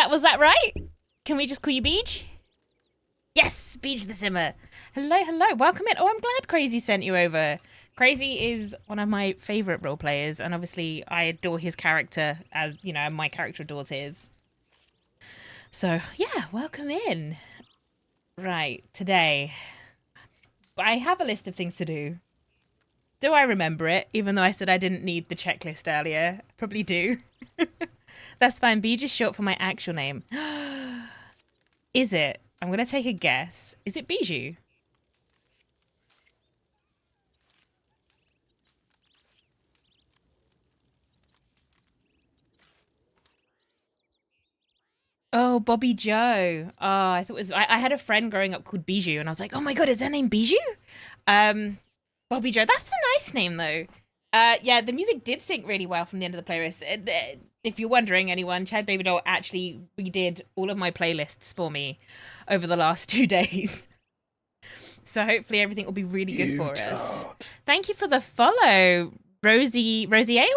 Was that right? Can we just call you Beej? Yes, Beej the Simmer. Hello, hello. Welcome in. Oh, I'm glad Crazy sent you over. Crazy is one of my favorite role players, and obviously I adore his character as, you know, my character adores his. So, yeah, welcome in. Right, today I have a list of things to do. Do I remember it, even though I said I didn't need the checklist earlier? Probably do. That's fine. Beej is short for my actual name. Is it? I'm going to take a guess. Is it Bijou? Oh, Bobby Joe. Oh, I thought it was. I had a friend growing up called Bijou, and I was like, oh my god, is their name Bijou? Um, Bobby Joe. That's a nice name though. Yeah, the music did sync really well from the end of the playlist. If you're wondering, anyone, Chad Baby Doll actually redid all of my playlists for me over the last 2 days. So hopefully everything will be really good for us. Thank you for the follow, Rosie Ale.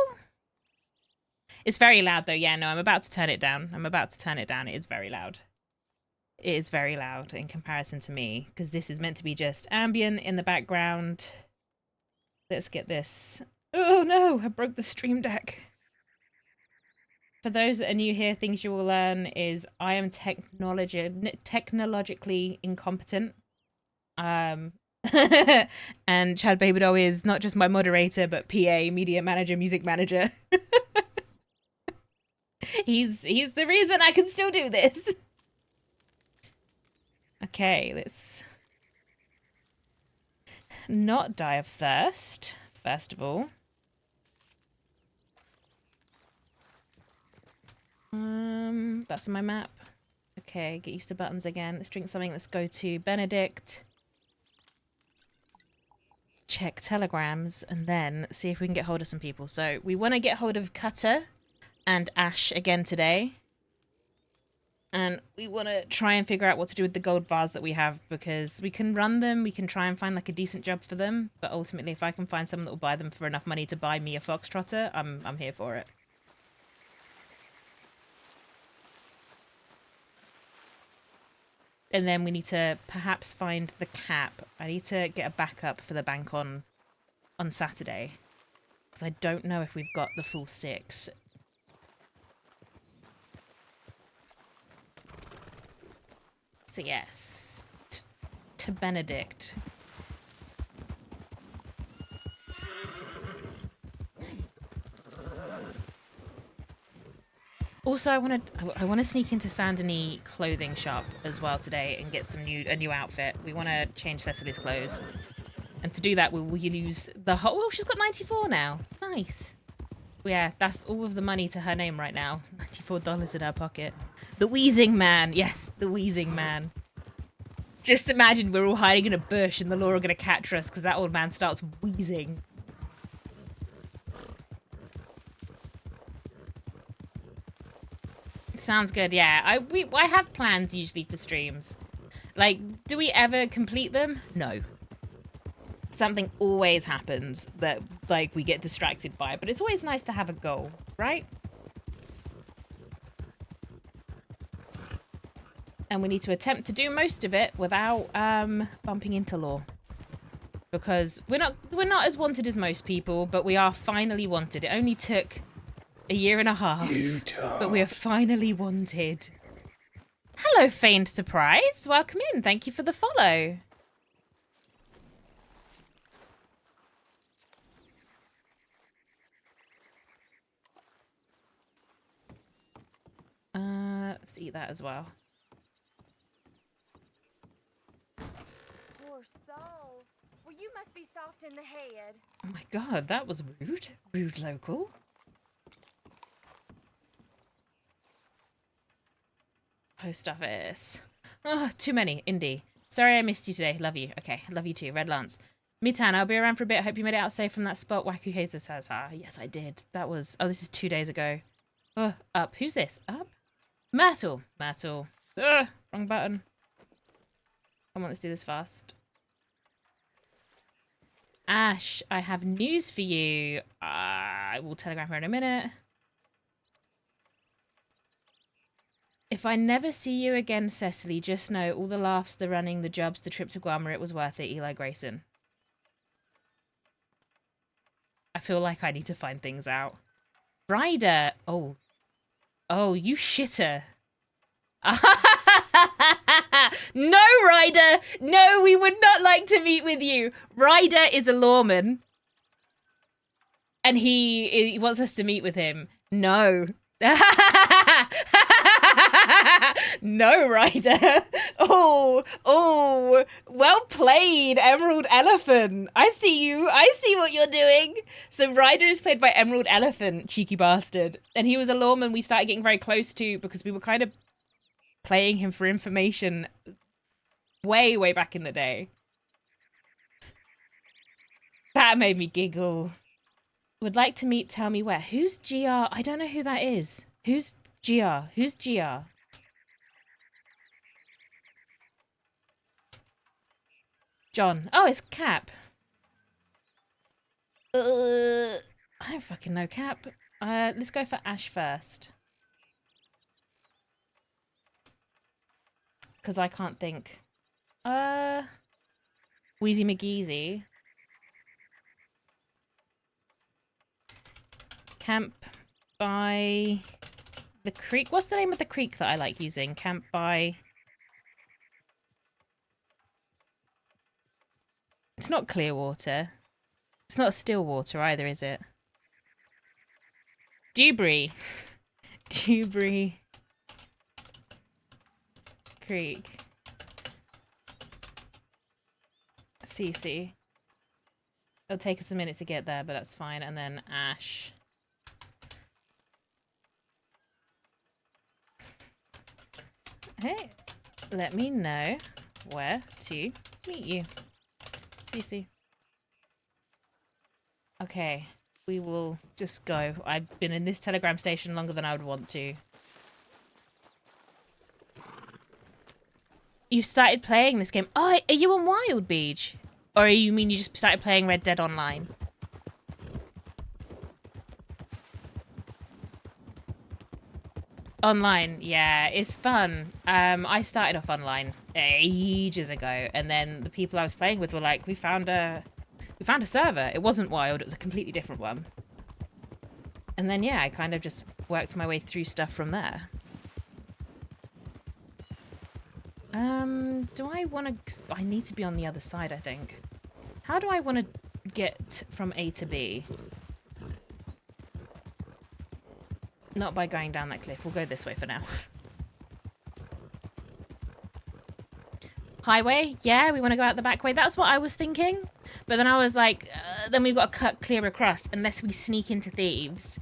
It's very loud though. Yeah, no, I'm about to turn it down. It is very loud. It is very loud in comparison to me, because this is meant to be just ambient in the background. Let's get this. Oh no, I broke the stream deck. For those that are new here, things you will learn is I am technologically incompetent. And Chad Baby Doll is not just my moderator, but PA, media manager, music manager. He's the reason I can still do this. Okay, let's not die of thirst, first of all. That's my map. Okay, get used to buttons again. Let's drink something. Let's go to Benedict. Check telegrams and then see if we can get hold of some people. So we want to get hold of Cutter and Ash again today. And we want to try and figure out what to do with the gold bars that we have, because we can run them, we can try and find like a decent job for them, but ultimately if I can find someone that will buy them for enough money to buy me a foxtrotter, I'm here for it. And then we need to perhaps find the cap. I need to get a backup for the bank on Saturday, because I don't know if we've got the full 6. So yes, to Benedict. Also, I want to sneak into Saint Denis clothing shop as well today and get a new outfit. We want to change Cecily's clothes, and to do that, we will use the whole. Oh, she's got 94 now. Nice. Yeah, that's all of the money to her name right now. $94 in her pocket. The Wheezing Man. Yes, the Wheezing Man. Just imagine we're all hiding in a bush and the law are going to catch us because that old man starts wheezing. Sounds good, yeah. I have plans usually for streams. Like, do we ever complete them? No. Something always happens that, like, we get distracted by, but it's always nice to have a goal, right? And we need to attempt to do most of it without bumping into law, because we're not as wanted as most people, but we are finally wanted. It only took a year and a half, but we are finally wanted. Hello, feigned surprise. Welcome in. Thank you for the follow. Let's eat that as well. Poor soul. Well, you must be soft in the head. Oh my god, that was rude. Rude local. Post office. Oh, too many. Indie. Sorry I missed you today. Love you. Okay, love you too. Red Lance. Mitan, I'll be around for a bit. I hope you made it out safe from that spot. Waku Hazer says, yes, I did. That was... Oh, this is 2 days ago. Oh, up. Who's this? Up? Myrtle. Myrtle. Ugh, wrong button. Come on, let's do this fast. Ash, I have news for you. I will telegram her in a minute. If I never see you again, Cecily, just know all the laughs, the running, the jobs, the trip to Guam, it was worth it, Eli Grayson. I feel like I need to find things out. Ryder! Oh. Oh, you shitter. No, Ryder! No, we would not like to meet with you. Ryder is a lawman. And he wants us to meet with him. No. No, Ryder. Oh, well played, Emerald Elephant. I see you. I see what you're doing. So Ryder is played by Emerald Elephant, cheeky bastard. And he was a lawman we started getting very close to because we were kind of playing him for information way, way back in the day. That made me giggle. Would like to meet, tell me where. Who's GR? I don't know who that is. Who's GR? Who's GR? John. Oh, it's Cap. I don't fucking know, Cap. Let's go for Ash first. Because I can't think. Wheezy McGeezy. Camp by the creek. What's the name of the creek that I like using? Camp by... It's not Clearwater. It's not Stillwater either, is it? Dewberry. Dewberry Creek. CC. It'll take us a minute to get there, but that's fine. And then Ash. Hey, let me know where to meet you. CC. Okay, we will just go. I've been in this telegram station longer than I would want to. You started playing this game. Oh, are you on Wild Beach? Or you mean you just started playing Red Dead Online? Online, yeah, it's fun. I started off online ages ago, and then the people I was playing with were like, we found a server. It wasn't Wild, it was a completely different one. And then yeah, I kind of just worked my way through stuff from there. Do I want to... I need to be on the other side, I think. How do I want to get from A to B? Not by going down that cliff. We'll go this way for now. Highway? Yeah, we want to go out the back way. That's what I was thinking. But then I was like, then we've got to cut clear across unless we sneak into Thieves.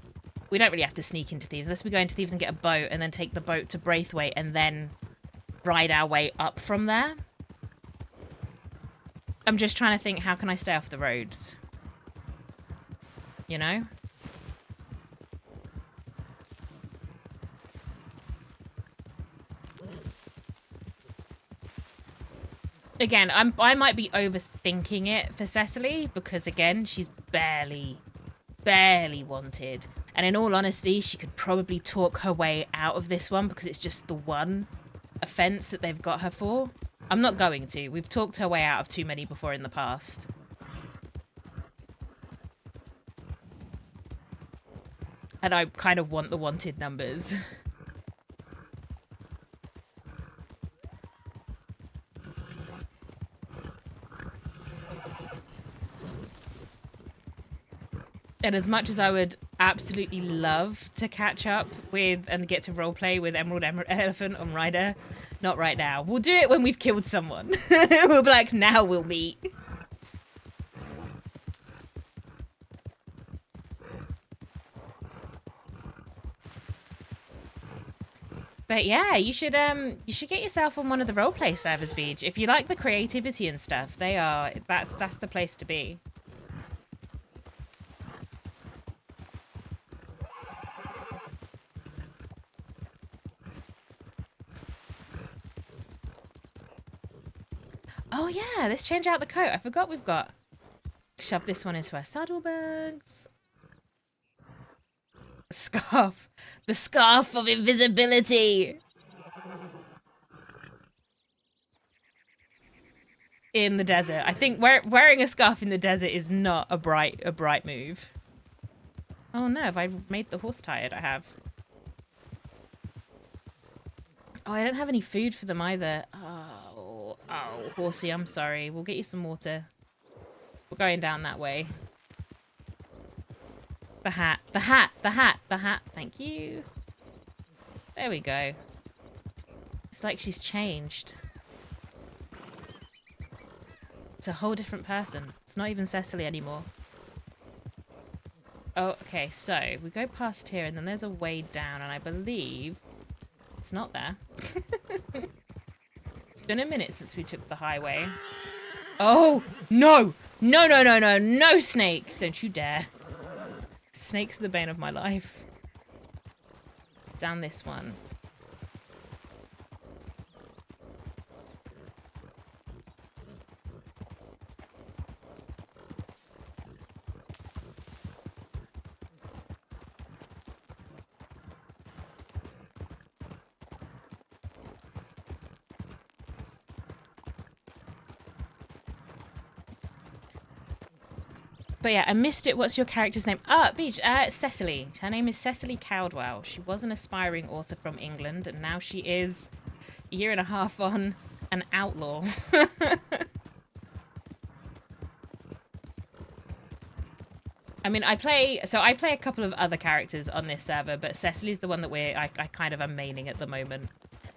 We don't really have to sneak into Thieves. Unless we go into Thieves and get a boat and then take the boat to Braithwaite and then ride our way up from there. I'm just trying to think, how can I stay off the roads? You know? Again, I might be overthinking it for Cecily because, again, she's barely wanted. And in all honesty, she could probably talk her way out of this one because it's just the one offence that they've got her for. I'm not going to. We've talked her way out of too many before in the past. And I kind of want the wanted numbers. And as much as I would absolutely love to catch up with and get to roleplay with Emerald Elephant on Ryder, not right now. We'll do it when we've killed someone. We'll be like, now we'll meet. But yeah, you should get yourself on one of the roleplay servers, Beach. If you like the creativity and stuff, that's the place to be. Oh yeah, let's change out the coat. I forgot we've got... Shove this one into our saddlebags. Scarf. The scarf of invisibility. in the desert. I think wearing a scarf in the desert is not a bright move. Oh no, have I made the horse tired? I have. Oh, I don't have any food for them either. Oh, horsey, I'm sorry. We'll get you some water. We're going down that way. The hat. Thank you. There we go. It's like she's changed. It's a whole different person. It's not even Cecily anymore. Oh, okay, so we go past here and then there's a way down and I believe it's not there. It's been a minute since we took the highway. Oh, no! No, snake! Don't you dare. Snakes are the bane of my life. It's down this one. But yeah, I missed it. What's your character's name? Oh, Beach. Cecily. Her name is Cecily Caldwell. She was an aspiring author from England, and now she is a year and a half on an outlaw. I mean, I play a couple of other characters on this server, but Cecily's the one that I kind of am maining at the moment,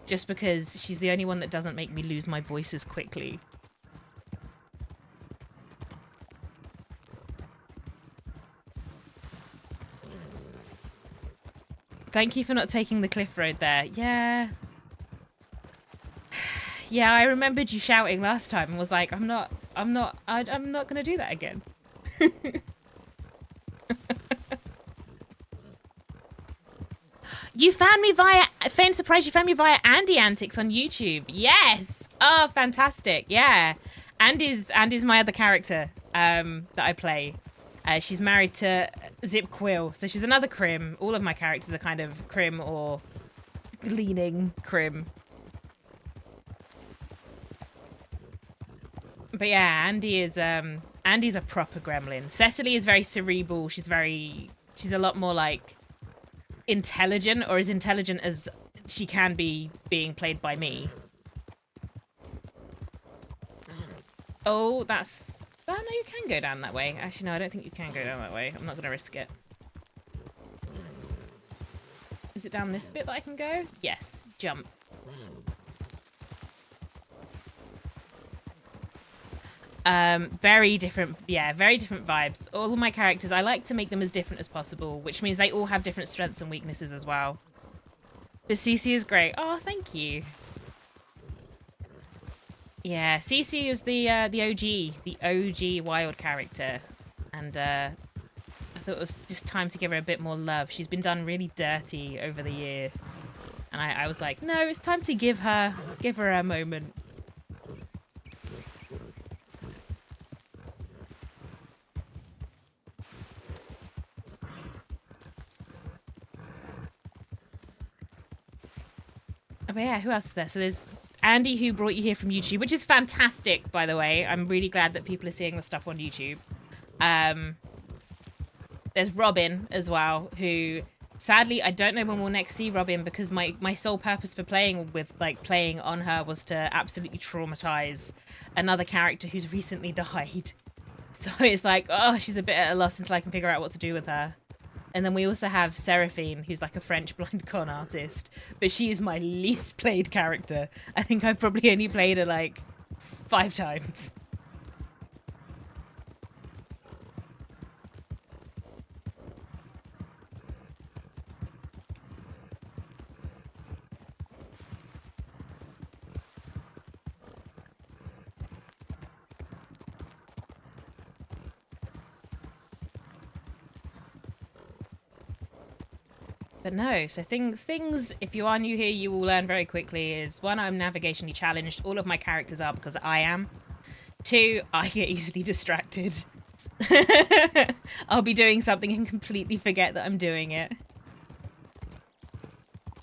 just because she's the only one that doesn't make me lose my voice as quickly. Thank you for not taking the cliff road there. Yeah. Yeah, I remembered you shouting last time and was like, I'm not gonna do that again. You found me via, Fame Surprise, you found me via Andy Antics on YouTube. Yes. Oh, fantastic. Yeah. Andy's my other character that I play. She's married to Zip Quill, so she's another Crim. All of my characters are kind of Crim or leaning Crim. But yeah, Andy's a proper gremlin. Cecily is very cerebral. She's a lot more like intelligent, or as intelligent as she can be being played by me. Oh, that's... Oh, no, you can go down that way. Actually, no, I don't think you can go down that way. I'm not going to risk it. Is it down this bit that I can go? Yes. Jump. Very different. Yeah, very different vibes. All of my characters, I like to make them as different as possible, which means they all have different strengths and weaknesses as well. But Cece is great. Oh, thank you. Yeah, Cece is the OG wild character, and I thought it was just time to give her a bit more love. She's been done really dirty over the year, and I was like, no, it's time to give her a moment. Oh yeah, who else is there? So there's Andy, who brought you here from YouTube, which is fantastic, by the way. I'm really glad that people are seeing the stuff on YouTube. There's Robin as well, who sadly I don't know when we'll next see Robin, because my sole purpose for playing on her was to absolutely traumatize another character who's recently died. So it's like, oh, she's a bit at a loss until I can figure out what to do with her. And then we also have Seraphine, who's like a French blind con artist, but she is my least played character. I think I've probably only played her like 5 times. But no, so things, if you are new here, you will learn very quickly is, 1, I'm navigationally challenged. All of my characters are, because I am. 2, I get easily distracted. I'll be doing something and completely forget that I'm doing it.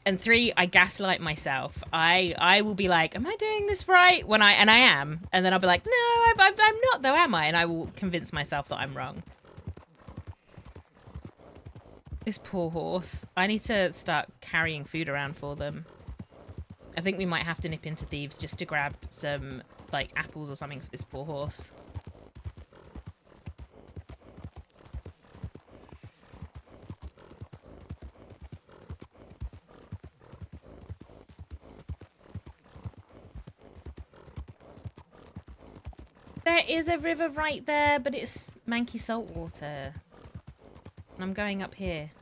And 3, I gaslight myself. I will be like, am I doing this right? And I am. And then I'll be like, no, I'm not though, am I? And I will convince myself that I'm wrong. This poor horse. I need to start carrying food around for them. I think we might have to nip into Thieves just to grab some, like, apples or something for this poor horse. There is a river right there, but it's manky salt water. And I'm going up here.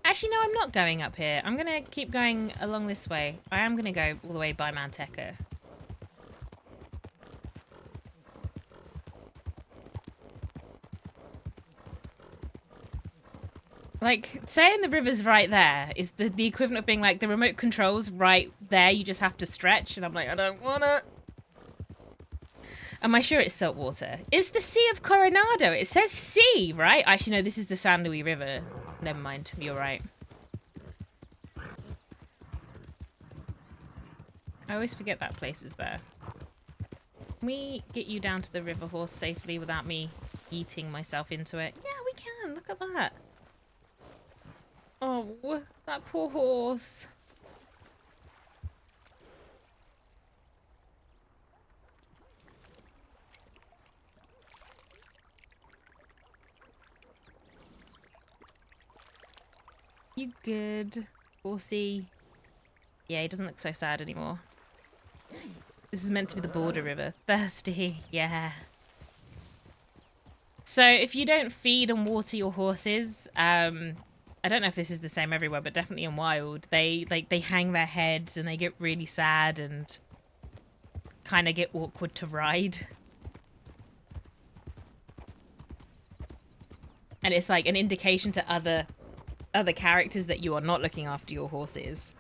Actually, no, I'm not going up here. I'm going to keep going along this way. I am going to go all the way by Mount Echo. Like, saying the river's right there is the equivalent of being like, the remote control's right there, you just have to stretch. And I'm like, I don't want to. Am I sure it's salt water? It's the Sea of Coronado. It says sea, right? Actually, no, this is the San Luis River. Never mind, you're right. I always forget that place is there. Can we get you down to the river horse safely without me eating myself into it? Yeah, we can. Look at that. Oh, that poor horse. You good, horsey? Yeah, he doesn't look so sad anymore. This is meant to be the border river. Thirsty, yeah. So if you don't feed and water your horses, I don't know if this is the same everywhere, but definitely in Wild, they hang their heads and they get really sad and kind of get awkward to ride. And it's like an indication to other characters that you are not looking after your horses.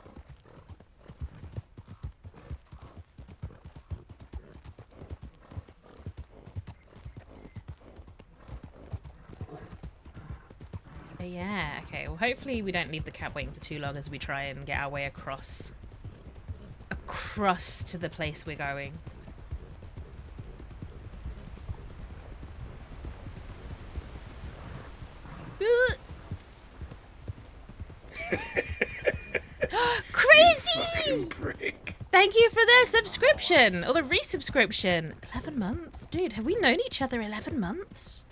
But yeah, okay. Well, hopefully we don't leave the cat waiting for too long as we try and get our way across to the place we're going. Crazy! Thank you for the subscription, or the resubscription. 11 months? Dude, have we known each other 11 months?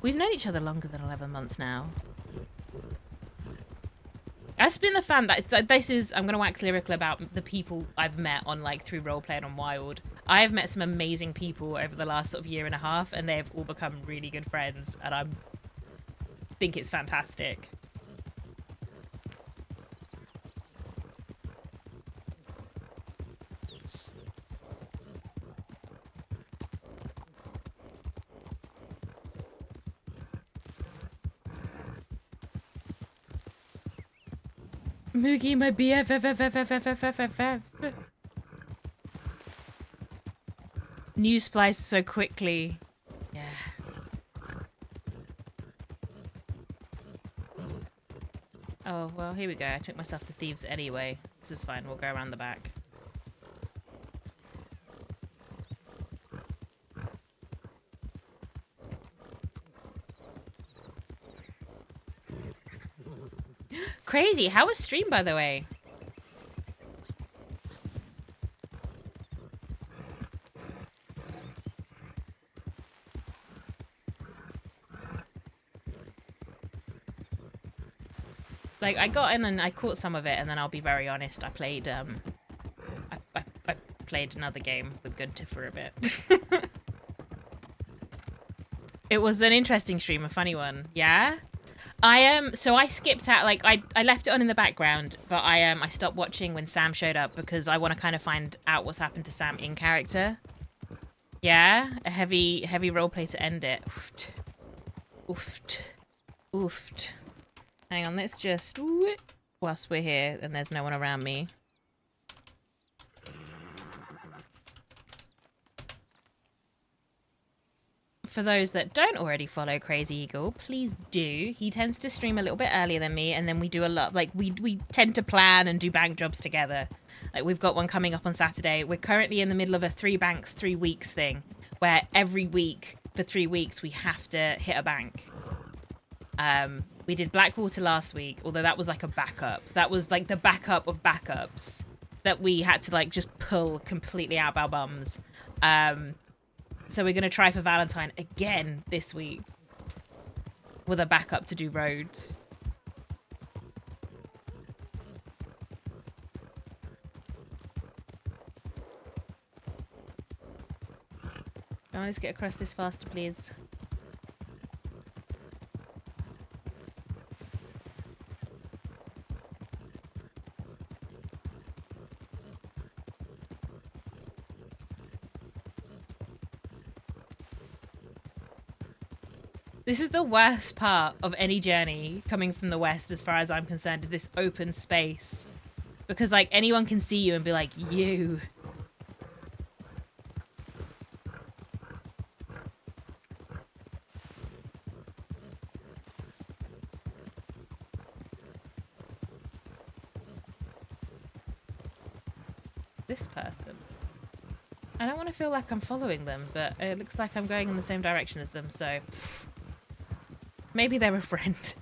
We've known each other longer than 11 months now. I've been the fan that this is, I'm going to wax lyrical about the people I've met on, like, through roleplaying on Wild. I have met some amazing people over the last sort of year and a half, and they've all become really good friends, and I think it's fantastic. Moogie, my BFF. News flies so quickly. Yeah. Oh, well, here we go. I took myself to Thieves anyway. This is fine. We'll go around the back. Crazy. How was stream, by the way? Like, I got in and I caught some of it, and then I'll be very honest, I played, I played another game with Gunter for a bit. It was an interesting stream, a funny one. Yeah? So I skipped out, like, I left it on in the background, but I stopped watching when Sam showed up because I want to kind of find out what's happened to Sam in character. Yeah? A heavy roleplay to end it. Oofed. Oofed. Oofed. Hang on, let's just... whilst we're here and there's no one around me. for those that don't already follow Crazy Eagle, please do. He tends to stream a little bit earlier than me, and then we do a lot, like, we tend to plan and do bank jobs together. Like, we've got one coming up on Saturday. We're currently in the middle of a 3 banks, 3 weeks thing, where every week, for 3 weeks, we have to hit a bank. We did Blackwater last week, although that was like a backup. That was like the backup of backups that we had to like just pull completely out of our bums. So we're going to try for Valentine again this week with a backup to do roads. Oh, let's get across this faster, please. This is the worst part of any journey coming from the west, as far as I'm concerned, is this open space. Because, like, anyone can see you and be like, you. It's this person. I don't want to feel like I'm following them, but it looks like I'm going in the same direction as them, so... Maybe they're a friend.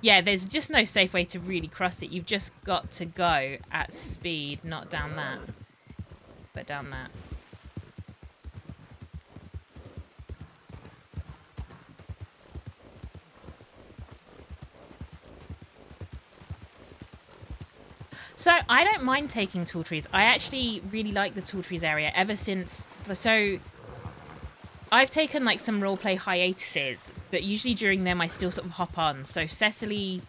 Yeah, there's just no safe way to really cross it. You've just got to go at speed, not down that, but down that. So I don't mind taking tall trees. I actually really like the tall trees area ever since... So I've taken like some roleplay hiatuses, but usually during them I still sort of hop on. So Cecily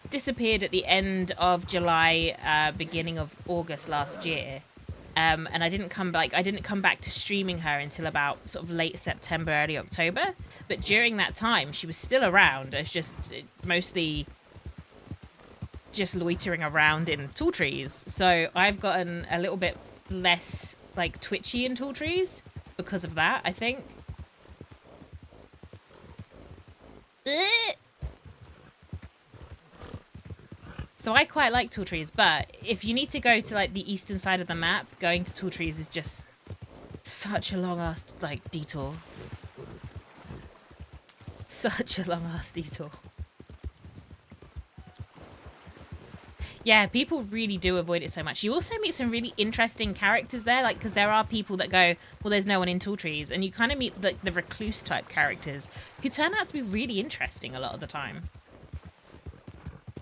disappeared at the end of July, beginning of August last year. And I didn't come back to streaming her until about sort of late September, early October. But during that time, she was still around. It's just mostly just loitering around in tall trees. So I've gotten a little bit less like twitchy in tall trees because of that, I think. So I quite like tall trees, but if you need to go to like the eastern side of the map, going to tall trees is just such a long ass like detour. Such a long ass detour. Yeah, people really do avoid it so much. You also meet some really interesting characters there, like, because there are people that go, well, there's no one in tall trees, and you kind of meet the recluse type characters who turn out to be really interesting a lot of the time.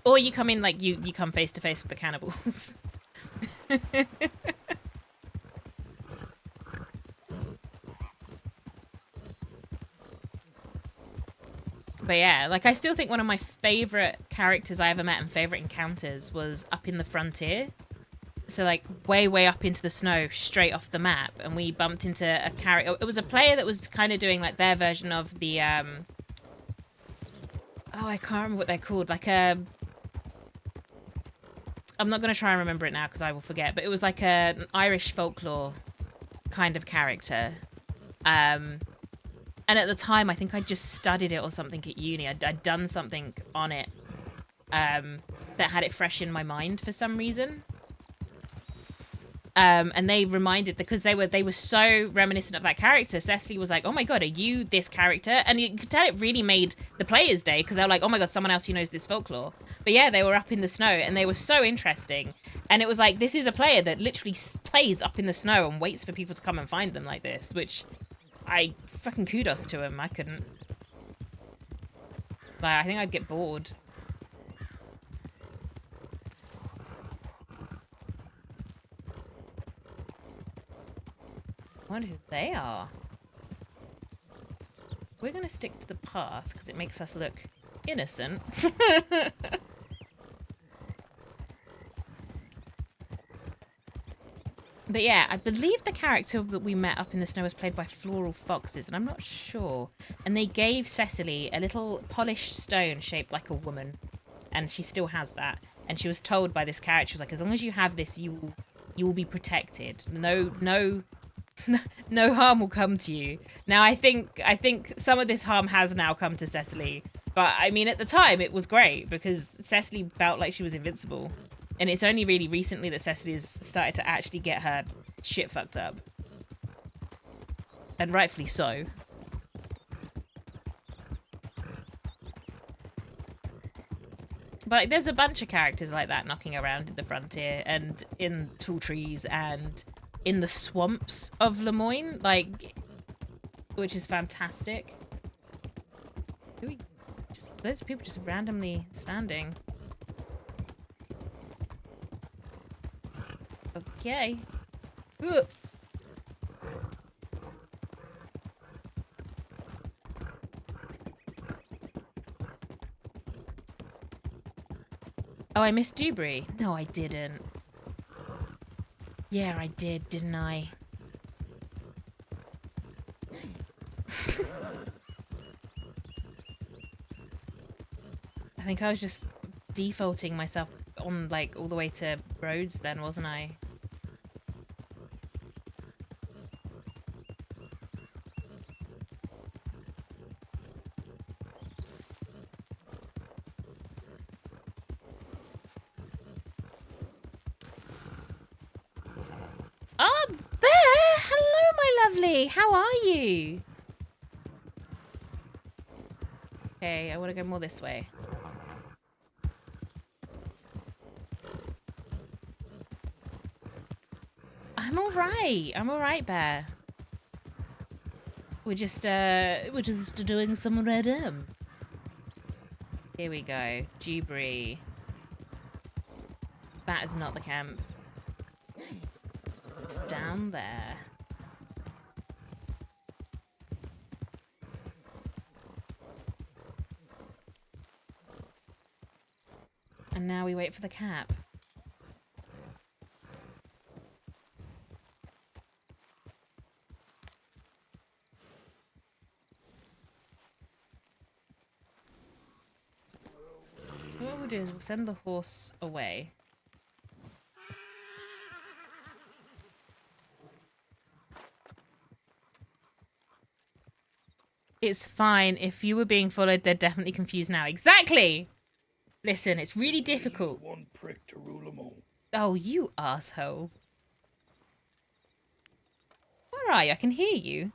Or you come in, like, you come face to face with the cannibals. But yeah, like, I still think one of my favorite characters I ever met and favorite encounters was up in the frontier. So, like, way, way up into the snow, straight off the map. And we bumped into a character. It was a player that was kind of doing, like, their version of the, oh, I can't remember what they're called. Like, I'm not going to try and remember it now because I will forget. But it was like an Irish folklore kind of character. And at the time, I think I just studied it or something at uni. I'd done something on it that had it fresh in my mind for some reason. And they reminded, because they were so reminiscent of that character. Cecily was like, oh my god, are you this character? And you could tell it really made the players' day, because they were like, oh my god, someone else who knows this folklore. But yeah, they were up in the snow, and they were so interesting. And it was like, this is a player that literally plays up in the snow and waits for people to come and find them like this, which... I fucking kudos to him. I couldn't. Like, I think I'd get bored. I wonder who they are. We're going to stick to the path because it makes us look innocent. But yeah, I believe the character that we met up in the snow was played by Floral Foxes, and I'm not sure. And they gave Cecily a little polished stone shaped like a woman, and she still has that. And she was told by this character, she was like, as long as you have this, you will be protected. No No harm will come to you. Now, I think some of this harm has now come to Cecily. But, I mean, at the time, it was great because Cecily felt like she was invincible. And it's only really recently that Cecily has started to actually get her shit fucked up. And rightfully so. But like, there's a bunch of characters like that knocking around in the frontier and in tall trees and in the swamps of Lemoyne, like, which is fantastic. Loads of people just randomly standing. Okay. Ugh. Oh, I missed Dewberry. No, I didn't. Yeah, I did, didn't I? I think I was just defaulting myself on, like, all the way to Rhodes then, wasn't I? Oh, Bear! Hello, my lovely! How are you? Okay, I want to go more this way. I'm alright, Bear. We're just doing some random. Here we go. Dewberry. That is not the camp. It's down there. And now we wait for the cap. What we'll do is we'll send the horse away. It's fine. If you were being followed, they're definitely confused now. Exactly! Listen, it's really difficult. One prick to rule them all. Oh, you asshole. Where are you? I can hear you.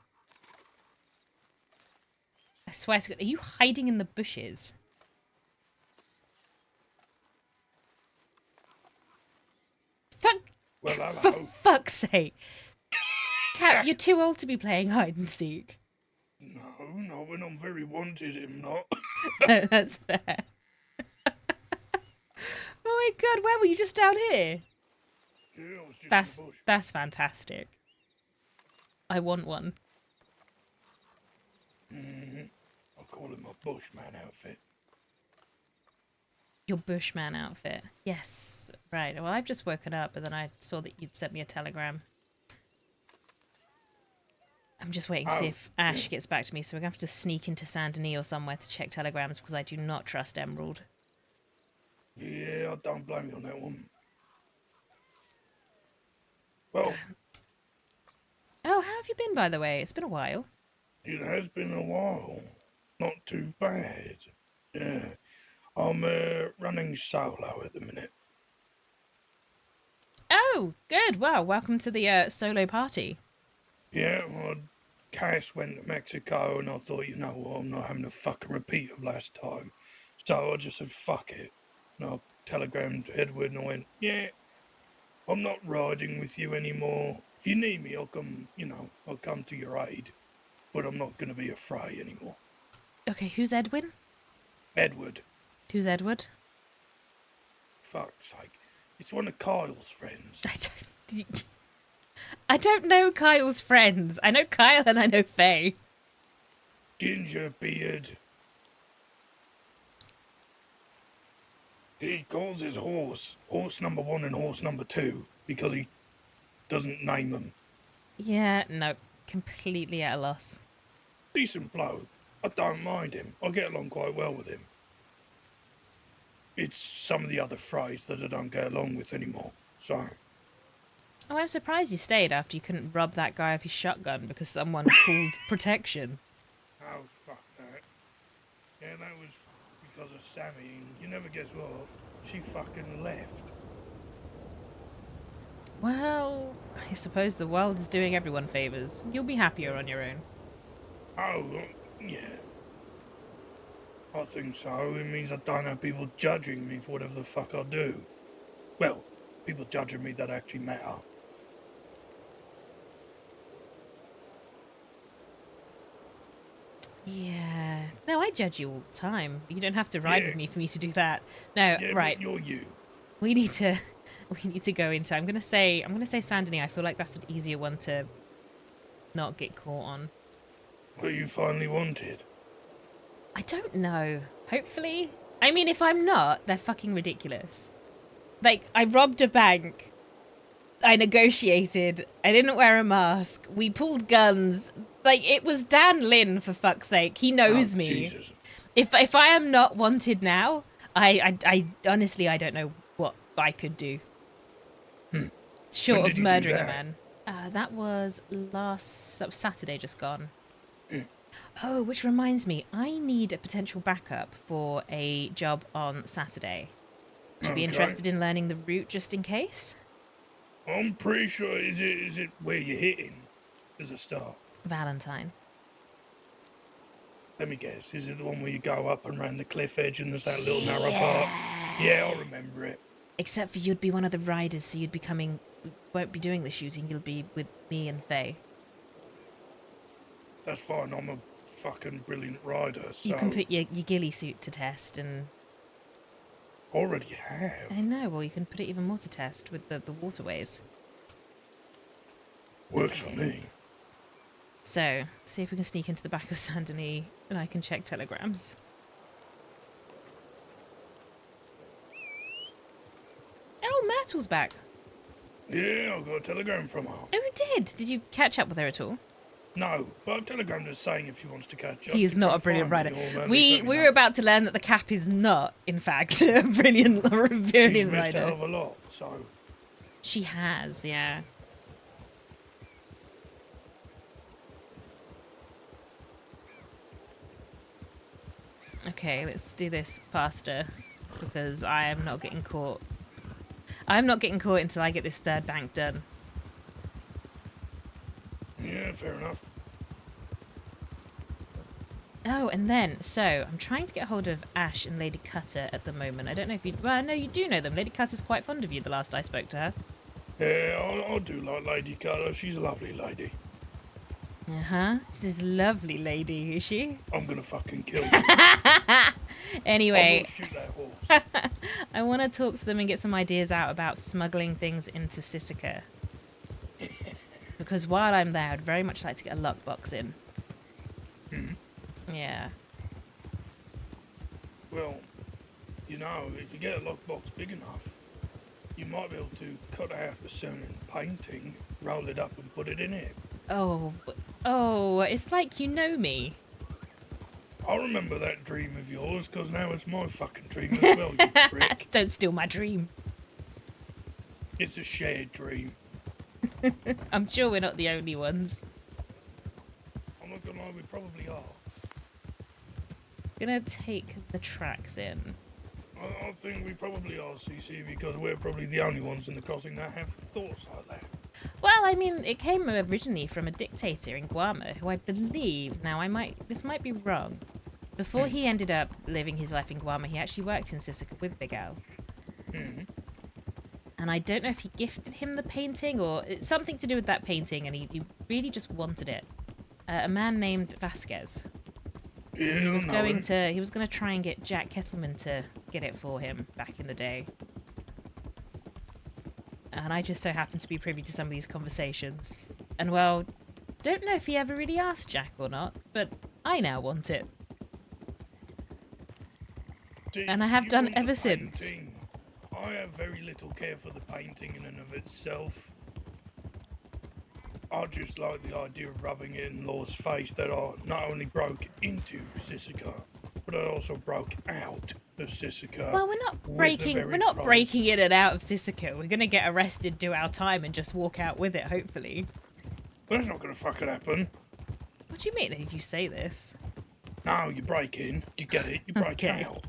I swear to God, are you hiding in the bushes? Fuck! Well, For hello. fuck's sake. Cap, you're too old to be playing hide and seek. No, when I'm very wanted, I'm not. No, that's fair. Oh my God, where were you? Just down here? Yeah, I was just in the bush. That's fantastic. I want one. I call it my bushman outfit. Your Bushman outfit. Yes. Right. Well, I've just woken up, but then I saw that you'd sent me a telegram. I'm just waiting to see if Ash gets back to me, so we're going to have to sneak into Saint Denis or somewhere to check telegrams because I do not trust Emerald. Yeah, I don't blame you on that one. Well, Oh, how have you been, by the way? It's been a while. it has been a while. Not too bad. Yeah. I'm running solo at the minute. Oh, good. Wow, welcome to the solo party. Yeah, well, Cass went to Mexico and I thought, you know what, I'm not having a fucking repeat of last time. So I just said, fuck it. And I telegrammed Edward and I went, yeah, I'm not riding with you anymore. If you need me, I'll come, I'll come to your aid. But I'm not going to be a fray anymore. Okay, who's Edwin? Edward. Who's Edward? Fuck's sake. It's one of Kyle's friends. I don't know Kyle's friends. I know Kyle and I know Faye. Ginger beard. He calls his horse number 1 and horse number 2 because he doesn't name them. Yeah, no, completely at a loss. Decent bloke. I don't mind him. I get along quite well with him. It's some of the other frays that I don't get along with anymore. So, Oh, I'm surprised you stayed after you couldn't rob that guy of his shotgun because someone called protection. Oh, fuck that. Yeah, that was because of Sammy, and you never guess what? She fucking left. Well, I suppose the world is doing everyone favors. You'll be happier on your own. Oh, yeah. I think so. It means I don't have people judging me for whatever the fuck I do. Well, people judging me that actually matter. Yeah. No, I judge you all the time. You don't have to ride with Yeah. me for me to do that. No, Yeah, right. but you're you. We need to we need to go into I'm gonna say Saint Denis. I feel like that's an easier one to not get caught on. What you finally wanted. I don't know. Hopefully. I mean, if I'm not, they're fucking ridiculous. Like, I robbed a bank. I negotiated. I didn't wear a mask. We pulled guns. Like, it was Dan Lin, for fuck's sake. He knows me. Jesus. If I am not wanted now, I honestly, I don't know what I could do. Short When of did you do murdering a that? man. That was Saturday just gone. Oh, which reminds me, I need a potential backup for a job on Saturday. Would you be Okay. interested in learning the route just in case? I'm pretty sure, is it where you're hitting as a start? Valentine. Let me guess, is it the one where you go up and round the cliff edge and there's that little narrow part? Yeah, I remember it. Except for you'd be one of the riders, so you'd be coming... won't be doing the shooting, you'll be with me and Faye. That's fine, I'm a fucking brilliant rider, so... You can put your ghillie suit to test and... Already have. I know, well, you can put it even more to test with the waterways. Works for me. So, see if we can sneak into the back of Saint Denis and I can check telegrams. Oh, Myrtle's back. Yeah, I got a telegram from her. Oh, we did. Did you catch up with her at all? No, but I've telegrammed her saying if she wants to catch up. He is to not come a brilliant find rider. me, or at least We let me were know. about to learn that the cap is not, in fact, a brilliant She's missed a hell rider. of a lot, so... She has, yeah. Okay, let's do this faster because I am not getting caught. I'm not getting caught until I get this third bank done. Yeah, fair enough. Oh, and then, so, I'm trying to get hold of Ash and Lady Cutter at the moment. I don't know if you... Well, no, you do know them. Lady Cutter's quite fond of you the last I spoke to her. Yeah, I do like Lady Cutter. She's a lovely lady. Uh-huh. She's a lovely lady, is she? I'm gonna fucking kill you. I Anyway, will shoot that horse. I want to talk to them and get some ideas out about smuggling things into Sisika. Because while I'm there, I'd very much like to get a lockbox in. Yeah. Well, you know, if you get a lockbox big enough, you might be able to cut out a certain painting, roll it up and put it in it. Oh, it's like you know me. I remember that dream of yours, because now it's my fucking dream as well, you prick. Don't steal my dream. It's a shared dream. I'm sure we're not the only ones. I'm not gonna lie, we probably are. Gonna take the tracks in. I think we probably are, CC, because we're probably the only ones in the crossing that have thoughts like that. Well, I mean, it came originally from a dictator in Guarma, who I believe, now this might be wrong. Before he ended up living his life in Guarma, he actually worked in Sisika with Big Al. And I don't know if he gifted him the painting or it's something to do with that painting, and he really just wanted it. A man named Vasquez. Yeah, He was going to try and get Jack Kettleman to get it for him back in the day. And I just so happened to be privy to some of these conversations. And well, don't know if he ever really asked Jack or not, but I now want it. See, And I have you done want the ever since. painting. I have very little care for the painting in and of itself. I just like the idea of rubbing it in Law's face that I not only broke into Sisika, but I also broke out of Sisika. Well, we're not with the breaking. very We're not prize. breaking in and out of Sissika. We're gonna get arrested, do our time, and just walk out with it. Hopefully. That's not gonna fucking happen. What do you mean? Did you say this? No, you break in, you get it, you break Okay. out.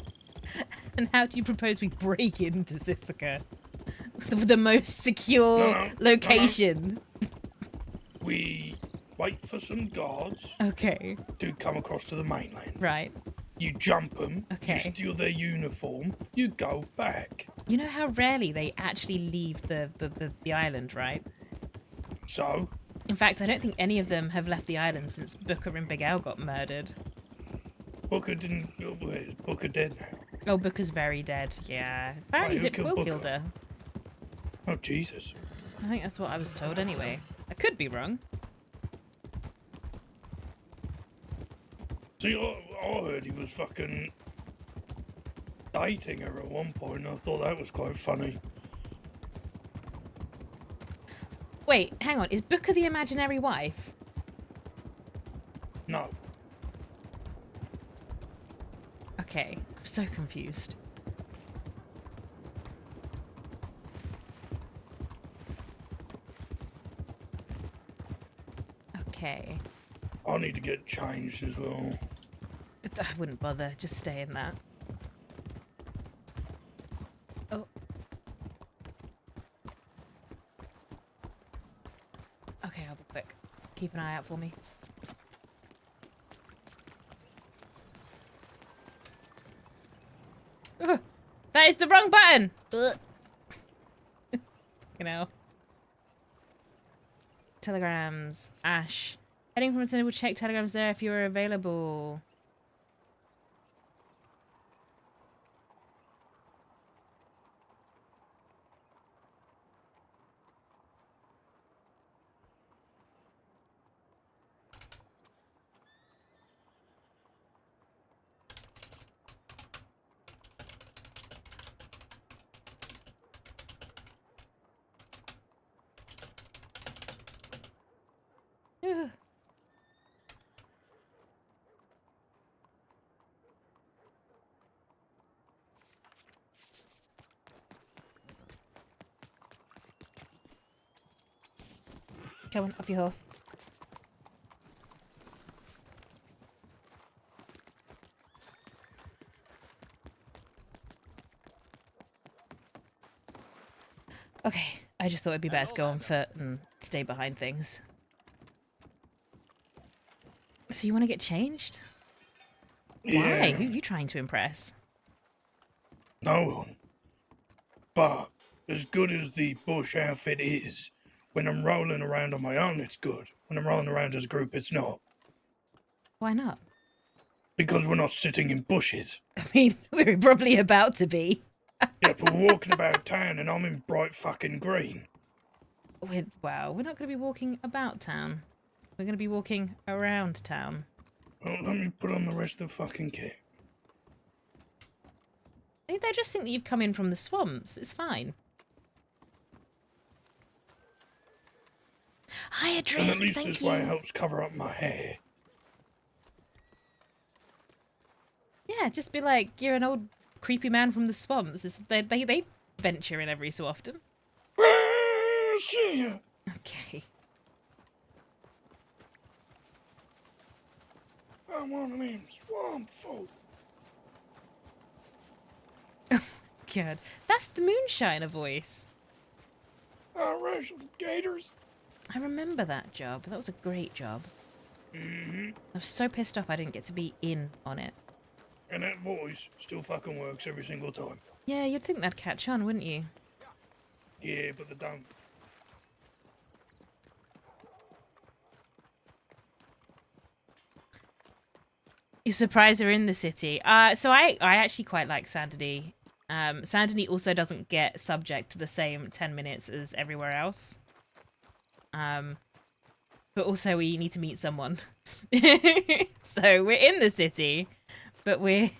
And how do you propose we break into Sissika? The most secure No. location. We wait for some guards Okay. to come across to the mainland. Right. You jump them, Okay. you steal their uniform, you go back. You know how rarely they actually leave the island, right? So, In fact, I don't think any of them have left the island since Booker and Big Al got murdered. Booker didn't. Is Booker dead now? Oh, Booker's very dead. Yeah. Apparently who Zip killed Quill Booker? killed her. Oh, Jesus. I think that's what I was told anyway. I could be wrong. See, I heard he was fucking dating her at one point, and I thought that was quite funny. Wait, hang on. Is Booker the imaginary wife? No. Okay. I'm so confused. Okay. I need to get changed as well. I wouldn't bother. Just stay in that. Oh. Okay, I'll be quick. Keep an eye out for me. Ugh, that is the wrong button! Ugh. You know. Telegrams. Ash. Heading from a center, we'll check telegrams there if you're available. Ugh. Come on, off your horse. Okay, I just thought it'd be better to go on foot and stay behind things. So you want to get changed? Why? Yeah, Who are you trying to impress? no one. But as good as the bush outfit is, when I'm rolling around on my own, it's good. When I'm rolling around as a group, it's not. Why not? Because we're not sitting in bushes. I mean, we're probably about to be. Yeah, but we're walking about town and I'm in bright fucking green. Wow, we're not going to be walking about town. We're going to be walking around town. Well, let me put on the rest of the fucking kit. They just think that you've come in from the swamps. It's fine. Hi, And Adrift, at least thank this you. way it helps cover up my hair. Yeah, just be like, you're an old creepy man from the swamps. They venture in every so often. See ya. Okay. I'm one of them swamp folk. God, that's the Moonshiner voice. I wrestle the gators. I remember that job. That was a great job. Mm-hmm. I was so pissed off I didn't get to be in on it. And that voice still fucking works every single time. Yeah, you'd think that'd catch on, wouldn't you? Yeah, but they don't. You're surprised they're in the city. So I actually quite like Saint-Denis. Saint-Denis also doesn't get subject to the same 10 minutes as everywhere else. But also we need to meet someone. So we're in the city, but we're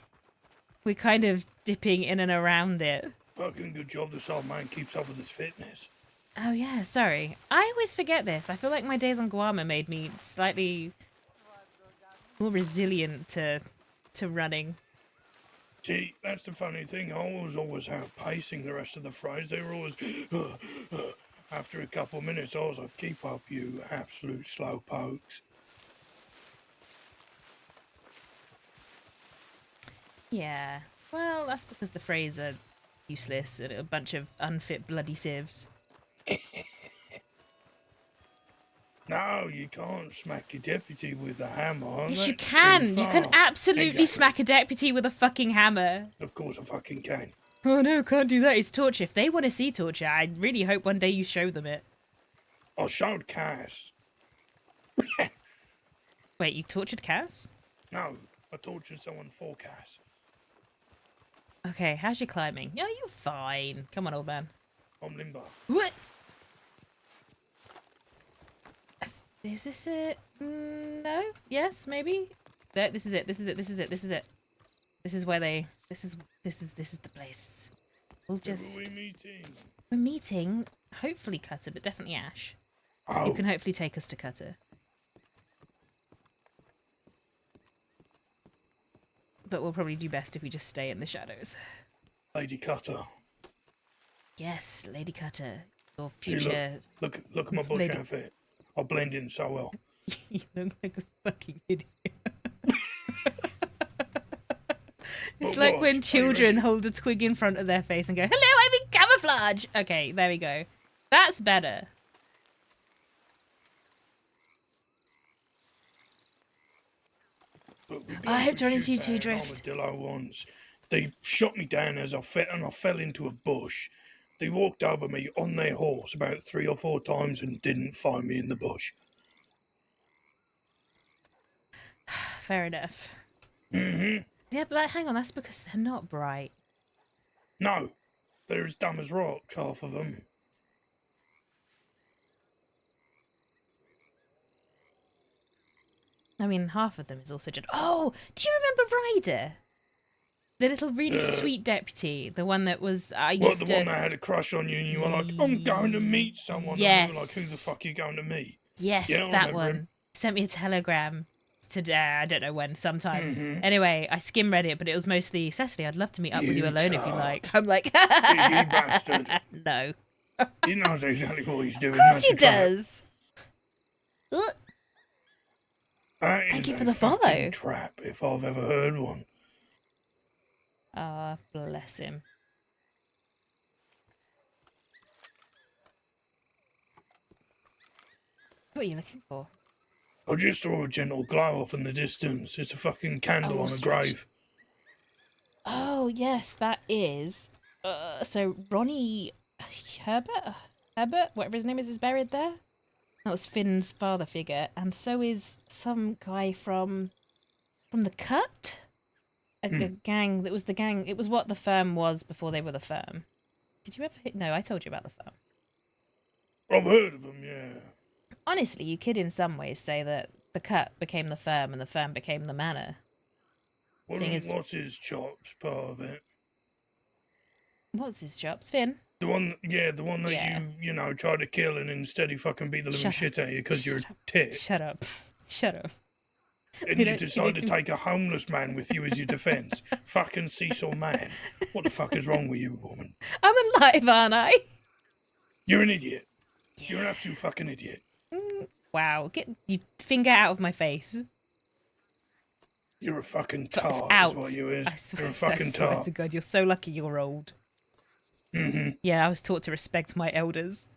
kind of dipping in and around it. Fucking good job this old man keeps up with his fitness. Oh yeah, sorry. I always forget this. I feel like my days on Guarma made me slightly more resilient to running. See, that's the funny thing. I was always outpacing the rest of the phrase. They were always. After a couple of minutes, I was like, keep up, you absolute slow pokes. Yeah. Well, that's because the phrase are useless and a bunch of unfit bloody civs. No, you can't smack your deputy with a hammer. Yes, you That's can. too You can far. absolutely Exactly. smack a deputy with a fucking hammer. Of course I fucking can. Oh no, can't do that. It's torture. If they want to see torture, I really hope one day you show them it. I showed Cass. Wait, you tortured Cass? No, I tortured someone for Cass. Okay, how's your climbing? Yeah, you're fine. Come on, old man. I'm limbo. What? Is this it? No? Yes? Maybe? This is it. This is it. This is it. This is it. This is where they... This is the place. We'll just... Who are we meeting? We're meeting, hopefully Cutter, but definitely Ash. Oh, You can hopefully take us to Cutter. But we'll probably do best if we just stay in the shadows. Lady Cutter. Yes, Lady Cutter. Your See, future... look at my bush Lady- outfit. I blend in so well. You look like a fucking idiot. It's But like what? when Are you children ready? hold a twig in front of their face and go, "Hello, I'm in camouflage." Okay, there we go. That's better. Look, we I got hope to to run shoot into you too, an Drift. armadillo once. They shot me down as I fell into a bush. They walked over me on their horse about 3 or 4 times and didn't find me in the bush. Fair enough. Mm-hmm. Yeah, but hang on, that's because they're not bright. No, they're as dumb as rocks, half of them. I mean, half of them is also just... Oh, do you remember Ryder? The little really sweet deputy. The one that was... I What, used the to... one that had a crush on you and you were like, I'm going to meet someone. And we were like, who the Yes. fuck are you going to meet? Yes, Yeah, I that remember one. him. Sent me a telegram today. I don't know when, sometime. Mhm. Anyway, I skim read it, but it was mostly, Cecily, I'd love to meet up with you You alone if you tart. like. I'm like, You bastard. no. He knows exactly what he's doing. Of course That's he a trap. does. Ugh. That is Thank you a for the fucking follow. trap, if I've ever heard one. Ah, bless him. What are you looking for? I just saw a gentle glow off in the distance. It's a fucking candle Oh, on a switch. grave. Oh, yes, that is. So Ronnie Herbert, whatever his name is buried there. That was Finn's father figure, and so is some guy from the Cut. A gang that was the gang. It was what the firm was before they were the firm. Did you ever? No, I told you about the firm. I've heard of them, yeah. Honestly, you could in some ways say that the Cut became the firm and the firm became the manor. Seeing as- What's his chops part of it? What's his chops, Finn? The one that Yeah. you know, try to kill and instead he fucking beat the living Shut shit out of you because you're a Shut up. tit. Shut up. Shut up. And You you don't- decide to you- take a homeless man with you as your defence. Fucking Cecil man. What the fuck is wrong with you, woman? I'm alive, aren't I? You're an idiot. You're an absolute fucking idiot. Wow, get you finger out of my face. You're a fucking tart, Out. is what you is. I swear, You're a fucking I swear tart. to God, you're so lucky you're old. Mm-hmm. Yeah, I was taught to respect my elders.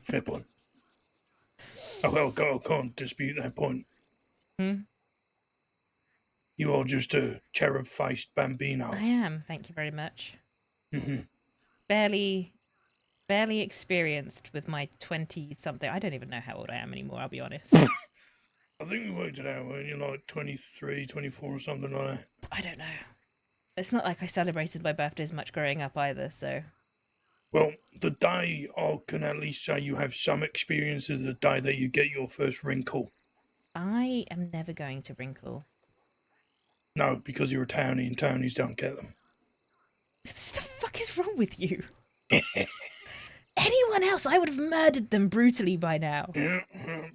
Fair point. Oh, well, I can't dispute that point. Hmm? You are just a cherub-faced bambino. I am, thank you very much. Mm-hmm. Barely experienced with my 20-something. I don't even know how old I am anymore, I'll be honest. I think we worked it out when you're like 23, 24 or something like that. I don't know. It's not like I celebrated my birthdays much growing up either, so... Well, the day I can at least say you have some experience is the day that you get your first wrinkle. I am never going to wrinkle. No, because you're a townie and townies don't get them. What the fuck is wrong with you? Anyone else, I would have murdered them brutally by now. Yeah,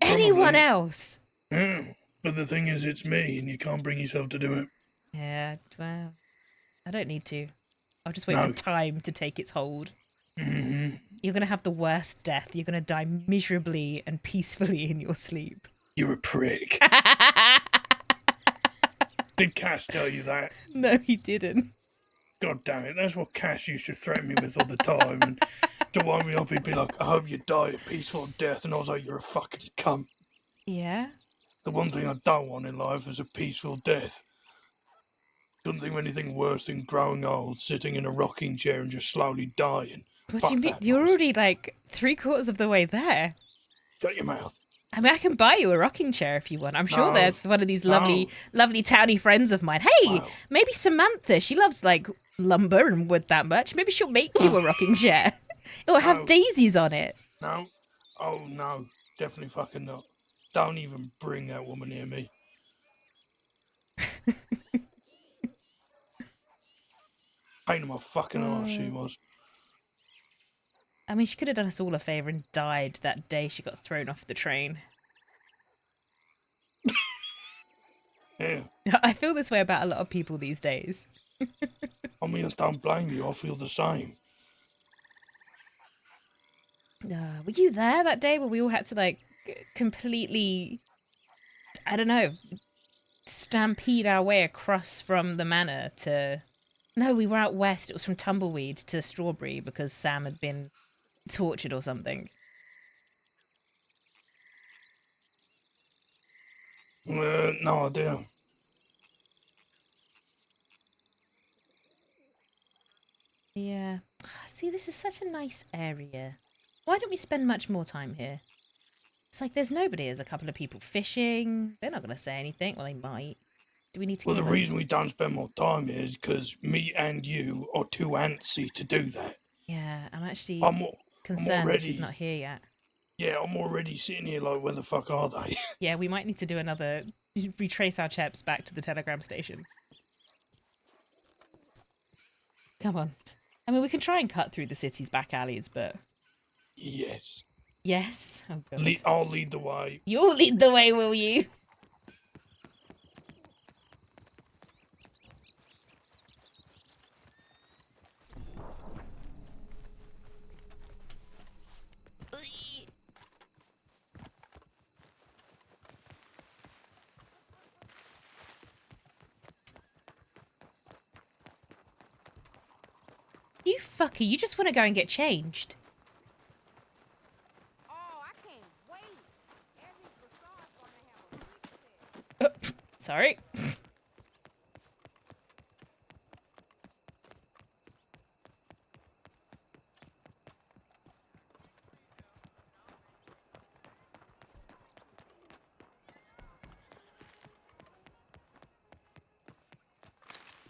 Anyone probably. else. Yeah. But the thing is, it's me, and you can't bring yourself to do it. Yeah, well, I don't need to. I'll just wait for No. time to take its hold. Hmm. You're gonna have the worst death. You're gonna die miserably and peacefully in your sleep. You're a prick. Did Cass tell you that? No, he didn't. God damn it, that's what Cass used to threaten me with all the time. And to wind me up, he'd be like, I hope you die a peaceful death. And I was like, you're a fucking cunt. Yeah. The one thing I don't want in life is a peaceful death. Couldn't think of anything worse than growing old, sitting in a rocking chair and just slowly dying. What do you Fuck mean? that You're noise. already like 3/4 of the way there. Shut your mouth. I mean, I can buy you a rocking chair if you want. I'm sure No. there's one of these lovely, No. lovely towny friends of mine. Hey, Wow. maybe Samantha. She loves like lumber and wood that much. Maybe she'll make you a rocking chair. It'll have No. daisies on it. No. Oh, no. Definitely fucking not. Don't even bring that woman near me. Pain in my fucking arse she was. I mean, she could have done us all a favor and died that day she got thrown off the train. Yeah. I feel this way about a lot of people these days. I mean, I don't blame you. I feel the same. Were you there that day where we all had to like completely, I don't know, stampede our way across from the manor to... No, we were out west. It was from Tumbleweed to Strawberry because Sam had been tortured or something. No idea. Yeah. See, this is such a nice area. Why don't we spend much more time here? It's like there's nobody. There's a couple of people fishing. They're not going to say anything. Well, they might. Do we need to Well, kill the them? reason we don't spend more time here is because me and you are too antsy to do that. Yeah, I'm actually I'm, al- I'm concerned that she's already, not here yet. yeah, I'm already sitting here like, where the fuck are they? Yeah, we might need to do another... retrace our steps back to the telegram station. Come on. I mean, we can try and cut through the city's back alleys, but... Yes. Yes? Oh, God. I'll lead the way. You'll lead the way, will you? You fucker, you just want to go and get changed. Oh, I can't wait. Every bazaar's gonna have a big set. Sorry.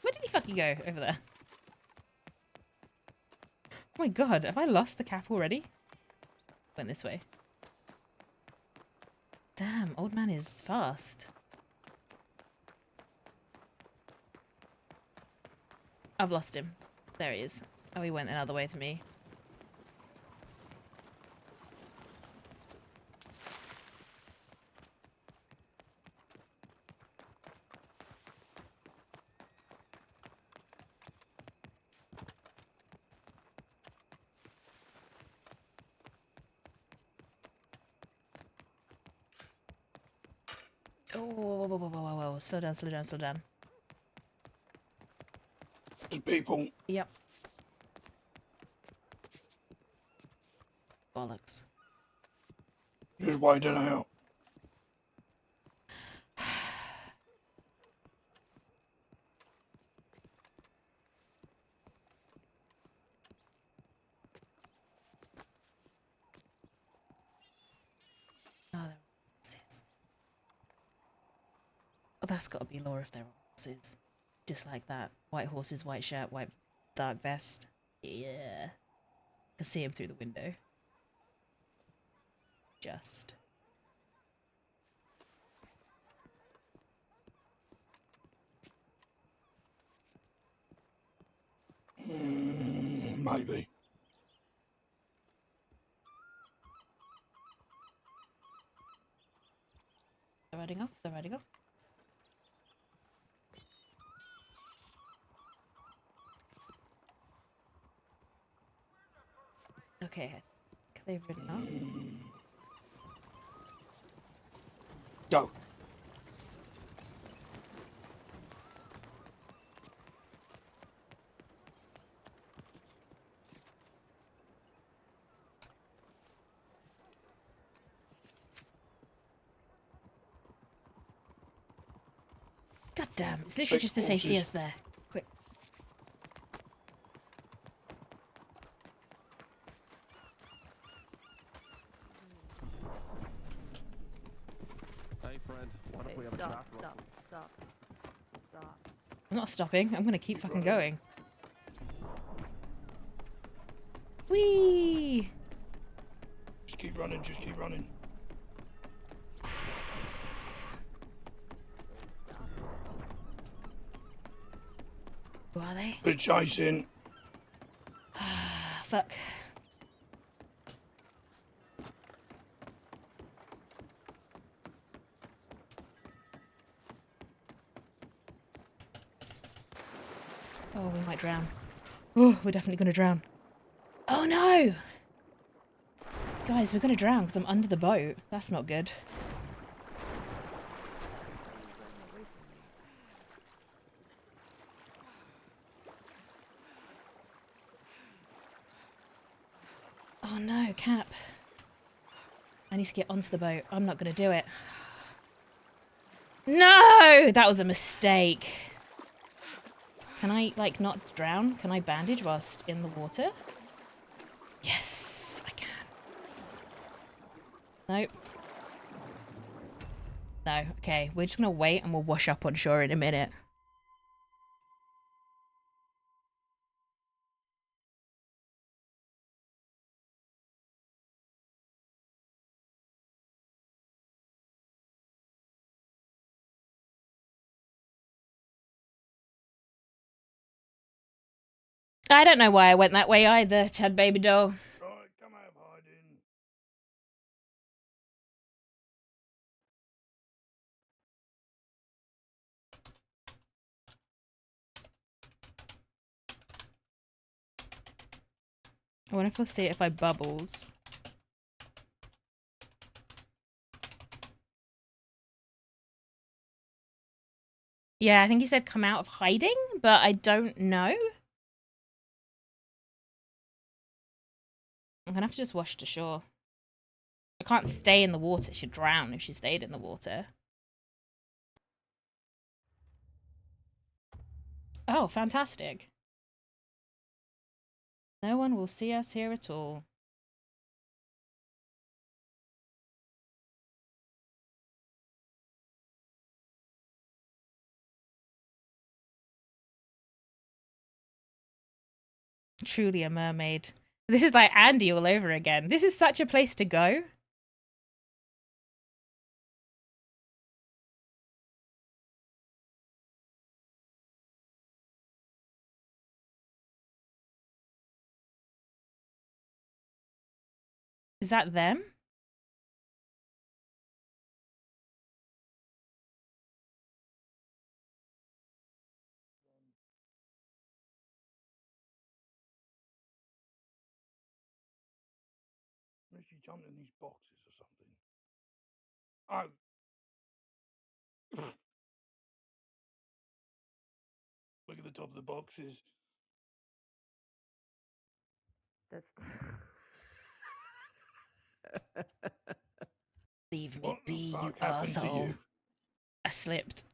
Where did he fucking go? Over there. Oh my god, have I lost the cap already? Went this way. Damn, old man is fast. I've lost him. There he is. Oh, he went another way to me. Oh, whoa, whoa, whoa, whoa, whoa, whoa. Slow down, slow down, slow down. There's people. Yep. Bollocks. Just waiting out. Oh, they're horses. Oh, that's got to be law if they're horses. Just like that. White horses, white shirt, white dark vest. Yeah. I can see him through the window. Just. Maybe. They're riding up. They're riding up. Okay, I think they've ridden up. Go. God damn, it's literally Big just to say see horses. us there. Quick. Hey, friend. Why don't we have a Stop, chat? stop, stop, stop. I'm not stopping. I'm gonna keep fucking going. Whee! Just keep running, just keep running. Who are they? We're chasing. Fuck. Oh, we might drown. Oh, we're definitely gonna drown. Oh no! Guys, we're gonna drown because I'm under the boat. That's not good. Oh no, Cap. I need to get onto the boat. I'm not gonna do it. No! That was a mistake. Can I, like, not drown? Can I bandage whilst in the water? Yes, I can. Nope. No, okay. We're just gonna wait and we'll wash up on shore in a minute. I don't know why I went that way either, Chad Baby Doll. Right, come out of hiding. I wonder if we'll see it if I bubbles. Yeah, I think he said come out of hiding, but I don't know. I'm gonna have to just wash to shore. I can't stay in the water. She'd drown if she stayed in the water. Oh, fantastic. No one will see us here at all. Truly a mermaid. This is like Andy all over again. This is such a place to go. Is that them? Unless you jumped in these boxes or something. Oh. Look at the top of the boxes. That's. Leave me What the be, you fuck happened to asshole. you? I slipped.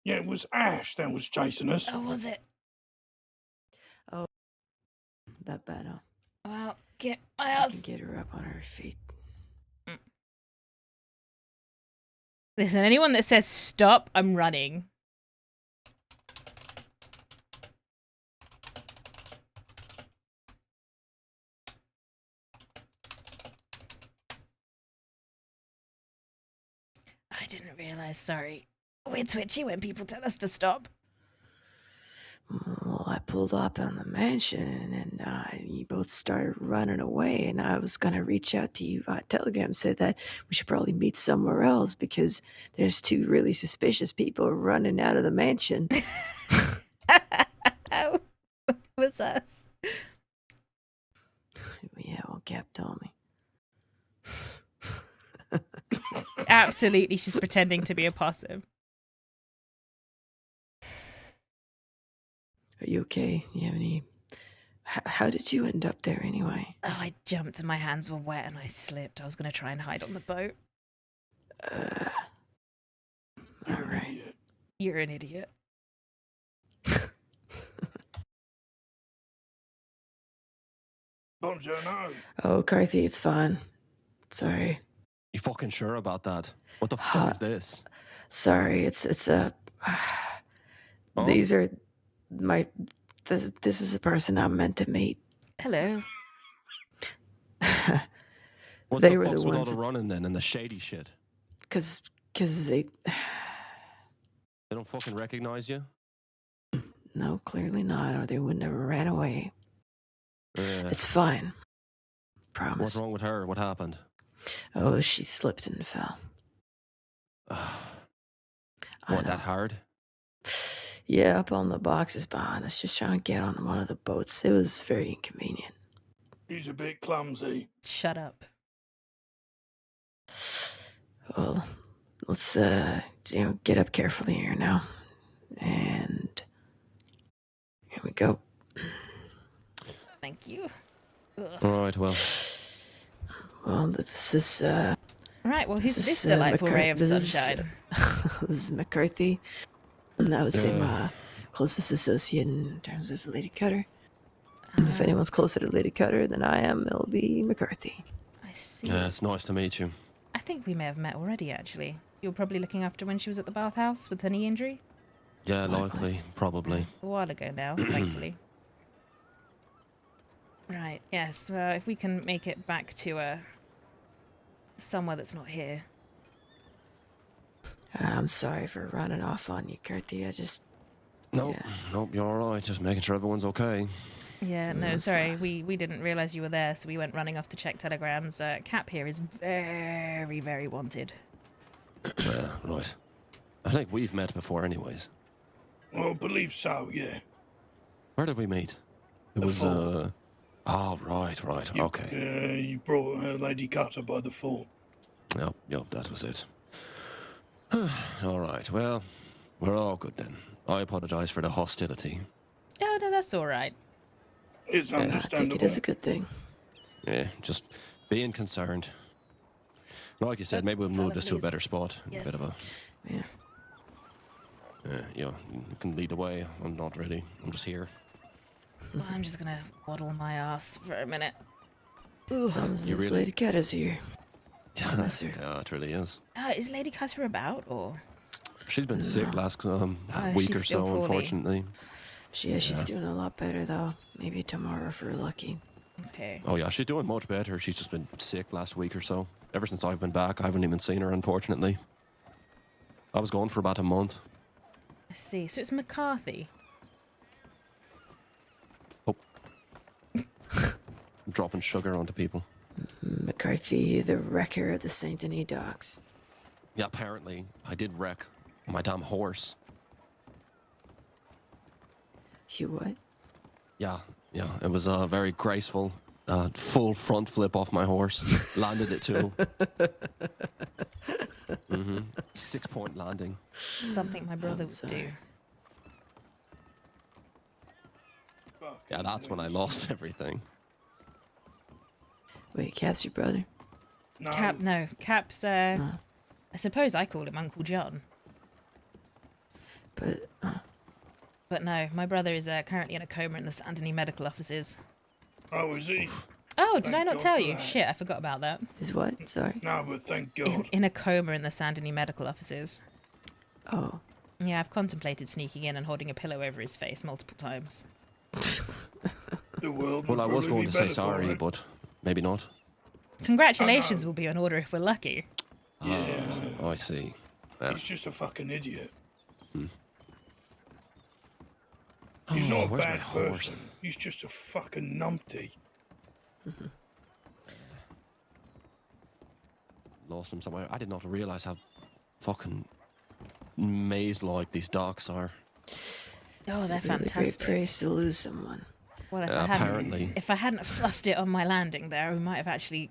Yeah, it was Ash that was chasing us. Oh, was it? Oh, that bad, huh? Well, get my I can ass. get her up on her feet. Listen, anyone that says stop, I'm running. I didn't realize, sorry. We're twitchy when people tell us to stop. Well, I pulled up on the mansion, and you both started running away. And I was gonna reach out to you via telegram, said that we should probably meet somewhere else because there's two really suspicious people running out of the mansion. Was us. Yeah, well, Cap told me. Absolutely, she's pretending to be a possum. Are you okay? You have any? How did you end up there anyway? Oh, I jumped and my hands were wet and I slipped. I was going to try and hide on the boat. All right. You're an idiot. Bonjour, no. Oh, Carthy, it's fine. Sorry. You fucking sure about that? What the fuck is this? Sorry, it's a. Oh? These are my. This is a person I'm meant to meet. Hello. What They the were the fuck's with all ones the running then and the shady shit? Cause they. They don't fucking recognize you? No, clearly not, or they would never ran away. It's fine. Promise. What's wrong with her? What happened? Oh, she slipped and fell. What, that hard? Yeah, up on the boxes behind us, just trying to get on one of the boats. It was very inconvenient. He's a bit clumsy. Shut up. Well, let's get up carefully here now. And here we go. Thank you. Ugh. All right, well. Well, this is Right, well, who's this this is, delightful ray of this is- sunshine? this is McCarthy. And I would say my closest associate in terms of Lady Cutter. And if anyone's closer to Lady Cutter than I am, it'll be McCarthy. I see. Yeah, it's nice to meet you. I think we may have met already, actually. You were probably looking after when she was at the bathhouse with her knee injury? Yeah, likely, probably. A while ago now, thankfully. Right, yes. Well, if we can make it back to somewhere that's not here. I'm sorry for running off on you, Carthy. I just... Nope, Yeah. nope, you're all right. Just making sure everyone's okay. Yeah, no, that's sorry. We didn't realise you were there, so we went running off to check telegrams. Cap here is very, very wanted. Yeah, right. I think we've met before anyways. Well, I believe so, yeah. Where did we meet? It The was, fall. Oh, right, okay. You brought Lady Cutter by the fall. Yep, that was it. All right, well, we're all good then. I apologize for the hostility. Oh, no, that's all right. It's I take understandable. it as a good thing. Yeah, just being concerned. Like you said, maybe we'll move this to a please. better spot. Yes. A bit of a... Yeah. You can lead the way. I'm not ready. I'm just here. Well, I'm just gonna waddle my ass for a minute. As long as You this really- Lady Cutter's here. Bless her. Yeah, it really is. Is Lady Cutter about, or? She's been sick last week she's or still so, poorly. unfortunately. She's doing a lot better, though. Maybe tomorrow if we're lucky. Okay. Oh yeah, she's doing much better. She's just been sick last week or so. Ever since I've been back, I haven't even seen her, unfortunately. I was gone for about a month. I see. So it's McCarthy. Oh. I'm dropping sugar onto people. McCarthy, the wrecker of the Saint Denis docks. Yeah, apparently, I did wreck my damn horse. You what? Yeah, it was a very graceful, full front flip off my horse. Landed it too. 6-point landing. Something my brother would do. sorry. Yeah, that's when I lost everything. Wait, Cap's your brother? No, Cap's, I suppose I call him Uncle John. But, But no, my brother is currently in a coma in the Saint Denis medical offices. oh, is he? Oh, did Thank I not God tell for you? that. Shit, I forgot about that. is what? Sorry. No, but thank In, God. in a coma in the Saint Denis medical offices. Oh. Yeah, I've contemplated sneaking in and holding a pillow over his face multiple times. The world Well, would I was probably going be to say better for sorry, it. but maybe not. Congratulations Oh, no. will be in order if we're lucky. Yeah, Oh, I see. Yeah. he's just a fucking idiot. He's not a where's my bad horse? person. He's just a fucking numpty. Lost him somewhere. I did not realize how fucking maze-like these docks are. Oh, It's they're a really great fantastic. place to lose someone. Well, Apparently. if I hadn't fluffed it on my landing there, we might have actually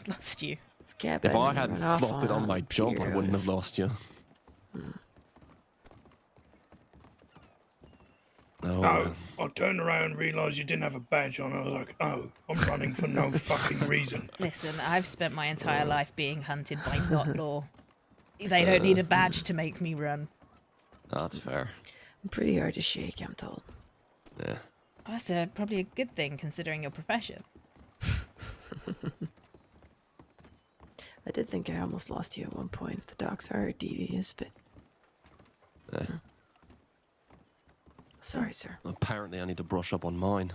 lost you. If I hadn't fluffed it on my jump, I wouldn't have lost you. Oh, No, well. I turned around and realised you didn't have a badge on. I was like, oh, I'm running for no fucking reason. Listen, I've spent my entire life being hunted by not law. They don't need a badge to make me run. That's fair. I'm pretty hard to shake, I'm told. Yeah. Well, that's probably a good thing considering your profession. I did think I almost lost you at one point. The docks are devious, but Yeah. sorry, sir. Apparently, I need to brush up on mine.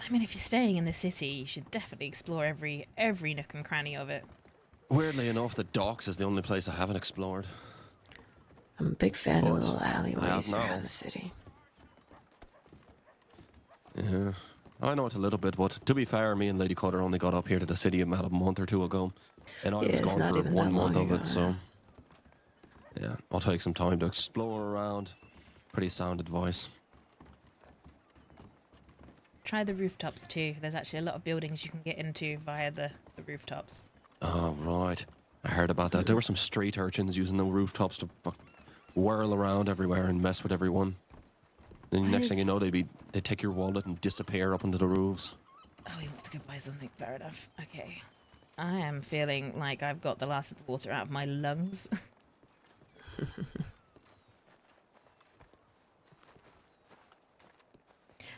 I mean, if you're staying in the city, you should definitely explore every nook and cranny of it. Weirdly enough, the docks is the only place I haven't explored. I'm a big fan But of little I have alleyways now. around the city. Yeah. I know it a little bit, but to be fair, me and Lady Cutter only got up here to the city about a month or two ago. And I Yeah, was it's gone not for even 1 that month long of it, ago, so... Yeah, I'll take some time to explore around. Pretty sound advice. Try the rooftops too. There's actually a lot of buildings you can get into via the rooftops. Oh, right. I heard about that. There were some street urchins using the rooftops to whirl around everywhere and mess with everyone. And the Why next thing you is- know, they'd take your wallet and disappear up into the roofs. Oh, he wants to go buy something. Fair enough. Okay. I am feeling like I've got the last of the water out of my lungs.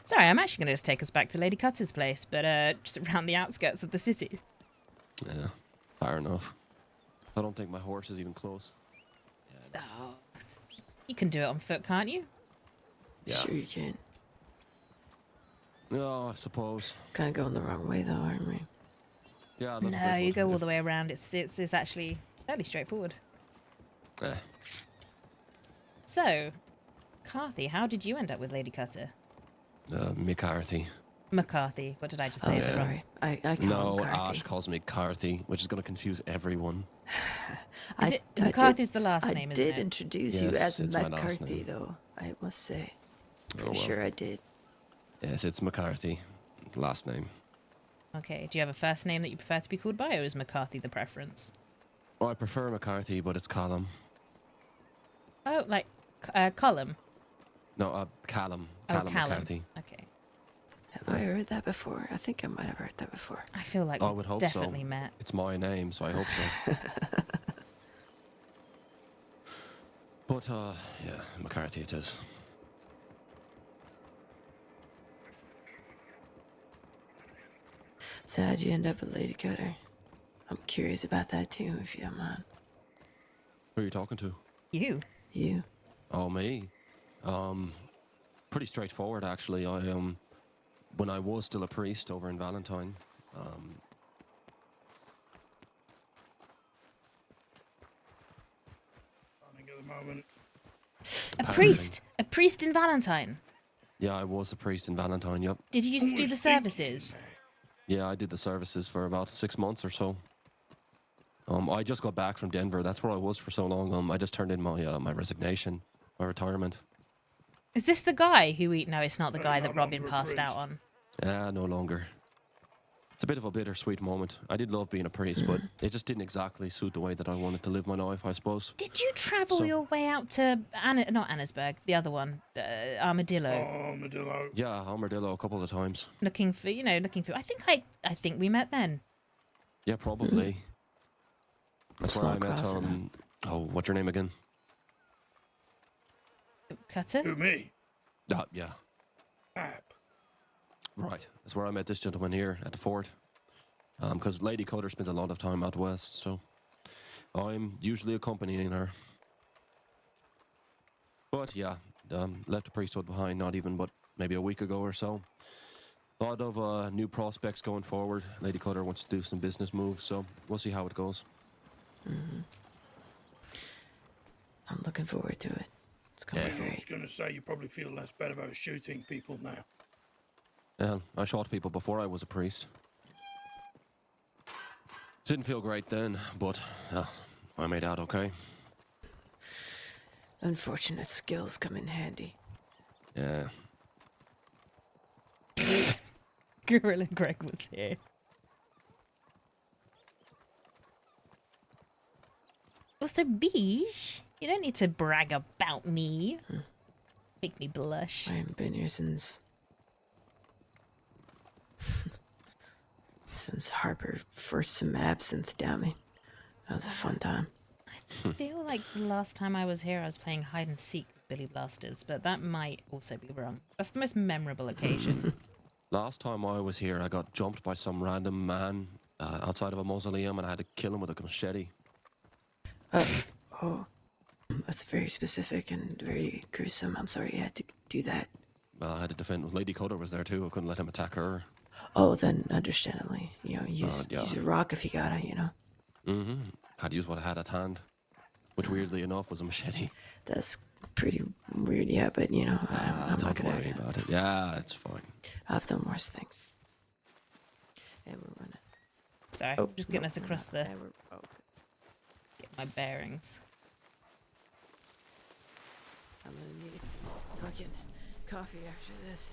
Sorry, I'm actually going to just take us back to Lady Cutter's place, but just around the outskirts of the city. Yeah, fair enough. I don't think my horse is even close. Oh, you can do it on foot, can't you? Yeah. Sure you can. No, I suppose. Kind of going the wrong way, though, aren't we? Yeah, that's No, you go all the way around. It's actually fairly straightforward. Eh. So, Carthy, how did you end up with Lady Cutter? McCarthy. McCarthy. What did I just Oh, say? yeah. sorry. I call No, him Carthy. Ash calls me Carthy, which is going to confuse everyone. Is it McCarthy's the last I name, isn't did it? introduce you Yes, as it's my last McCarthy, name. though, I must say. Oh, Pretty well. sure I did. Yes, it's McCarthy. Last name. Okay. Do you have a first name that you prefer to be called by, or is McCarthy the preference? Oh, I prefer McCarthy, but it's Callum. Oh, like Column. No, Callum. Oh, Callum Callum. McCarthy. Okay. Have I heard that before? I think I might have heard that before. I feel like I we've would hope definitely so. met. It's my name, so I hope so. But, yeah, McCarthy it is. So how'd you end up with Lady Cutter? I'm curious about that too, if you don't mind. Who are you talking to? You. You? Oh, me? Pretty straightforward, actually. When I was still a priest over in Valentine, Running at the moment. A priest in Valentine. Yeah, I was a priest in Valentine, yep. Did you used to do was the thinking services? Yeah, I did the services for about 6 months or so. I just got back from Denver. That's where I was for so long. I just turned in my resignation, my retirement. Is this the guy who No, it's not the No, guy no that Robin longer a passed out priest. on. Yeah, no longer. It's a bit of a bittersweet moment. I did love being a priest, but it just didn't exactly suit the way that I wanted to live my life, I suppose. Did you travel So- your way out to not Annesburg, the other one, Armadillo, Armadillo. Yeah, Armadillo a couple of times. looking for? I think we met then. Yeah, probably. That's where I Small met, crossing, what's your name again? Cutter. Who, me? Yeah, App. right. That's where I met this gentleman here at the fort. Because Lady Cutter spends a lot of time out west, so I'm usually accompanying her. But yeah, left the priesthood behind not even but maybe a week ago or so. A lot of new prospects going forward. Lady Cutter wants to do some business moves, so we'll see how it goes. I'm looking forward to it. It's going I was great. going to say, you probably feel less bad about shooting people now. Yeah, I shot people before I was a priest. Didn't feel great then, but I made out okay. Unfortunate skills come in handy. Yeah. Gorilla Greg was here. Also, Beige, you don't need to brag about me. Make me blush. I haven't been here since Harper forced some absinthe down me. That was a fun time. I feel like the last time I was here, I was playing hide and seek with Billy Blasters, but that might also be wrong. That's the most memorable occasion. Last time I was here, I got jumped by some random man outside of a mausoleum, and I had to kill him with a machete. Oh, that's very specific and very gruesome. I'm sorry you had to do that. I had to defend. Lady Cutter was there too. I couldn't let him attack her. Oh, then understandably, use yeah. use a rock if you gotta. Mm-hmm. Had to use what I had at hand, which weirdly enough was a machete. That's pretty weird, yeah. But I'm not Don't gonna. worry about it. Yeah, it's fine. I've done worse things. And we're running. Sorry, Oh, just getting no, us we're across not. the... Yeah, okay. Get my bearings. I'm gonna need a fucking coffee after this.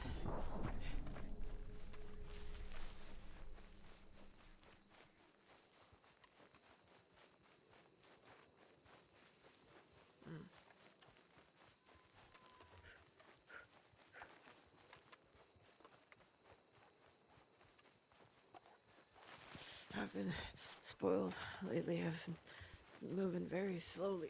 I've been spoiled lately. I've been moving very slowly.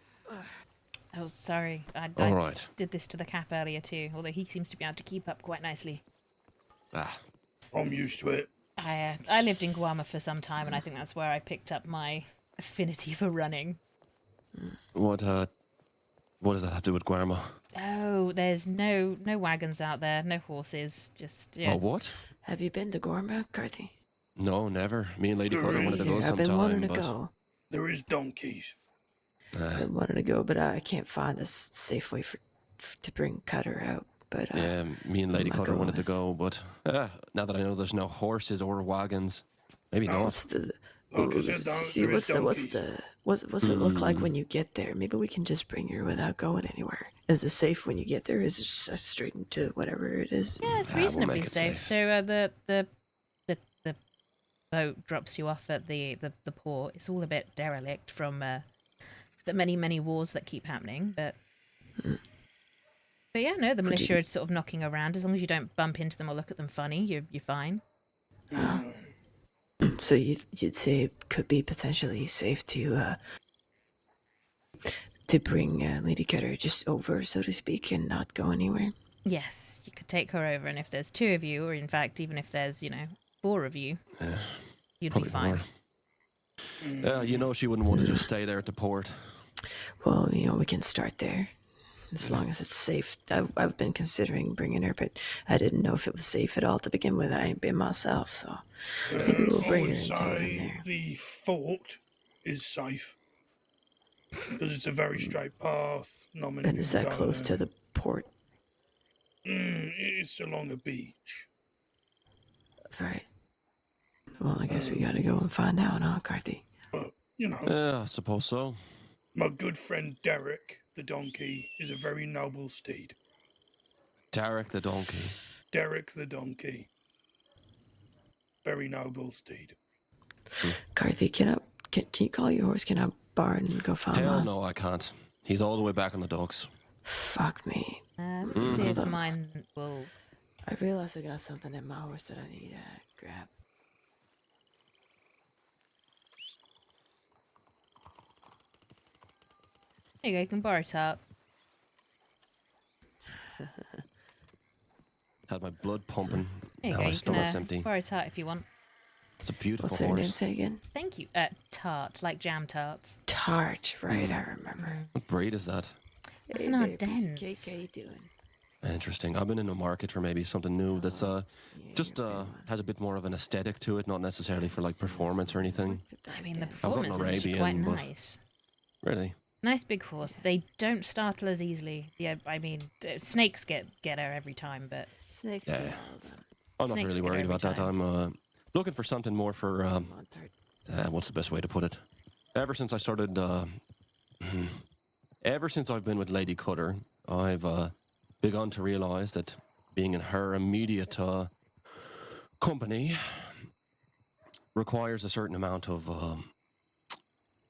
Oh, sorry. I All right. did this to the cap earlier too, although he seems to be able to keep up quite nicely. I'm used to it. I lived in Guam for some time, and I think that's where I picked up my affinity for running. What does that have to do with Guarma? Oh, there's no wagons out there, no horses, just yeah. Oh, what? Have you been to Gorma, Carthy? No, never. Me and Lady There Cutter wanted to is. go I've been wanting sometime, to but go. There is donkeys. I've been wanting to go, but I can't find a safe way to bring Cutter out. But yeah, me and Lady I'm not Cutter wanted to going. go, but now that I know there's no horses or wagons, maybe No. not. Like I said, See, there is what's donkeys. it look like when you get there? Maybe we can just bring her without going anywhere. Is it safe when you get there? Is it just straight into whatever it is? Yeah, it's We'll reasonably make it safe. safe. So the boat drops you off at the port. It's all a bit derelict from the many wars that keep happening, but yeah, no, the militia are sort of knocking around. As long as you don't bump into them or look at them funny, you're fine. So you'd say it could be potentially safe to bring Lady Cutter just over, so to speak, and not go anywhere. Yes, you could take her over, and if there's two of you, or in fact, even if there's four of you, you'd be Probably fine. more. Yeah, she wouldn't want to just stay there at the port. Well, we can start there. As long as it's safe. I've been considering bringing her, but I didn't know if it was safe at all to begin with. I ain't been myself, so maybe we'll I bring her would and take her say there. the fort is safe. Because it's a very straight path. Not many And is people that go close there. to the port? It's along a beach. Right. Well, I guess we gotta go and find out, huh, Carthy? But, Yeah, I suppose so. my good friend Derek, the donkey, is a very noble steed. Derek the donkey. Derek the donkey. Very noble steed. Carthy, can you call your horse? Can I borrow it and go find Hell mine? no, I can't. He's all the way back on the docks. Fuck me. Let me see if Hold on. mine will. I realize I got something in my horse that I need to grab. There you go, you can borrow Tart. Had my blood pumping. There you Now go, my you stomach's can empty. borrow Tart if you want. It's a beautiful What's their name? horse. Say again. Thank you. Tart, like jam tarts. Tart. Right, I remember. What breed is that? That's Hey not there, piece of dense. cake. How you doing? Interesting. I've been in the market for maybe something new that's just has a bit more of an aesthetic to it, not necessarily for like performance or anything. I mean, the got an performance is actually Arabian, quite but- nice. Really? Nice big horse. They don't startle as easily. Yeah, I mean, snakes get her every time, but Snakes Yeah. get all that. I'm not Snakes really get her worried every about that. time. I'm looking for something more for Montart. what's the best way to put it? Ever since I started, ever since I've been with Lady Cutter, I've begun to realize that being in her immediate company requires a certain amount of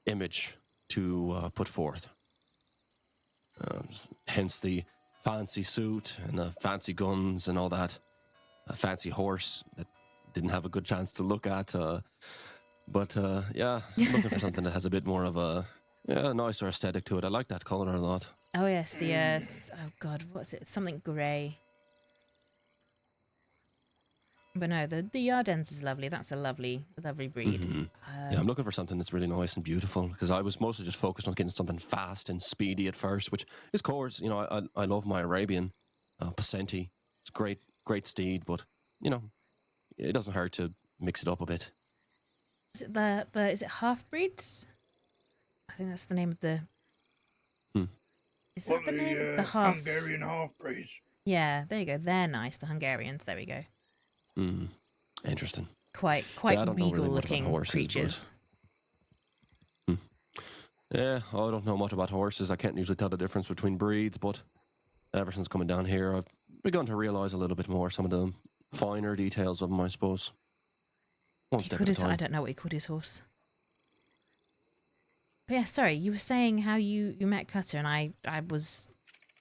image to put forth. Hence the fancy suit and the fancy guns and all that. A fancy horse that didn't have a good chance to look at. But yeah, I'm looking for something that has a bit more of a nicer aesthetic to it. I like that color a lot. Oh yes, the oh god, what's it? Something grey. But no, the Ardennes is lovely. That's a lovely breed. Yeah, I'm looking for something that's really nice and beautiful because I was mostly just focused on getting something fast and speedy at first, which is course. You know, I love my Arabian, Pasenti. It's great steed, but you know, it doesn't hurt to mix it up a bit. Is it the is it half breeds? I think that's the name of the. Is that What the name? the The half. Hungarian half breeds? Yeah, there you go. They're nice. The Hungarians. There we go. Interesting. Quite I don't know regal really much about looking horses, creatures. Yeah, I don't know much about horses. I can't usually tell the difference between breeds, but ever since coming down here, I've begun to realize a little bit more some of the finer details of them, I suppose. One step at a I time. don't know what he called his horse. But yeah, sorry, you were saying how you met Cutter, and I was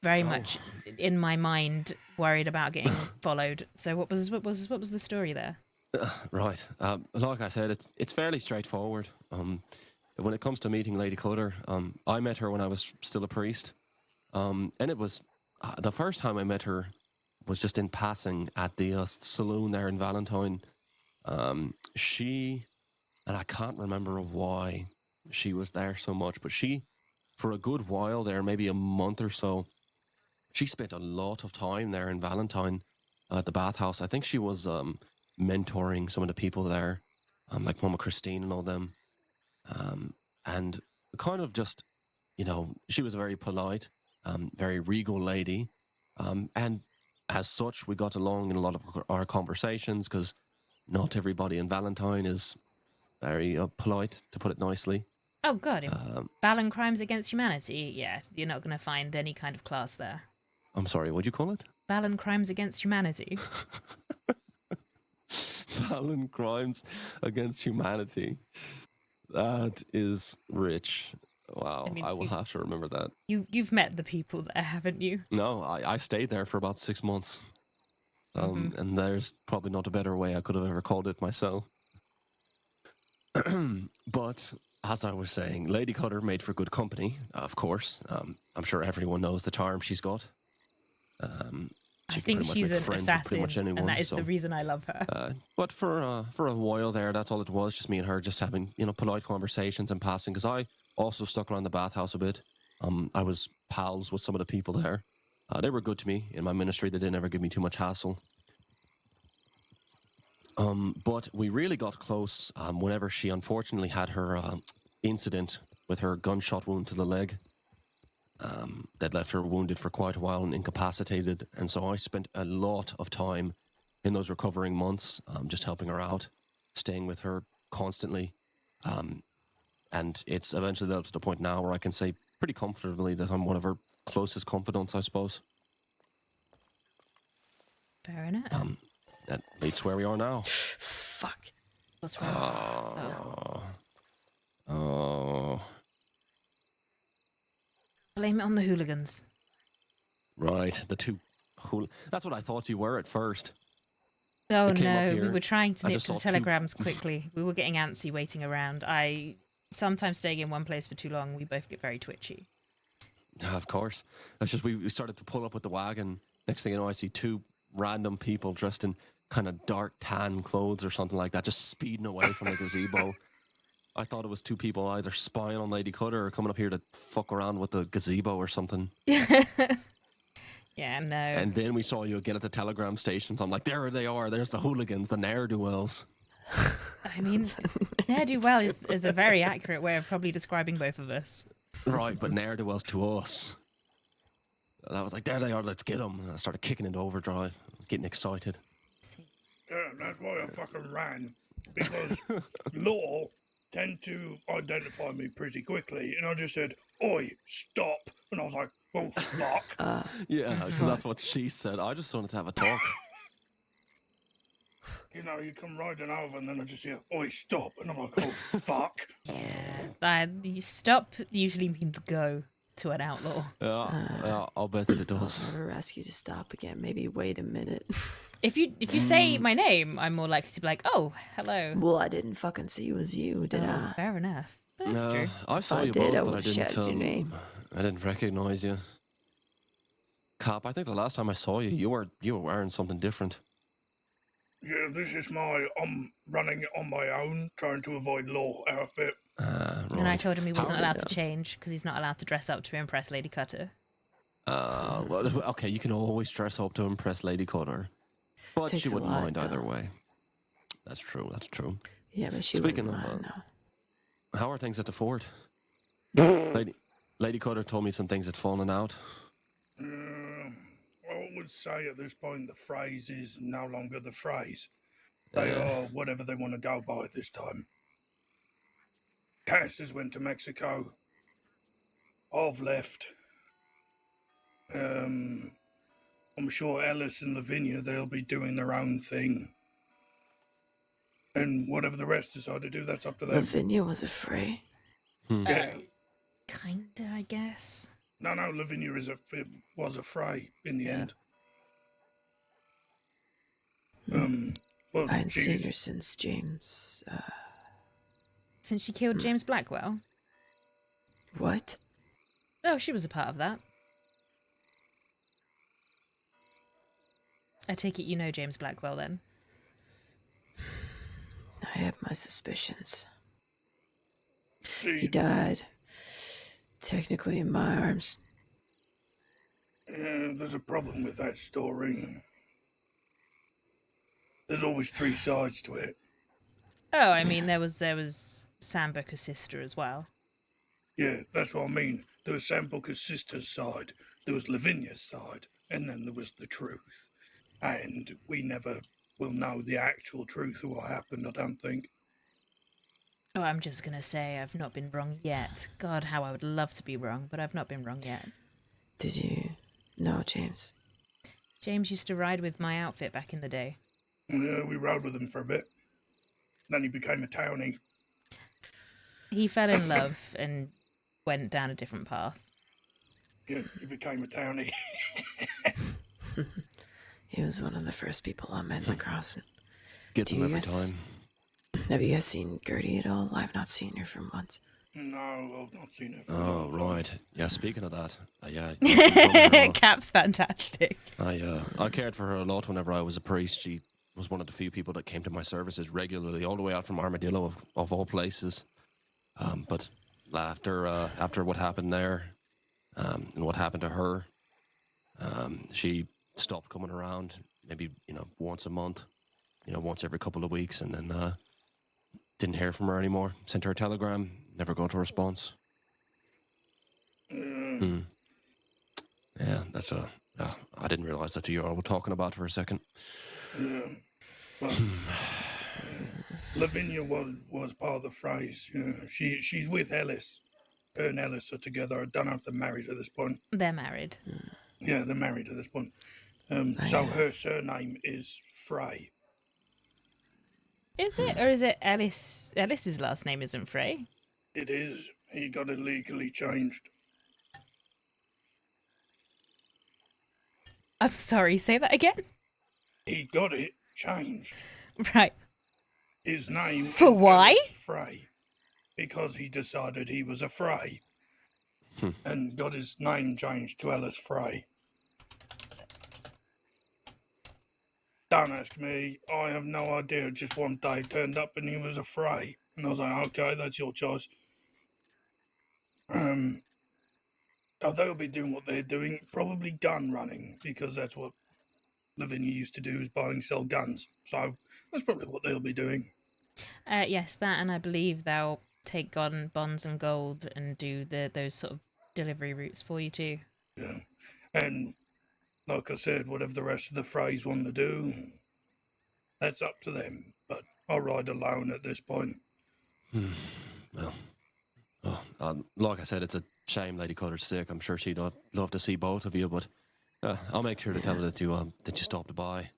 very much in my mind worried about getting followed. So what was the story there? Right. Like I said, it's fairly straightforward. When it comes to meeting Lady Cutter, I met her when I was still a priest, and it was the first time I met her was just in passing at the saloon there in Valentine. She, and I can't remember why she was there so much, but she, for a good while there, maybe a month or so, she spent a lot of time there in Valentine at the bathhouse. I think she was mentoring some of the people there, like Mama Christine and all them. And kind of just, you know, she was a very polite, very regal lady. And as such, we got along in a lot of our conversations because not everybody in Valentine is very polite, to put it nicely. Oh god, in Balan Crimes Against Humanity. Yeah, you're not going to find any kind of class there. I'm sorry, what'd you call it? Balan Crimes Against Humanity. Violent crimes against humanity. That is rich. Wow, I mean, I will have to remember that. You've met the people there, haven't you? No, I stayed there for about 6 months. And there's probably not a better way I could have ever called it myself. But as I was saying, Lady Cutter made for good company, of course. I'm sure everyone knows the charm she's got. I think she's an assassin, anyone, and that is the reason I love her. But for a while there, that's all it was. Just me and her, just having polite conversations and passing. Because I also stuck around the bathhouse a bit. I was pals with some of the people there. They were good to me in my ministry. They didn't ever give me too much hassle. But we really got close whenever she unfortunately had her incident with her gunshot wound to the leg. That left her wounded for quite a while and incapacitated. And so I spent a lot of time in those recovering months just helping her out, staying with her constantly. And it's eventually up to the point now where I can say pretty comfortably that I'm one of her closest confidants, I suppose. Fair enough. That leads to where we are now. Fuck. What's wrong? Oh. Blame it on the hooligans. Right, the two. That's what I thought you were at first. Oh I came up no, here, we were trying to I nip just to the saw two- telegrams quickly. We were getting antsy waiting around. Sometimes staying in one place for too long, we both get very twitchy. Of course. That's just we started to pull up with the wagon. Next thing you know, I see two random people dressed in kind of dark tan clothes or something like that, just speeding away from the gazebo. I thought it was two people either spying on Lady Cutter or coming up here to fuck around with the gazebo or something. Yeah, no. And then we saw you again at the telegram stations. I'm like, there they are. There's the hooligans, the ne'er-do-wells. I mean, ne'er-do-well is a very accurate way of probably describing both of us. Right, but ne'er do wells to us. And I was like, there they are, let's get them. And I started kicking into overdrive, getting excited. Yeah, that's why I fucking ran. Because law tend to identify me pretty quickly. And I just said, oi, stop. And I was like, oh, fuck. Yeah, because that's what she said. I just wanted to have a talk. You know, you come riding over and then I just hear, oi, stop. And I'm like, oh, fuck. You stop usually means go to an outlaw. Yeah, I'll bet that it I'll does. never ask you to stop again. Maybe wait a minute. If you say my name, I'm more likely to be like, oh, hello. Well, I didn't fucking see it was you, did I? Fair enough. That's true. I saw I you did, I both, but I would've didn't. shouted your name. I didn't recognize you. Cap, I think the last time I saw you, you were wearing something different. Yeah, this is my running on my own, trying to avoid law outfit. Right. And I told him he wasn't How allowed did to change because he's not allowed to dress up to impress Lady Cutter. Well, okay, you can always dress up to impress Lady Cutter, but Takes she a wouldn't lot, mind either though. way. That's true. That's true. Yeah, but she Speaking wouldn't of, mind, no. How are things at the fort? Lady Cutter told me some things had fallen out. I would say at this point the phrase is no longer the phrase. They are whatever they want to go by this time. Cass has went to Mexico. I've left. I'm sure Ellis and Lavinia, they'll be doing their own thing. And whatever the rest decide to do, that's up to them. Lavinia was afraid. Yeah. Kinda, I guess. No, Lavinia was a fray in the end. Well, I hadn't seen she's- her since James. Since she killed James Blackwell. What? Oh, she was a part of that. I take it you know James Blackwell then. I have my suspicions. she- He died. Technically in my arms. Yeah, there's a problem with that story. There's always three sides to it. Oh, I mean there was Sam Booker's sister as well. Yeah, that's what I mean. There was Sam Booker's sister's side, there was Lavinia's side, and then there was the truth. And we never will know the actual truth of what happened, I don't think. Oh, I'm just gonna say I've not been wrong yet. God, how I would love to be wrong, but I've not been wrong yet. Did you know James? James used to ride with my outfit back in the day. Yeah, we rode with him for a bit. Then he became a townie. He fell in love and went down a different path. Yeah, he became a townie. He was one of the first people I met in the crossing. Gets him every Yes. time. Have you guys seen Gertie at all? I've not seen her for months. No, I've not seen it. For a Oh, long time. right. Yeah, speaking of that, yeah. you can come here, Cap's fantastic. I cared for her a lot whenever I was a priest. She was one of the few people that came to my services regularly, all the way out from Armadillo, of all places. But after what happened there, and what happened to her, she stopped coming around. Maybe once a month, once every couple of weeks, and then didn't hear from her anymore. Sent her a telegram, never got a response. Yeah, that's I didn't realize that's who you all were talking about for a second. Yeah. Well, Lavinia was part of the phrase. She's with Ellis. Her and Ellis are together. I don't know if they're married at this point. They're married. Yeah, they're married at this point. So her surname is Frey. Is it? Or is it Ellis? Ellis's last name isn't Frey. It is. He got it legally changed. I'm sorry, say that again? He got it changed. Right. His name For is why? Ellis Frey. Because he decided he was a Frey. And got his name changed to Ellis Frey. Don't ask me. I have no idea. Just one day turned up and he was a Frey. And I was like, okay, that's your choice. They'll be doing what they're doing, probably gun running, because that's what Lavinia used to do, is buy and sell guns. So that's probably what they'll be doing. Yes, that, and I believe they'll take on bonds and gold and do those sort of delivery routes for you too. Yeah. And like I said, whatever the rest of the Freys want to do, that's up to them. But I'll ride alone at this point. Well, like I said, it's a shame Lady Cutter's sick. I'm sure she'd love to see both of you, but I'll make sure to tell her that you stopped by.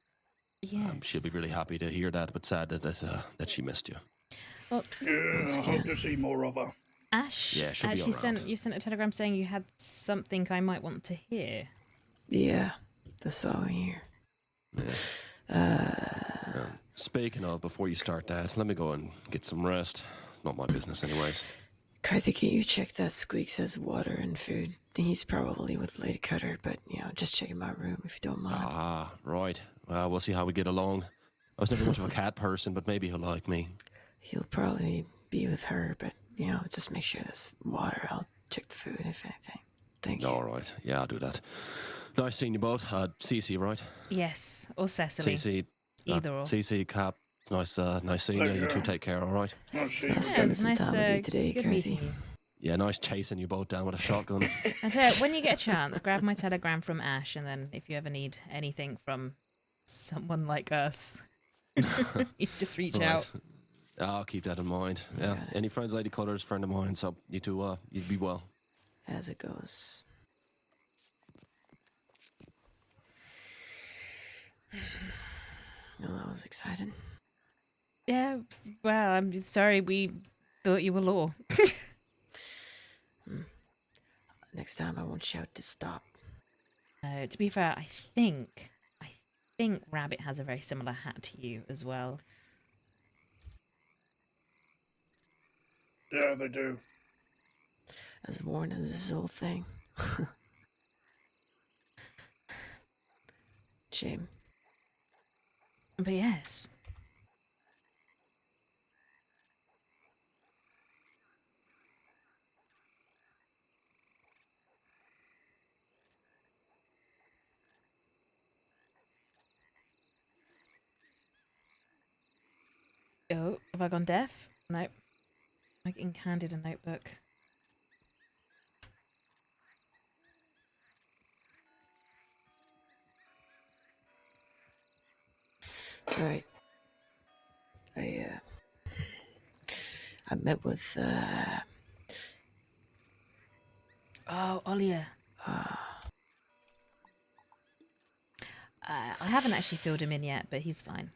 Yes. She'll be really happy to hear that, but sad that she missed you. Well, Yeah, I hope to see more of her. Ash, Yeah, she'll be actually around. you sent a telegram saying you had something I might want to hear. Yeah, that's why we're here. Speaking of, before you start that, let me go and get some rest. Not my business, anyways. Carthy, can you check that Squeaks has water and food? He's probably with Lady Cutter, but, just check in my room if you don't mind. Ah, right. Well, we'll see how we get along. I was never much of a cat person, but maybe he'll like me. He'll probably be with her, but, just make sure there's water. I'll check the food, if anything. Thank you. All right. Yeah, I'll do that. Nice seeing you both. Cece, right? Yes, or Cecily. Cece. Either or. Cece, Cap. Nice seeing you. You two take care, all right? Nice to see It's nice you spending again. some time with you today, good Carthy. meeting you. Yeah, nice chasing you both down with a shotgun. I tell you, when you get a chance, grab my telegram from Ash, and then if you ever need anything from someone like us, you just reach out. I'll keep that in mind. Yeah. Any friends, Lady Cutter's friend of mine, so you two, you'd be well. As it goes. Oh, that was exciting. Yeah, well, I'm sorry we thought you were law. Next time I won't shout to stop. To be fair, I think Rabbit has a very similar hat to you as well. Yeah, they do. As worn as this whole thing. Shame. But yes. Oh, have I gone deaf? No. I'm getting handed a notebook. Right. I met with, Oh, Olia. I haven't actually filled him in yet, but he's fine.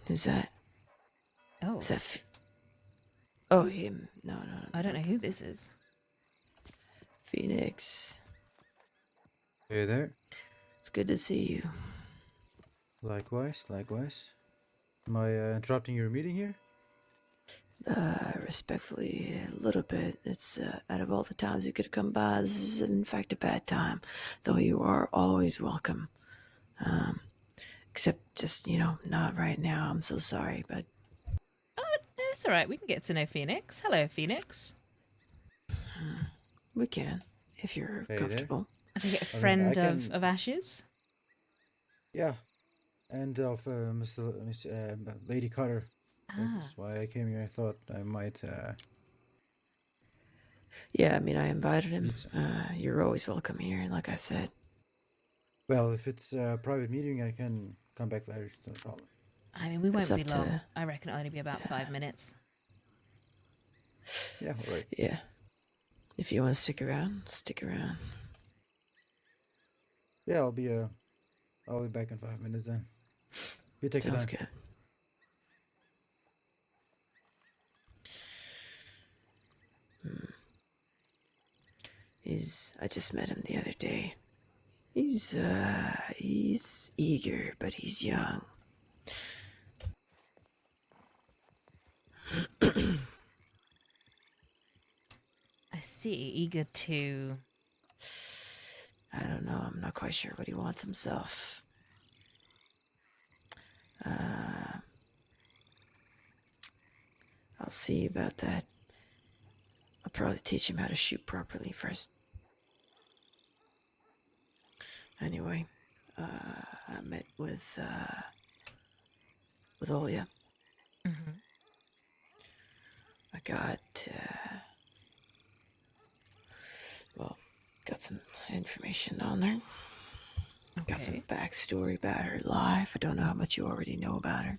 who's that? Oh, Is that oh, him. No. I don't know who this is. Phoenix. Hey there. It's good to see you. Likewise. Am I interrupting your meeting here? Respectfully, a little bit. It's, out of all the times you could have come by, this is in fact a bad time. Though you are always welcome. Except just, not right now. I'm so sorry, but Oh, no, it's all right. We can get to know Phoenix. Hello, Phoenix. we can, if you're Hey there. comfortable. I take it a I mean, friend I of can- Ash's. Yeah. And of Miss Lady Cutter. Ah, That's why I came here. I thought I might. Yeah, I invited him. It's- You're always welcome here, like I said. Well, if it's a private meeting, I can come back later. It's no problem. we won't It's be up to- long. I reckon it'll only be about 5 minutes. Yeah. All right. Yeah. If you want to stick around, stick around. Yeah, I'll be back in 5 minutes then. You take your Sounds time. good. I just met him the other day. He's eager, but he's young. I see. Eager to. I don't know. I'm not quite sure what he wants himself. I'll see about that. I'll probably teach him how to shoot properly first. Anyway, I met with Olia. Mm-hmm. got, got some information on her. Got some Okay. backstory about her life. I don't know how much you already know about her.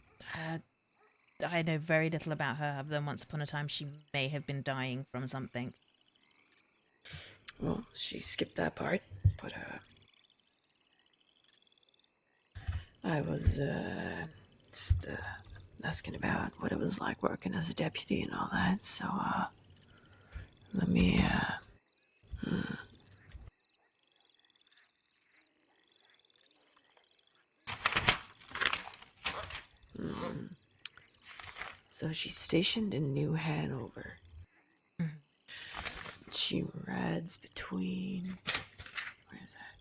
I know very little about her, other than once upon a time she may have been dying from something. Well, she skipped that part, but I was just asking about what it was like working as a deputy and all that. So let me So she's stationed in New Hanover. Mhm. She rides between. Where is that?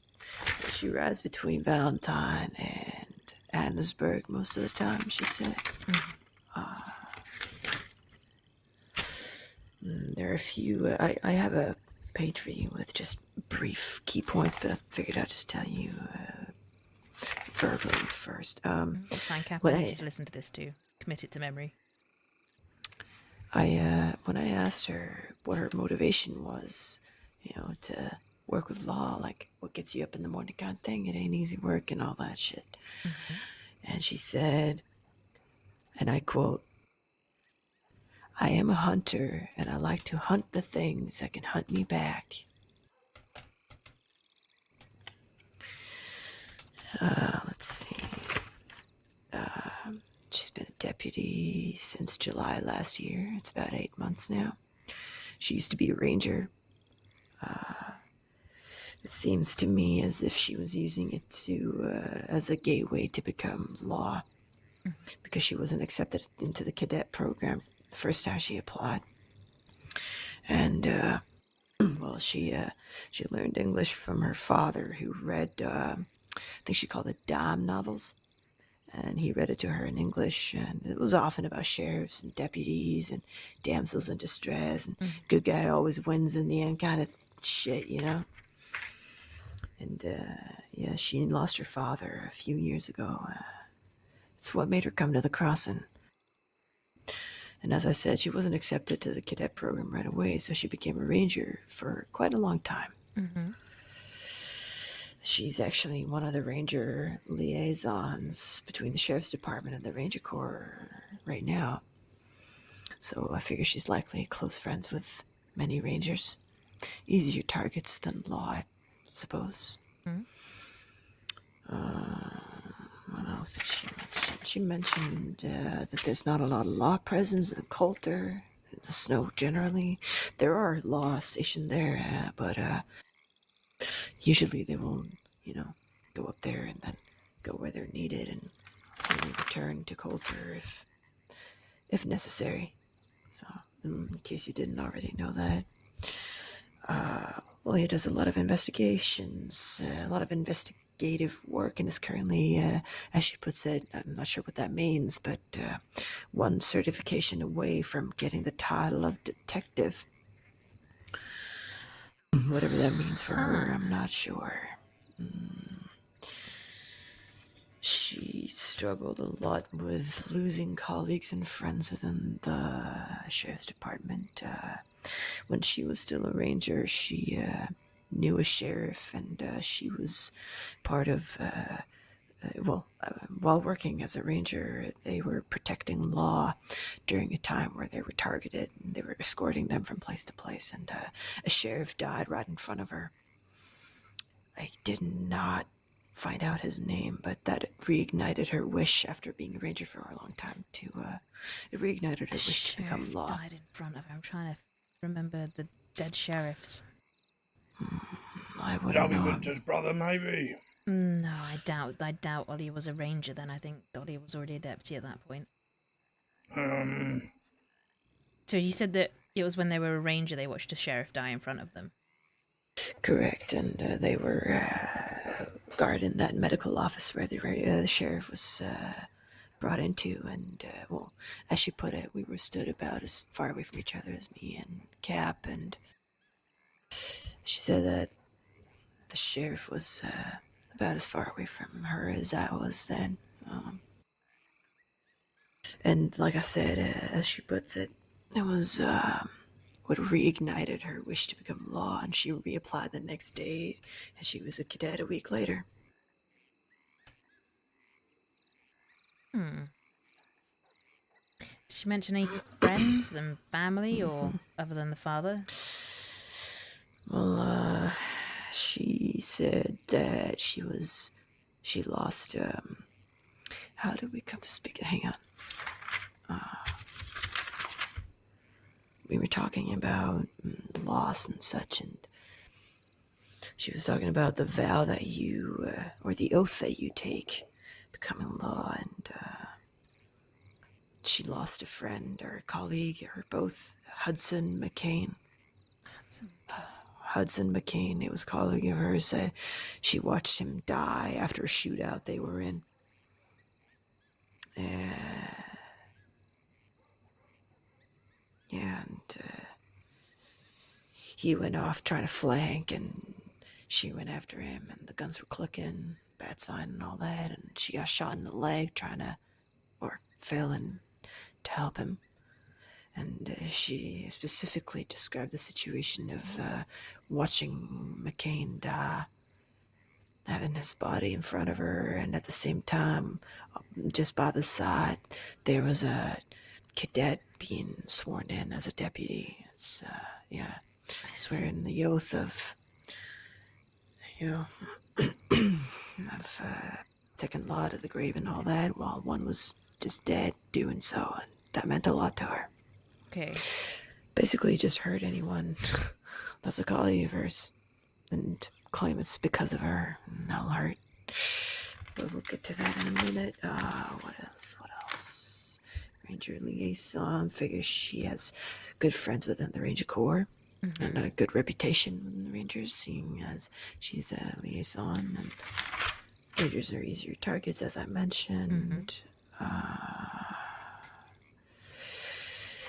She rides between Valentine and Annesburg most of the time, she said. There are a few. I have a page for you with just brief key points, but I figured I'd just tell you verbally first. That's fine, Cap. When I need I you to listen to this too. Commit it to memory. when I asked her what her motivation was, to work with law, like what gets you up in the morning kind of thing, it ain't easy work and all that shit. Mm-hmm. And she said, and I quote, "I am a hunter and I like to hunt the things that can hunt me back." Let's see. She's been a deputy since July last year. It's about 8 months now. She used to be a ranger. It seems to me as if she was using it as a gateway to become law, because she wasn't accepted into the cadet program the first time she applied. And well, she learned English from her father, who read I think she called it dime novels, and he read it to her in English, and it was often about sheriffs and deputies and damsels in distress and good guy always wins in the end kind of shit, And yeah, she lost her father a few years ago. It's what made her come to the crossing. And as I said, she wasn't accepted to the cadet program right away, so she became a ranger for quite a long time. Mm-hmm. She's actually one of the ranger liaisons between the sheriff's department and the ranger corps right now. So I figure she's likely close friends with many rangers. Easier targets than law, I suppose. Mhm. What else did she mention? She mentioned that there's not a lot of law presence in Coulter, the snow generally. There are law stationed there, but usually they won't, go up there and then go where they're needed and only return to Coulter if necessary. So, in case you didn't already know that. Well, he does a lot of investigations, a lot of investigative work, and is currently, as she puts it, I'm not sure what that means, but one certification away from getting the title of detective. Whatever that means for her, I'm not sure. She struggled a lot with losing colleagues and friends within the sheriff's department. When she was still a ranger, she knew a sheriff, and she was part of. While working as a ranger, they were protecting law during a time where they were targeted, and they were escorting them from place to place. And a sheriff died right in front of her. I did not find out his name, but that reignited her wish after being a ranger for a long time it reignited her wish to become Sheriff law. died in front of her. I'm trying to remember the dead sheriffs. I wouldn't Joey know. Winter's brother, maybe. No, I doubt Ollie was a ranger then. I think Ollie was already a deputy at that point. So you said that it was when they were a ranger they watched a sheriff die in front of them. Correct, and they were guarding that medical office where the sheriff was brought into, and well, as she put it, we were stood about as far away from each other as me and Cap, and she said that the sheriff was about as far away from her as I was then. And like I said, as she puts it, It was what reignited her wish to become law, and she reapplied the next day, and she was a cadet a week later. Hmm. Did she mention any friends and family, or other than the father? Well, she said that she lost, how did we come to speak? Hang on. We were talking about loss and such, and she was talking about the vow that you, or the oath that you take, becoming law, and she lost a friend or a colleague, or both, Hudson McCain. Hudson McCain, it was a colleague of hers, said she watched him die after a shootout they were in. Yeah, and he went off trying to flank, and she went after him, and the guns were clicking, bad sign and all that, and she got shot in the leg trying to, or failing to help him. And she specifically described the situation of watching McCain die, having his body in front of her, and at the same time, just by the side, there was a cadet being sworn in as a deputy. It's, yeah, swearing the oath of, you know, of taking law to the grave and all that, while one was just dead doing so, and that meant a lot to her. Okay. Basically, just hurt anyone that's a colleague of hers and claim it's because of her, and that'll hurt. But we'll get to that in a minute. What else? Ranger liaison. Figures she has good friends within the Ranger Corps and a good reputation within the Rangers, seeing as she's a liaison, and Rangers are easier targets, as I mentioned.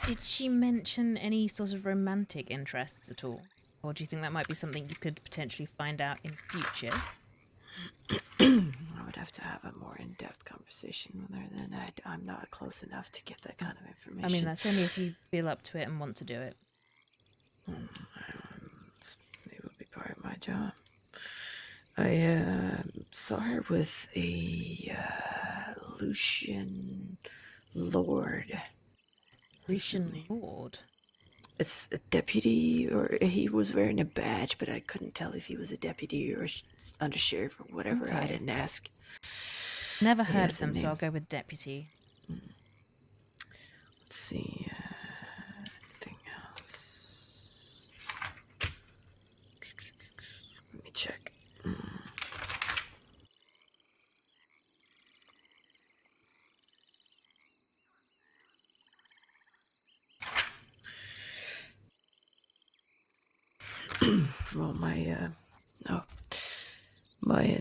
Did she mention any sort of romantic interests at all? Or do you think that might be something you could potentially find out in future? I would have to have a more in-depth conversation with her. Then I'm not close enough to get that kind of information. I mean, that's only if you feel up to it and want to do it. It would be part of my job. I saw her with a Lucian Lord recently. Lucian Lord. It's a deputy, or he was wearing a badge, but I couldn't tell if he was a deputy or under sheriff or whatever. Okay. I didn't ask. Never He heard has of a them, so name. I'll go with deputy. Let's see. Anything else? Let me check. Well, my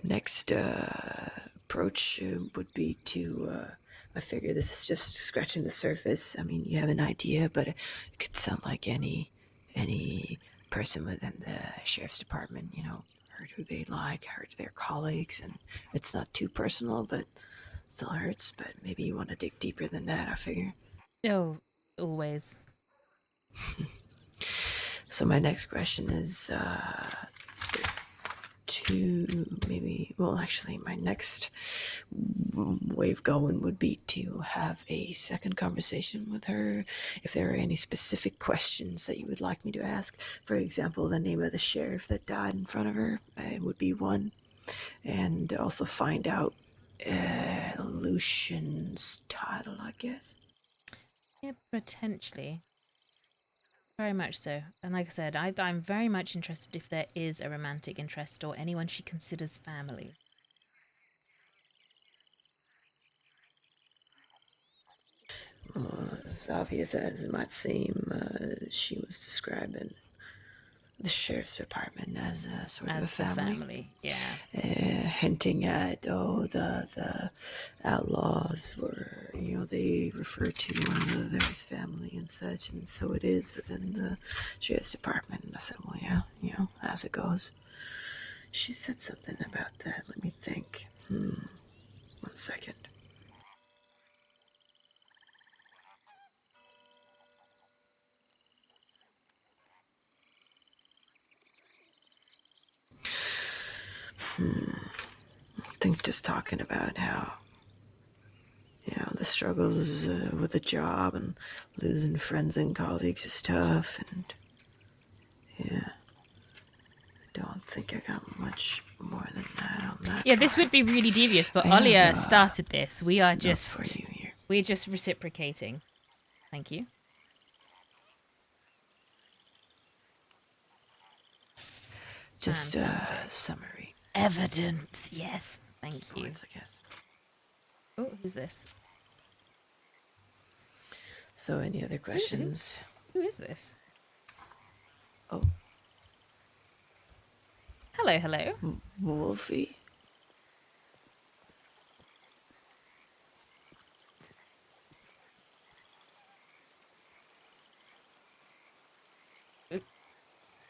next approach would be to. I figure this is just scratching the surface. I mean, you have an idea, but it could sound like any person within the sheriff's department. You know, heard who they like, heard their colleagues, and it's not too personal, but still hurts. But maybe you want to dig deeper than that. I figure. Oh, always. So my next question is my next way of going would be to have a second conversation with her. If there are any specific questions that you would like me to ask, for example, the name of the sheriff that died in front of her would be one, and also find out Lucian's title, I guess. Yeah, potentially. Very much so. And like I said, I'm very much interested if there is a romantic interest or anyone she considers family. As obvious as it might seem, she was describing the sheriff's department as a sort of a As the family. family, yeah. Hinting at the outlaws were, they refer to one another as family and such, and so it is within the sheriff's department. And I said, well, yeah, as it goes. She said something about that. Let me think. 1 second. I think just talking about how, the struggles with a job and losing friends and colleagues is tough, and yeah, I don't think I got much more than that on that. Yeah, this part. would be really devious, but I have, Alia started this. We are some notes for just you here. we're just reciprocating. Thank you. Just Fantastic. summary Evidence. Yes. Thank you. points, I guess. Oh, who's this? So, any other questions? Who is this? Oh, Hello, hello. Wolfie.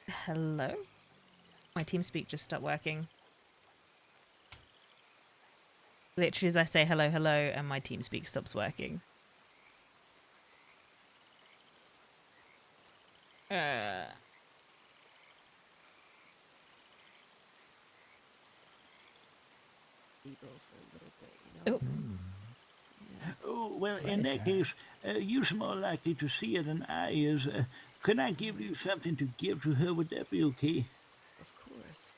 Hello? My TeamSpeak just stopped working. Literally as I say hello, hello, and my TeamSpeak stops working. Oh, Oh, well, in that case, you're more likely to see her than I is. Can I give you something to give to her? Would that be okay? Of course.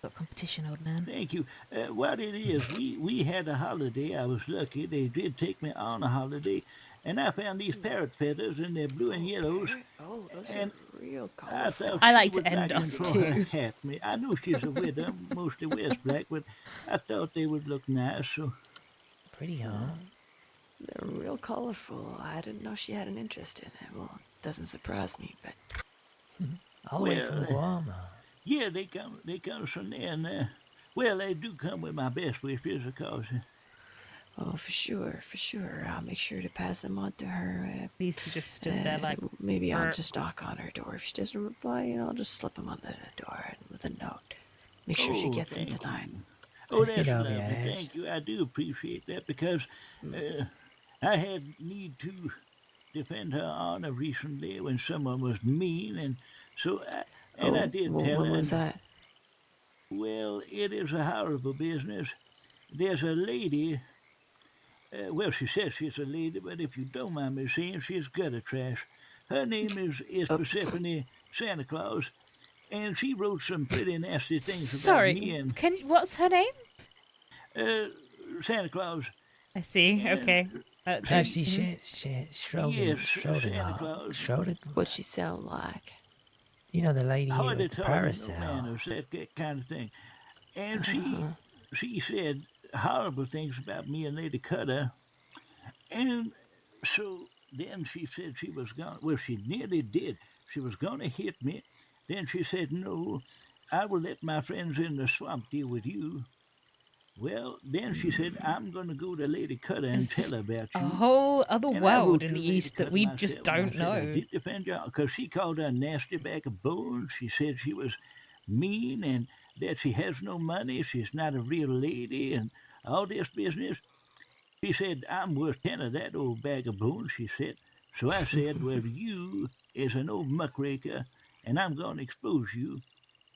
got competition, old man. Thank you. What it is, we had a holiday. I was lucky. They did take me on a holiday. And I found these parrot feathers, and they're blue and yellows. Oh, those And are real I colorful. thought I she like to would end like them us for her too. hat. I know she's a widow, mostly West Black, but I thought they would look nice. So Pretty, huh? They're real colorful. I didn't know she had an interest in it. Well, it doesn't surprise me, but All the way from Well, Guam. yeah, they come from there. And, well, they do come with my best wishes, of course. oh, for sure. I'll make sure to pass them on to her. These two just stood there like, Maybe I'll "Brr." just knock on her door. If she doesn't reply, I'll just slip them on the door with a note. Make sure she Oh, gets them thank tonight. you. Oh, Let's that's get over lovely. your ass. Thank you. I do appreciate that because I had need to defend her honor recently when someone was mean, and so I did well, tell when her. was that? Well, it is a horrible business. There's a lady. Well, she says she's a lady, but if you don't mind me saying, she's gutter trash. Her name is Persephone Santa Claus, and she wrote some pretty nasty things about me Sorry, and what's her name? Santa Claus. I see, And okay. No, she, yes, Santa Claus. Schroeder. What'd she sound like? You know the lady Hardly with the talking, no parasol. manners, that kind of thing. And she said horrible things about me and Lady Cutter. And so then she said she was going, well, she nearly did. She was going to hit me. Then she said, no, I will let my friends in the swamp deal with you. Well, then she said, I'm going to go to Lady Cutter and It's tell just her about a you. whole other And I world wrote in to the Lady East that Cutter we just myself, and I don't said I know. did defend her because she called her a nasty bag of bones. She said she was mean and that she has no money, she's not a real lady, and all this business. She said, I'm worth 10 of that old bag of bones, she said. So I said, well, you is an old muckraker, and I'm going to expose you.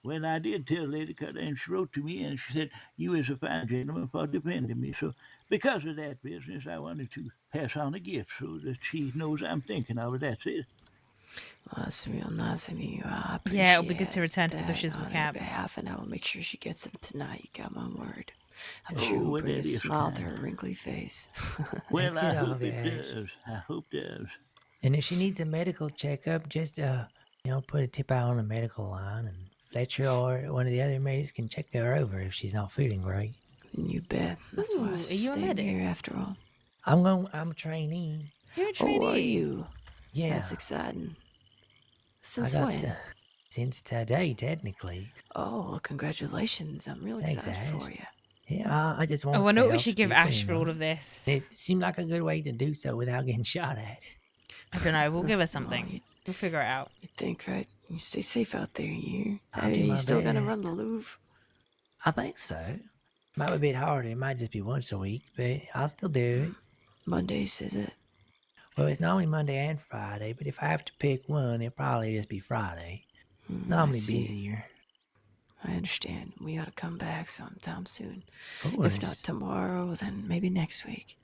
Well, I did tell Lady Cutter, and she wrote to me, and she said, you is a fine gentleman for defending me. So because of that business, I wanted to pass on a gift so that she knows I'm thinking of her. That's it. Well, that's real nice of you. I appreciate Yeah, it'll be good to return to the that bushes, on her McCap. behalf, and I will make sure she gets them tonight. You got my word. I'm Oh, sure it'll well, bring a that is smile to kind. her wrinkly face. Well, Let's I get off hope your it ass. does. I hope it does. And if she needs a medical checkup, just put a tip out on the medical line, and Fletcher or one of the other maids can check her over if she's not feeling great. You bet. That's why I Ooh, was are you a staying medic? here after all. I'm a trainee. You're a Oh, trainee. are you? Yeah, That's exciting. I Since got when? since today technically. Oh, well, congratulations. I'm real Thanks, excited Ash. for you. Yeah, I just want I to wonder say what we should give Ash for all of this. It seemed like a good way to do so without getting shot at. I don't know. We'll give her Oh, something. We'll figure it out. you think, right? You stay safe out there, you. I'll do You my still gonna run best. the Louvre? I think so. Might be a bit harder. It might just be once a week, but I'll still do it. Mondays, is it? Well, it's normally Monday and Friday, but if I have to pick one, it'll probably just be Friday. I Normally see. busier. I understand. We ought to come back sometime soon. Of If course. not tomorrow, then maybe next week.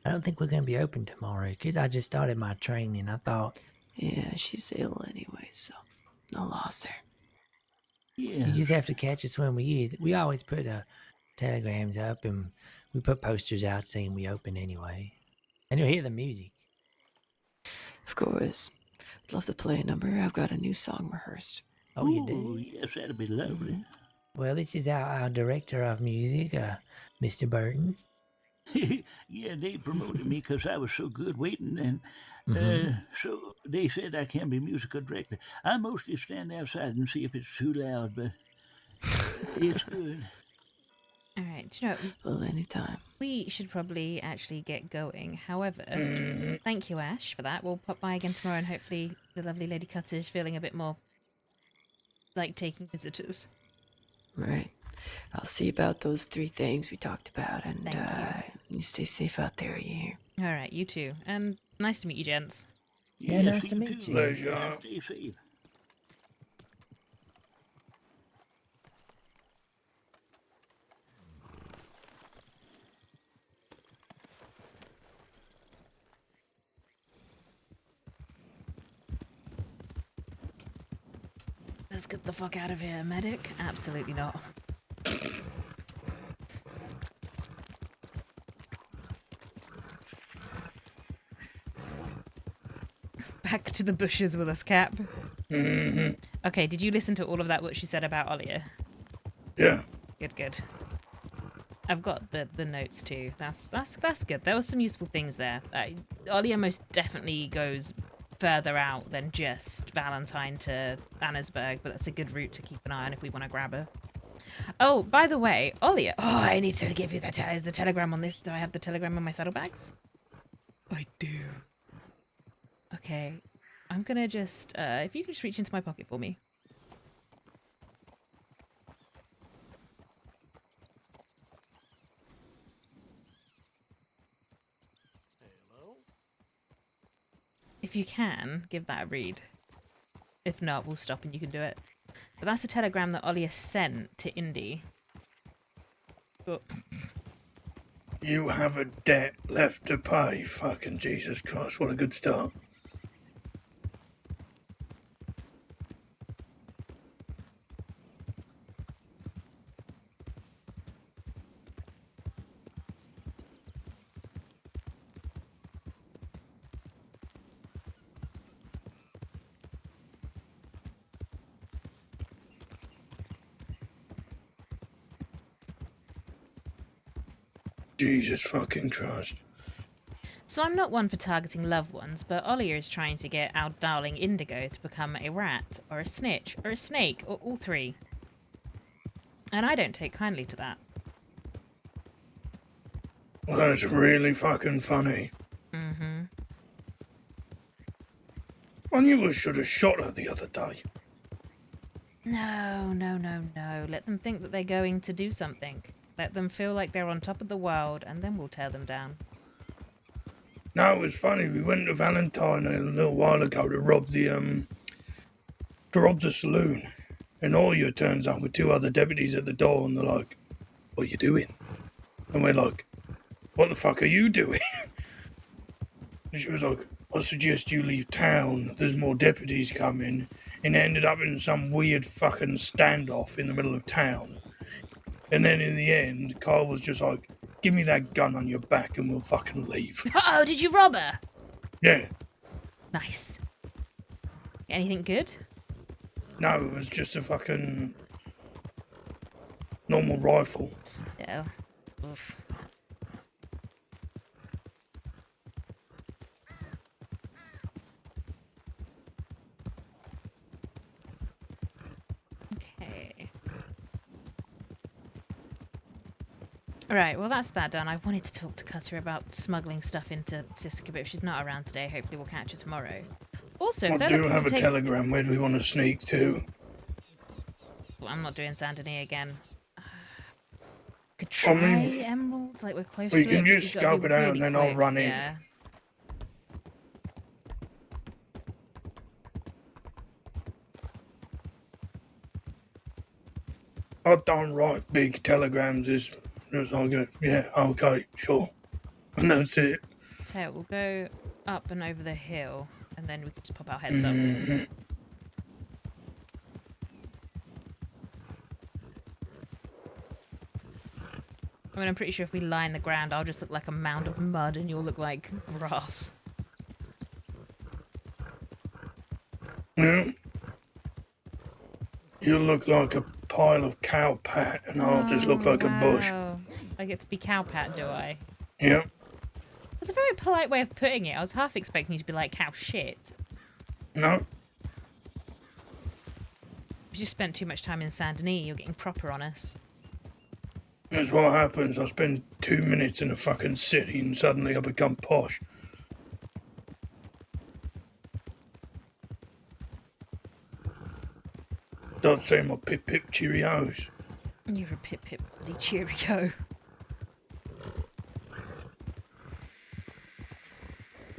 I don't think we're gonna be open tomorrow because I just started my training. I thought Yeah, she's ill anyway, so no loss there. you Yeah. just have to catch us when we eat. We always put telegrams up and we put posters out saying we open anyway. And you'll hear the music. Of course. I'd love to play a number. I've got a new song rehearsed. Oh, you Ooh, do? yes, that'd be lovely. Well, this is our director of music, Mr. Burton. Yeah, they promoted me because I was so good waiting, and Mm-hmm. so they said I can be musical director. I mostly stand outside and see if it's too loud, but it's good. All right. Do you know, Well, anytime. we should probably actually get going. However, Mm-hmm. thank you, Ash, for that. We'll pop by again tomorrow, and hopefully the lovely Lady Cutter is feeling a bit more like taking visitors. Right. I'll see about those 3 things we talked about, and Thank you stay safe out there, you hear? All right, you too. And nice to meet you, gents. Yeah, nice to you meet too. you. Pleasure. Stay safe. Let's get the fuck out of here, medic. Absolutely not. Back to the bushes with us, Cap. Mm-hmm. Okay, did you listen to all of that, what she said about Olia? Yeah. Good, good. I've got the notes too. That's good. There were some useful things there. Olia most definitely goes further out than just Valentine to Annesburg, but that's a good route to keep an eye on if we want to grab her. Oh, by the way, Olia. Oh, I need to give you that. Is the telegram on this? Do I have the telegram in my saddlebags? I do. Okay. I'm gonna just, if you could just reach into my pocket for me. If you can, give that a read. If not, we'll stop and you can do it. But that's a telegram that Olia sent to Indy. Oh, You have a debt left to pay. Fucking Jesus Christ, what a good start. Jesus fucking Christ. So I'm not one for targeting loved ones, but Olia is trying to get our darling Indigo to become a rat, or a snitch, or a snake, or all 3. And I don't take kindly to that. Well, that's really fucking funny. Mm-hmm. I knew I should have shot her the other day. No, no, no, no. Let them think that they're going to do something. Let them feel like they're on top of the world, and then we'll tear them down. No, it was funny. We went to Valentine a little while ago to rob the saloon. And Oya turns up with 2 other deputies at the door, and they're like, "What are you doing?" And we're like, "What the fuck are you doing?" And she was like, "I suggest you leave town. There's more deputies coming." And it ended up in some weird fucking standoff in the middle of town. And then in the end, Carl was just like, "Give me that gun on your back and we'll fucking leave." Uh-oh, did you rob her? Yeah. Nice. Anything good? No, it was just a fucking normal rifle. Oh. Oof. Okay. Alright, well that's that done. I wanted to talk to Cutter about smuggling stuff into Siska, but if she's not around today, hopefully we'll catch her tomorrow. Also, if I they're do looking have to a take... telegram. Where do we want to sneak to? Well, I'm not doing Saint Denis again. Could I try mean, Emerald, like we're close we to can it. just But you've gotta scope be it out really and then I'll quick, run in. yeah. I don't write big telegrams. It's like, yeah, okay, sure. And that's it. So we'll go up and over the hill, and then we can just pop our heads up. Mhm. I mean, I'm pretty sure if we line the ground, I'll just look like a mound of mud, and you'll look like grass. Yeah. You look like a pile of cow pat, and I'll just look like a bush. Wow. I get to be cowpat, do I? Yep. That's a very polite way of putting it. I was half expecting you to be like cow shit. No. You just spent too much time in Saint Denis. You're getting proper on us. That's what happens. I spend 2 minutes in a fucking city, and suddenly I become posh. Start saying my pip pip Cheerios. You're a pip pip bloody Cheerio.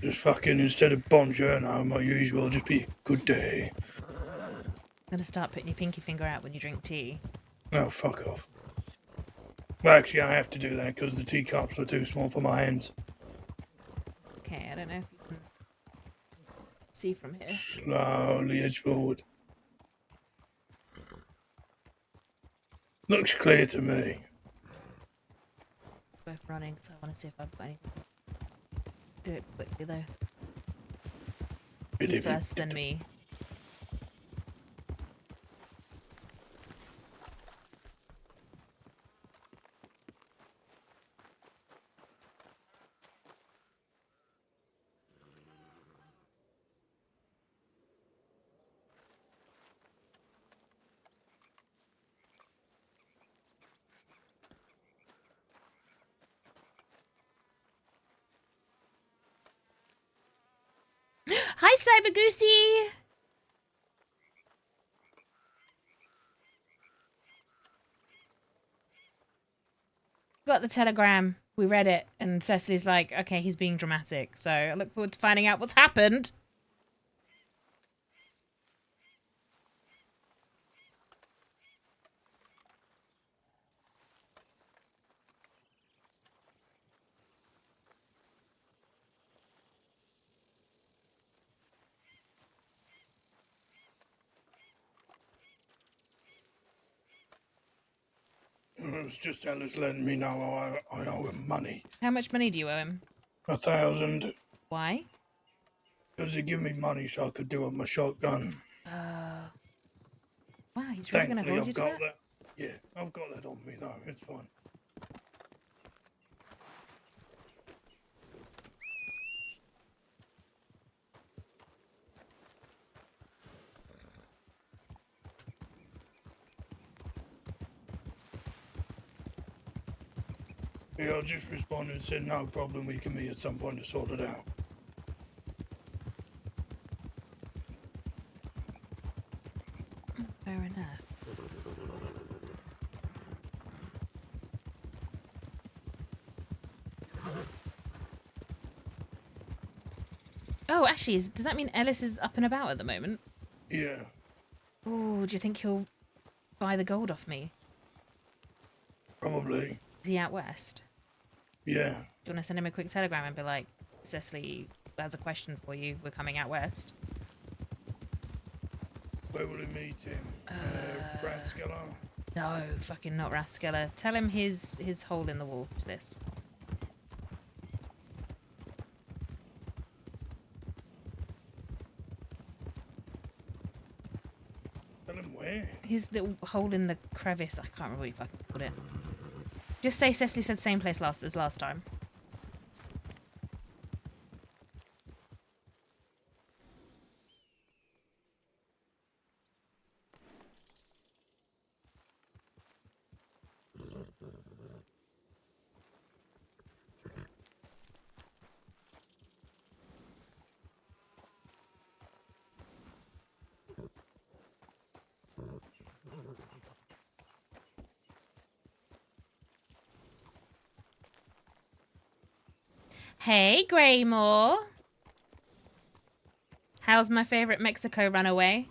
Just fucking, instead of bonjourno, my usual, just be good day. I'm gonna start putting your pinky finger out when you drink tea. Oh, fuck off. Well, actually, I have to do that because the teacups are too small for my hands. Okay, I don't know if you can see from here. Slowly edge forward. Looks clear to me. Both running, so I want to see if I've got anything. Do it quickly though. You first, then me. Hi, Cyber Goosey! Got the telegram. We read it, and Cecily's like, okay, he's being dramatic. So I look forward to finding out what's happened. It's just Alice letting me know I owe him money. How much money do you owe him? 1,000. Why? Because he give me money so I could do up my shotgun. Wow, he's really going to Thankfully, hold you I've to got that? that. Yeah, I've got that on me though. It's fine. Yeah, I just responded and said no problem. We can meet at some point to sort it out. Fair enough. Oh, actually, does that mean Ellis is up and about at the moment? Yeah. Oh, do you think he'll buy the gold off me? Probably. Is he out west? Yeah. Do you want to send him a quick telegram and be like, Cecily has a question for you. We're coming out west. Where will he meet him? Rathskeller? No, fucking not Rathskeller. Tell him his hole in the wall is this. Tell him where? His little hole in the crevice. I can't remember what you fucking called it. Just say Cecily said same place as last time. Hey, Greymore. How's my favorite Mexico runaway?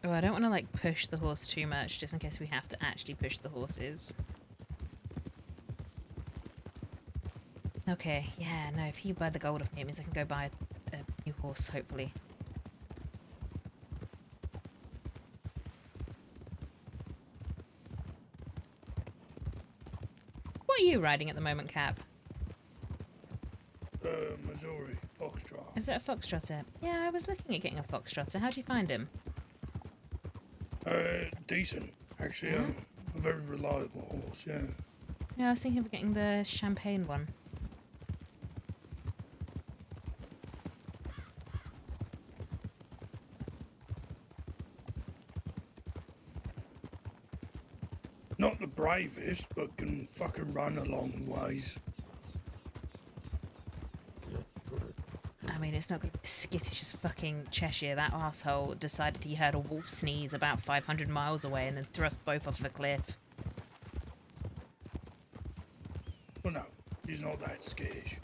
Oh, I don't want to like push the horse too much, just in case we have to actually push the horses. Okay, yeah, no, if you buy the gold off me, it means I can go buy a new horse, hopefully. What are you riding at the moment, Cap? Missouri Foxtrot. Is it a foxtrotter? Yeah, I was looking at getting a foxtrotter. How do you find him? Decent. Actually, Yeah? a very reliable horse, yeah. Yeah, I was thinking of getting the champagne one. Not the bravest, but can fucking run a long ways. I mean, it's not going to be skittish as fucking Cheshire. That arsehole decided he heard a wolf sneeze about 500 miles away and then threw us both off a cliff. Well, no, he's not that skittish.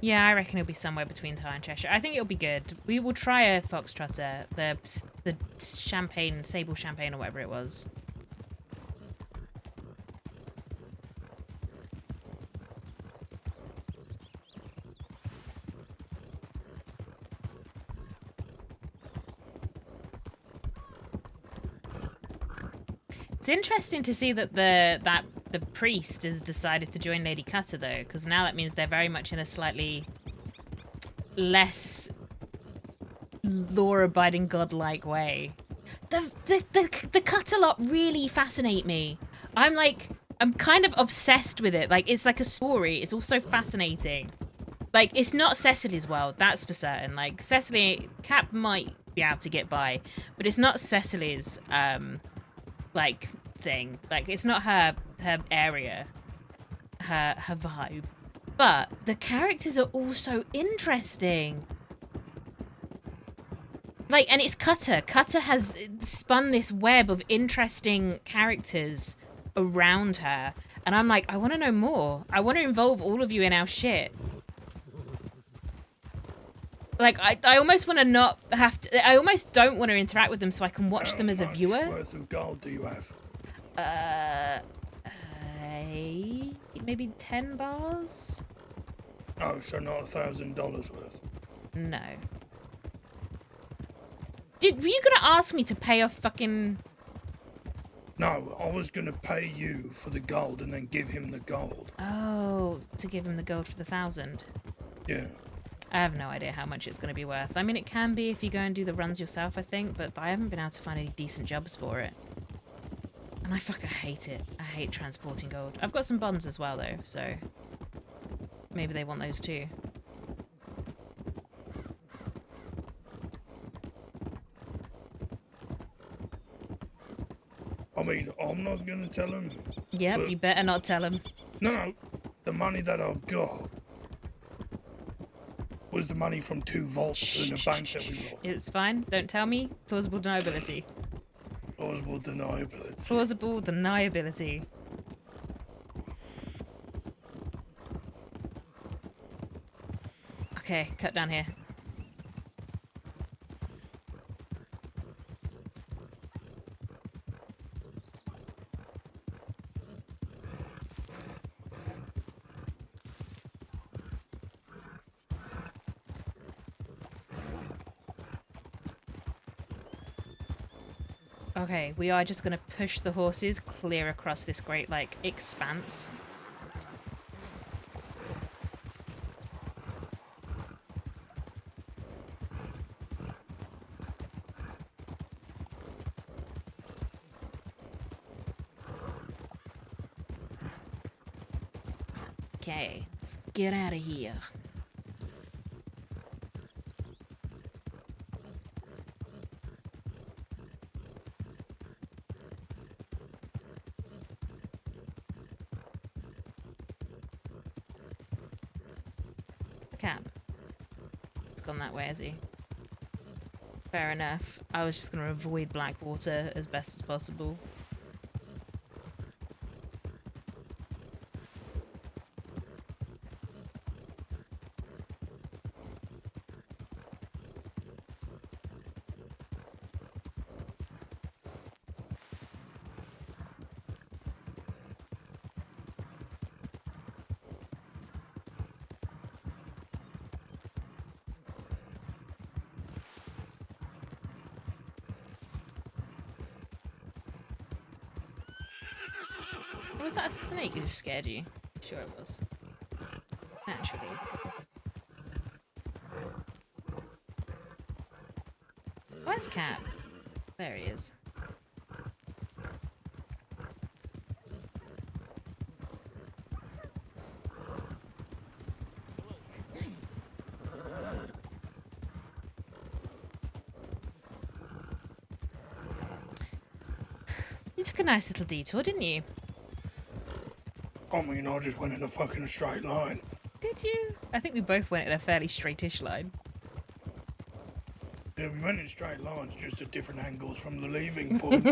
Yeah, I reckon it'll be somewhere between Tyre and Cheshire. I think it'll be good. We will try a foxtrotter, the champagne, sable champagne or whatever it was. It's interesting to see that the priest has decided to join Lady Cutter though, because now that means they're very much in a slightly less law-abiding godlike way. The Cutter lot really fascinate me. I'm kind of obsessed with it. Like, it's like a story. It's also fascinating. Like, it's not Cecily's world, that's for certain. Like, Cecily, Cap might be able to get by, but it's not Cecily's like thing. Like, it's not her area, her vibe. But the characters are also interesting. Like, and it's Cutter. Cutter has spun this web of interesting characters around her. And I'm like, I want to know more. I want to involve all of you in our shit. Like, I almost want to not have to... I almost don't want to interact with them so I can watch them as a viewer. How much worth of gold do you have? Maybe 10 bars? Oh, so not $1,000 worth. No. Were you gonna ask me to pay off fucking... No, I was gonna pay you for the gold and then give him the gold. Oh, to give him the gold for the 1,000. Yeah. I have no idea how much it's going to be worth. I mean, it can be if you go and do the runs yourself, I think, but I haven't been able to find any decent jobs for it. And I fucking hate it. I hate transporting gold. I've got some bonds as well, though, so maybe they want those too. I mean, I'm not gonna tell him. Yep, but... you better not tell him. No, the money that I've got was the money from 2 vaults in a bank that we robbed. It's fine. Don't tell me. Plausible deniability. Plausible deniability. Plausible deniability. Okay, cut down here. Okay, we are just going to push the horses clear across this great, like, expanse. Okay, let's get out of here. Cap? It's gone that way, has he? Fair enough. I was just going to avoid Blackwater as best as possible. Or was that a snake that just scared you? Sure it was. Naturally. Where's Cap? There he is. You took a nice little detour, didn't you? I mean, I just went in a fucking straight line. Did you? I think we both went in a fairly straightish line. Yeah, we went in straight lines, just at different angles from the leaving point.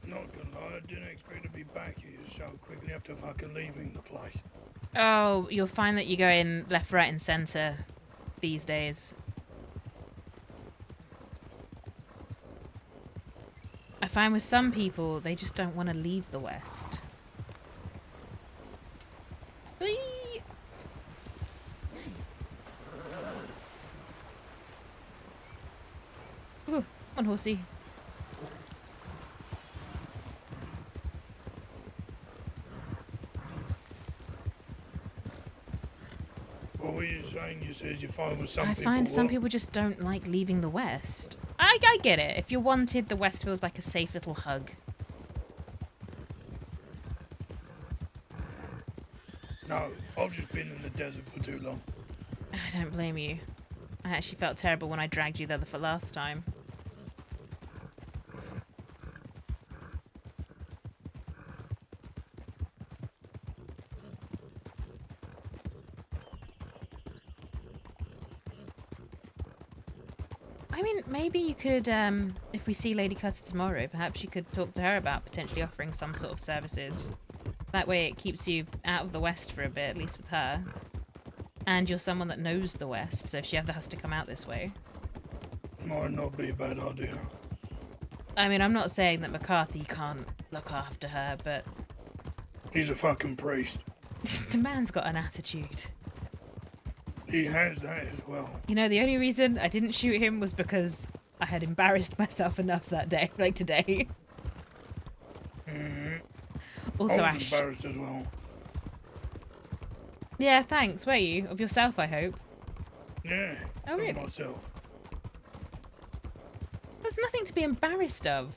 Not gonna lie, I didn't expect to be back here so quickly after fucking leaving the place. Oh, you'll find that you go in left, right, and centre these days. I find with some people, they just don't want to leave the West. Whee! Ooh, on horsey. What were you saying? You said you find with some I people. find some what? people just don't like leaving the West. I get it. If you're wanted, the West feels like a safe little hug. No, I've just been in the desert for too long. I don't blame you. I actually felt terrible when I dragged you there the last time. I mean, maybe you could, if we see Lady Cutter tomorrow, perhaps you could talk to her about potentially offering some sort of services. That way it keeps you out of the West for a bit, at least with her. And you're someone that knows the West, so if she ever has to come out this way. Might not be a bad idea. I mean, I'm not saying that McCarthy can't look after her, but He's a fucking priest. the man's got an attitude. He has that as well. You know, the only reason I didn't shoot him was because I had embarrassed myself enough that day, like today. Also, I was Ash. embarrassed as well. Yeah, thanks, were you? Of yourself, I hope. Yeah. Oh, of really? myself. There's nothing to be embarrassed of.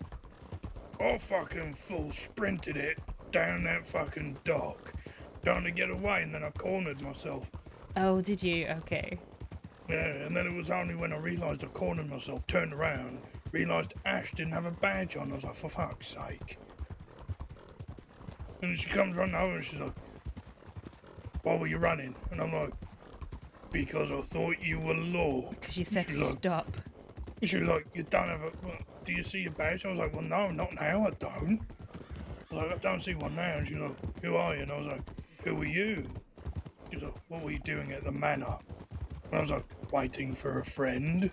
I fucking full sprinted it down that fucking dock, trying to get away, and then I cornered myself. Oh, did you? Okay. Yeah, and then it was only when I realised I cornered myself, turned around, realised Ash didn't have a badge on. I was like, for fuck's sake. And she comes running over and she's like, why were you running? And I'm like, because I thought you were law. Because you said She's like, stop. She was like, you don't have a, well, do you see your badge? I was like, well, no, not now, I don't. I was like, I don't see one now. And she was like, who are you? And I was like, who are you? She was like, what were you doing at the manor? And I was like, waiting for a friend.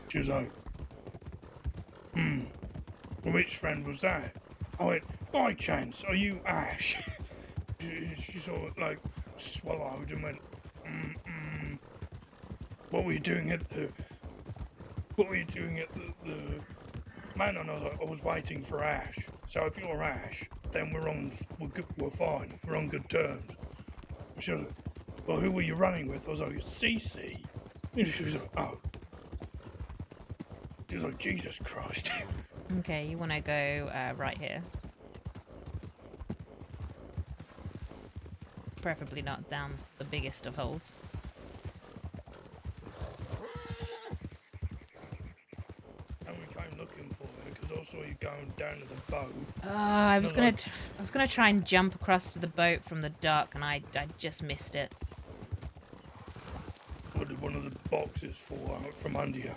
She was like, which friend was that? I went, by chance, are you Ash? She sort of like swallowed and went, what were you doing at the What were you doing at the man? And I was waiting for Ash. So if you're Ash, then we're good, we're fine. We're on good terms. She was like, well, who were you running with? I was like, Cece. And she was like, oh. She was like, Jesus Christ. Okay, you want to go right here. Preferably not down the biggest of holes. And we came looking for her because I saw you going down to the boat. I was gonna try and jump across to the boat from the dock, and I just missed it. Or did one of the boxes fall out from under you?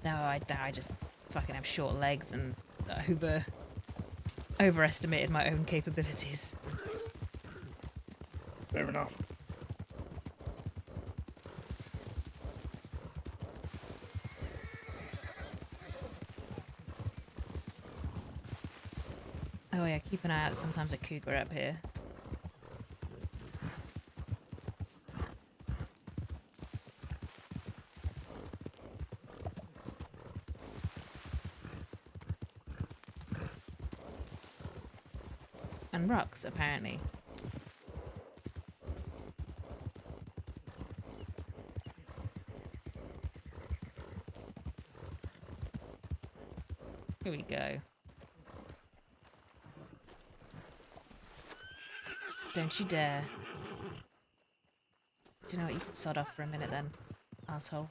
No, I just fucking have short legs and overestimated my own capabilities. Fair enough. Oh yeah, keep an eye out. Sometimes a cougar up here. And rocks, apparently. Here we go. Don't you dare. Do you know what? You can sod off for a minute then, asshole.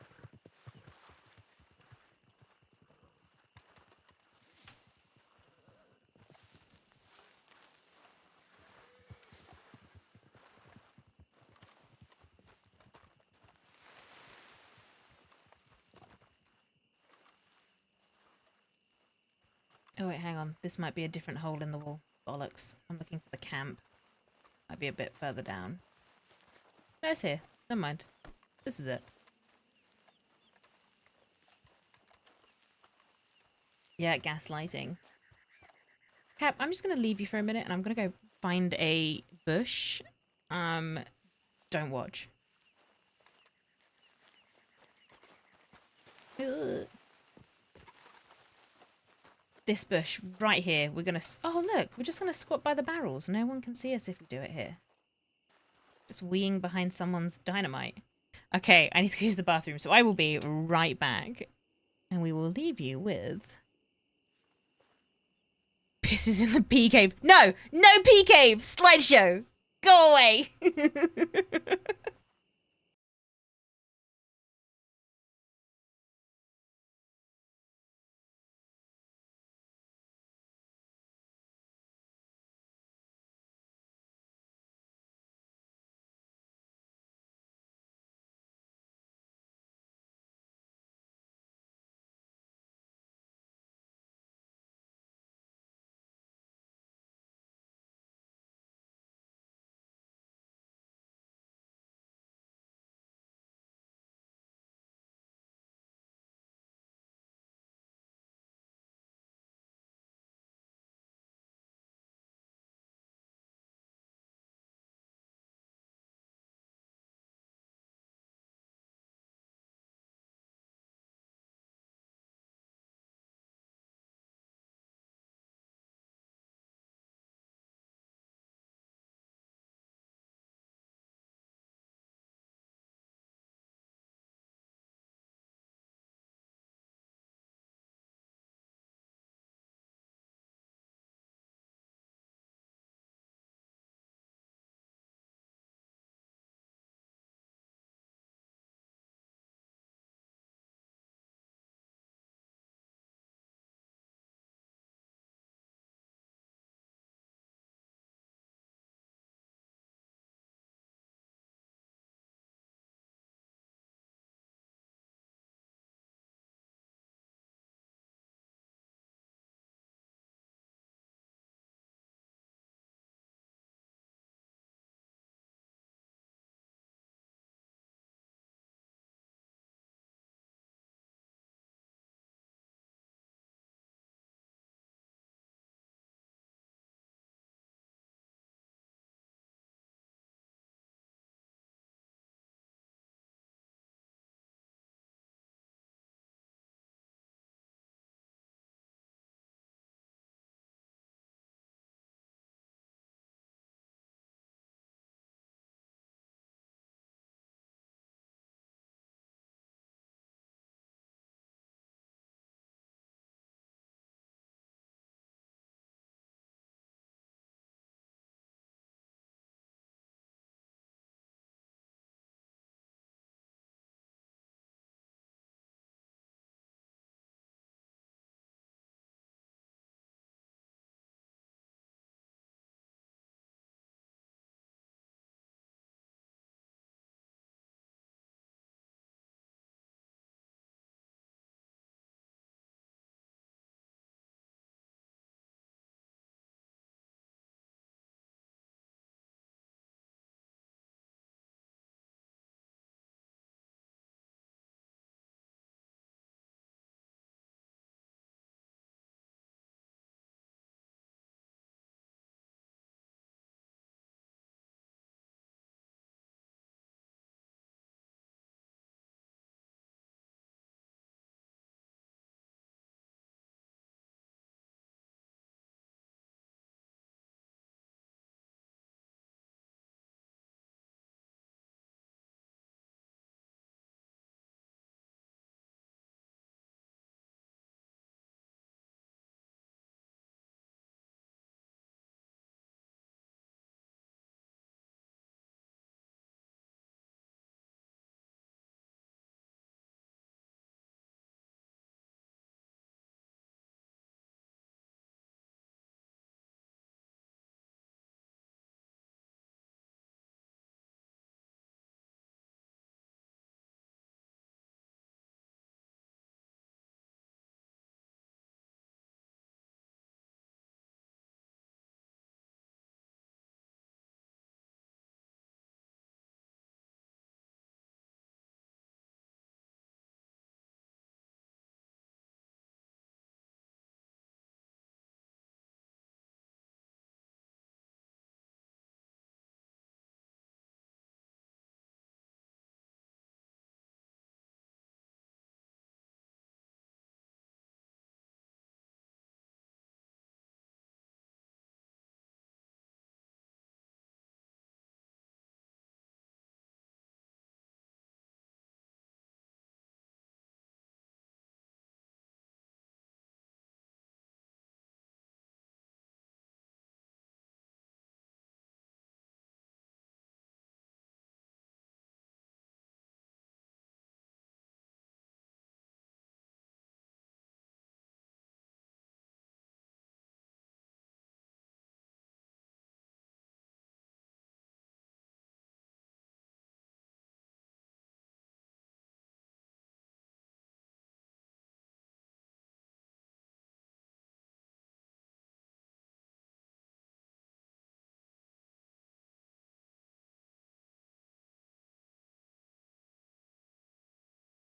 Oh wait, hang on. This might be a different hole in the wall. Bollocks. I'm looking for the camp. Might be a bit further down. No, it's here. Never mind. This is it. Yeah, gaslighting. Cap, I'm just gonna leave you for a minute and I'm gonna go find a bush. Don't watch. Ugh. This bush right here. We're gonna. Oh look, we're just gonna squat by the barrels. No one can see us if we do it here. Just weeing behind someone's dynamite. Okay, I need to go use the bathroom, so I will be right back, and we will leave you with. Pisses in the pea cave. No, no pea cave. Slideshow. Go away.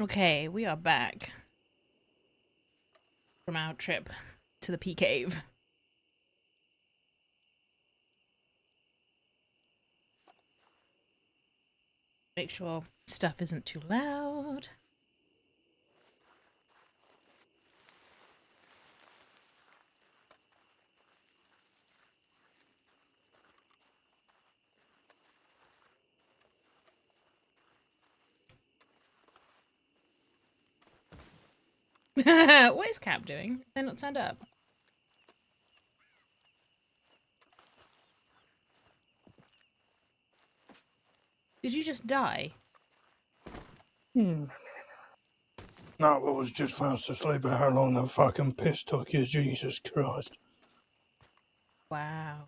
Okay, we are back from our trip to the Pea Cave. Make sure stuff isn't too loud. What is Cap doing? They're not turned up. Did you just die? No, I was just fast asleep at how long that fucking piss took you, Jesus Christ. Wow.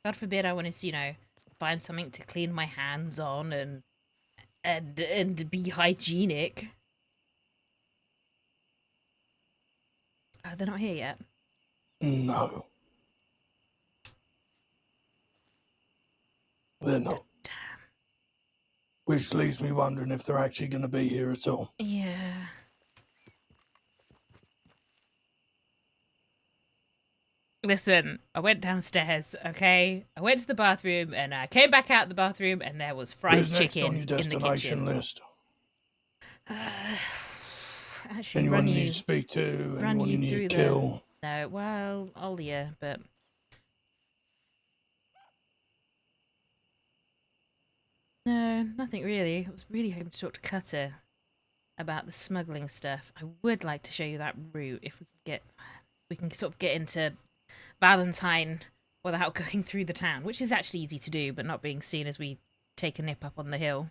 God forbid I wanted to, find something to clean my hands on and be hygienic. Oh, they're not here yet. No. They're not. Damn. Which leaves me wondering if they're actually going to be here at all. Yeah. Listen, I went downstairs, okay? I went to the bathroom and I came back out the bathroom and there was fried Who's next chicken on your in the destination kitchen. list? Actually, Anyone run you you, need to speak to? run Anyone you you need through to kill? No, well, Olia, but no, nothing really. I was really hoping to talk to Cutter about the smuggling stuff. I would like to show you that route if we can sort of get into Valentine without going through the town, which is actually easy to do, but not being seen as we take a nip up on the hill.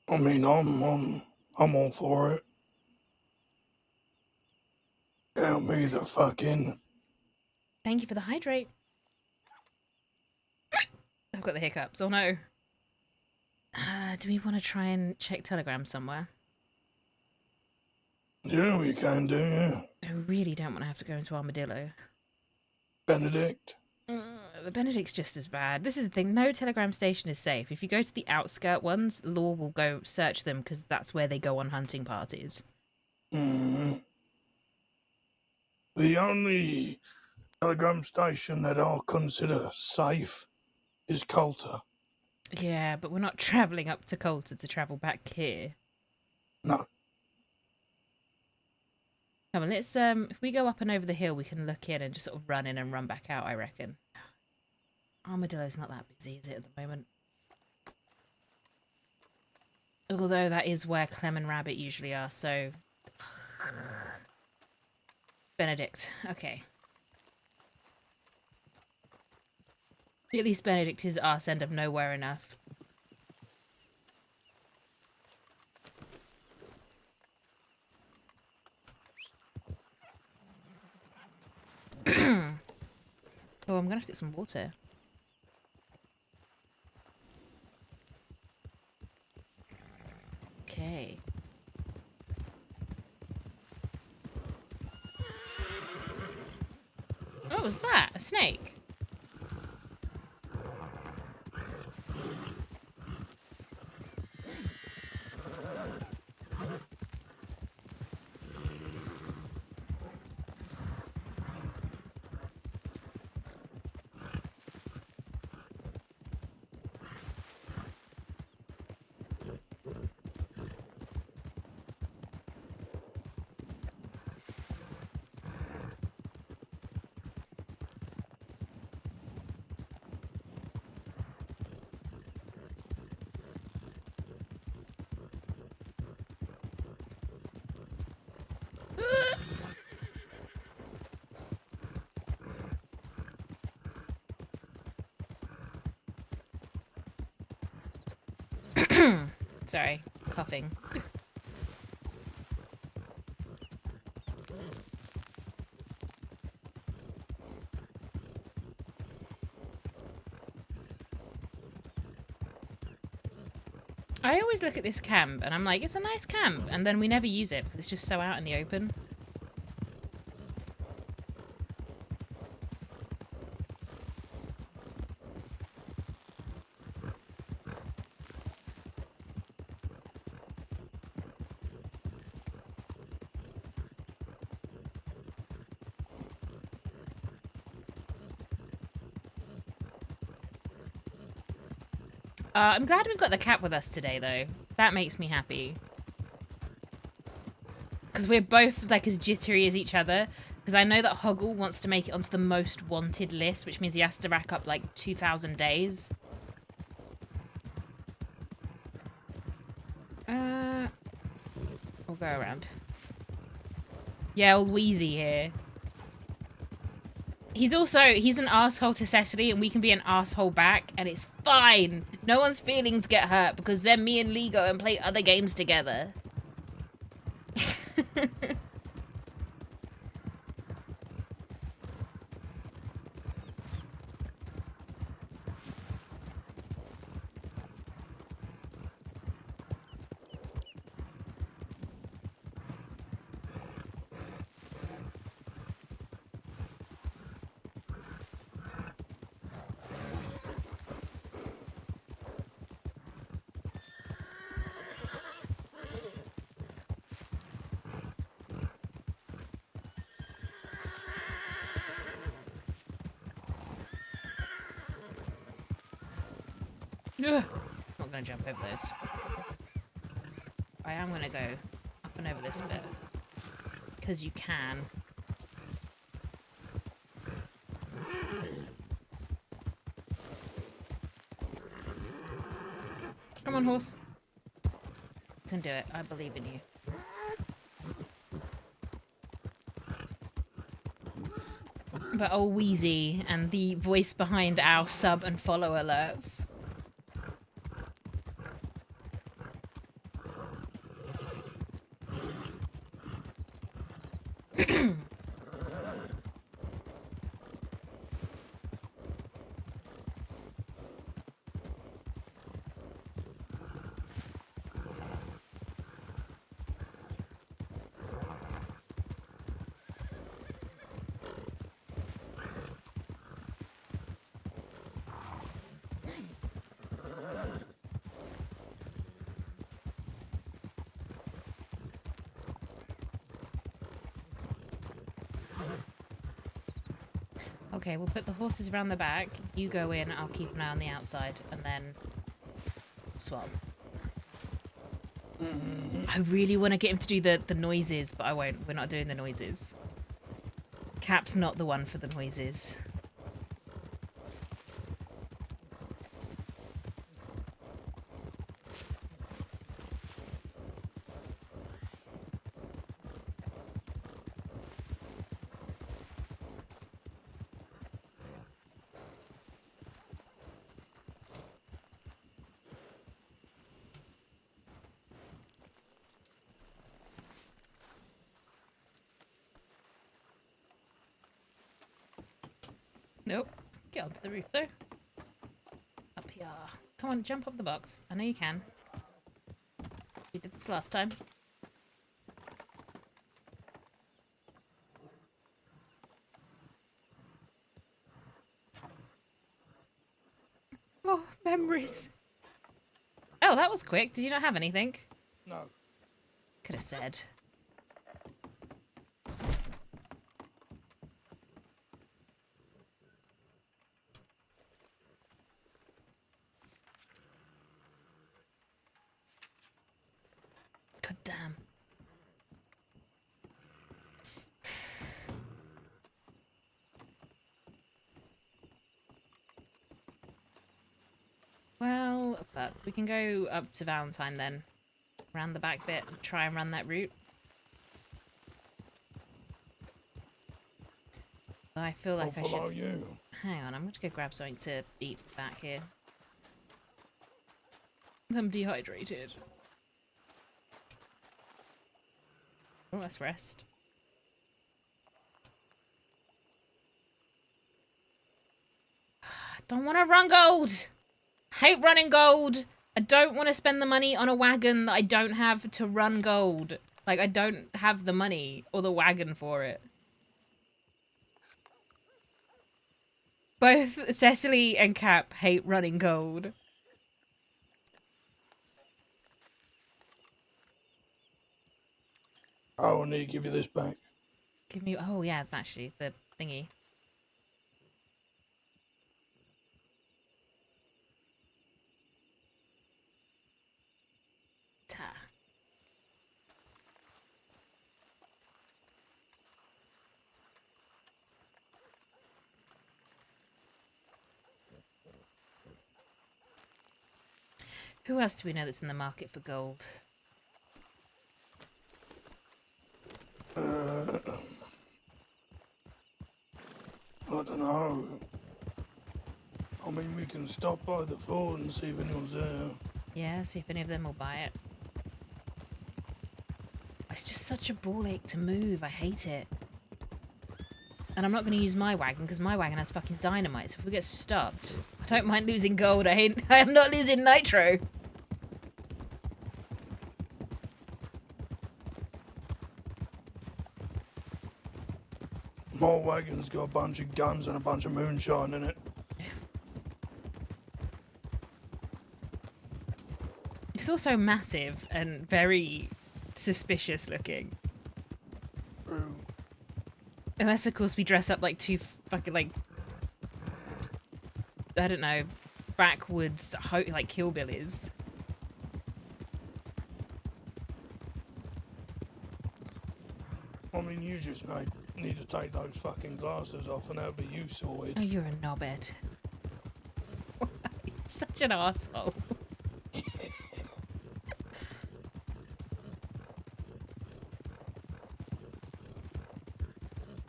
I mean, I'm all for it. Count me the fuck in. Thank you for the hydrate. I've got the hiccups. Oh no. Do we want to try and check Telegram somewhere? Yeah, we can do, yeah. I really don't want to have to go into Armadillo. Benedict. The Benedict's just as bad. This is the thing. No Telegram station is safe. If you go to the outskirt ones, law will go search them because that's where they go on hunting parties. The only telegram station that I'll consider safe is Coulter. Yeah, but we're not travelling up to Coulter to travel back here. No. Come on, let's if we go up and over the hill, we can look in and just sort of run in and run back out, I reckon. Armadillo's not that busy, is it, at the moment? Although that is where Clem and Rabbit usually are, so... Benedict, okay. At least Benedict is arse end of nowhere enough. Oh, I'm gonna have to get some water. Okay. What was that? A snake? Sorry, coughing. I always look at this camp and I'm like, it's a nice camp, and then we never use it because it's just so out in the open. I'm glad we've got the cat with us today, though. That makes me happy. Because we're both, like, as jittery as each other. Because I know that Hoggle wants to make it onto the most wanted list, which means he has to rack up, like, 2,000 days. We'll go around. Yeah, old Wheezy here. He's an asshole to Cecily, and we can be an asshole back, and it's fine. No one's feelings get hurt because then me and Lee go and play other games together. Ugh. Not gonna jump over those. I am gonna go up and over this bit. Because you can. Come on, horse. You can do it. I believe in you. But oh, Wheezy and the voice behind our sub and follow alerts. Okay, we'll put the horses around the back. You go in, I'll keep an eye on the outside, and then swap. I really want to get him to do the noises, but I won't. We're not doing the noises. Cap's not the one for the noises. Nope. Get onto the roof, though. Up here. Come on, jump up the box. I know you can. We did this last time. Oh, memories. Oh, that was quick. Did you not have anything? No. Could have said. God damn. Well, fuck. We can go up to Valentine then. Around the back bit and try and run that route. I feel like I follow should... you. Hang on, I'm going to go grab something to eat back here. I'm dehydrated. Oh, let's rest. Don't want to run gold! Hate running gold! I don't want to spend the money on a wagon that I don't have to run gold. Like, I don't have the money or the wagon for it. Both Cecily and Cap hate running gold. Oh, I need to give you this back. Give me... Oh, yeah, actually, the thingy. Who else do we know that's in the market for gold? I don't know. I mean, we can stop by the fort and see if anyone's there. Yeah, see if any of them will buy it. It's just such a ball ache to move. I hate it. And I'm not going to use my wagon because my wagon has fucking dynamite. So if we get stopped, I don't mind losing gold. I am not losing nitro. My wagon's got a bunch of guns and a bunch of moonshine in it. It's also massive and very suspicious looking. True. Unless, of course, we dress up like two fucking, like, I don't know, backwoods, like, hillbillies. I mean, you just need to take those fucking glasses off and that'll be you sorted. Oh, you're a knobhead. Such an asshole.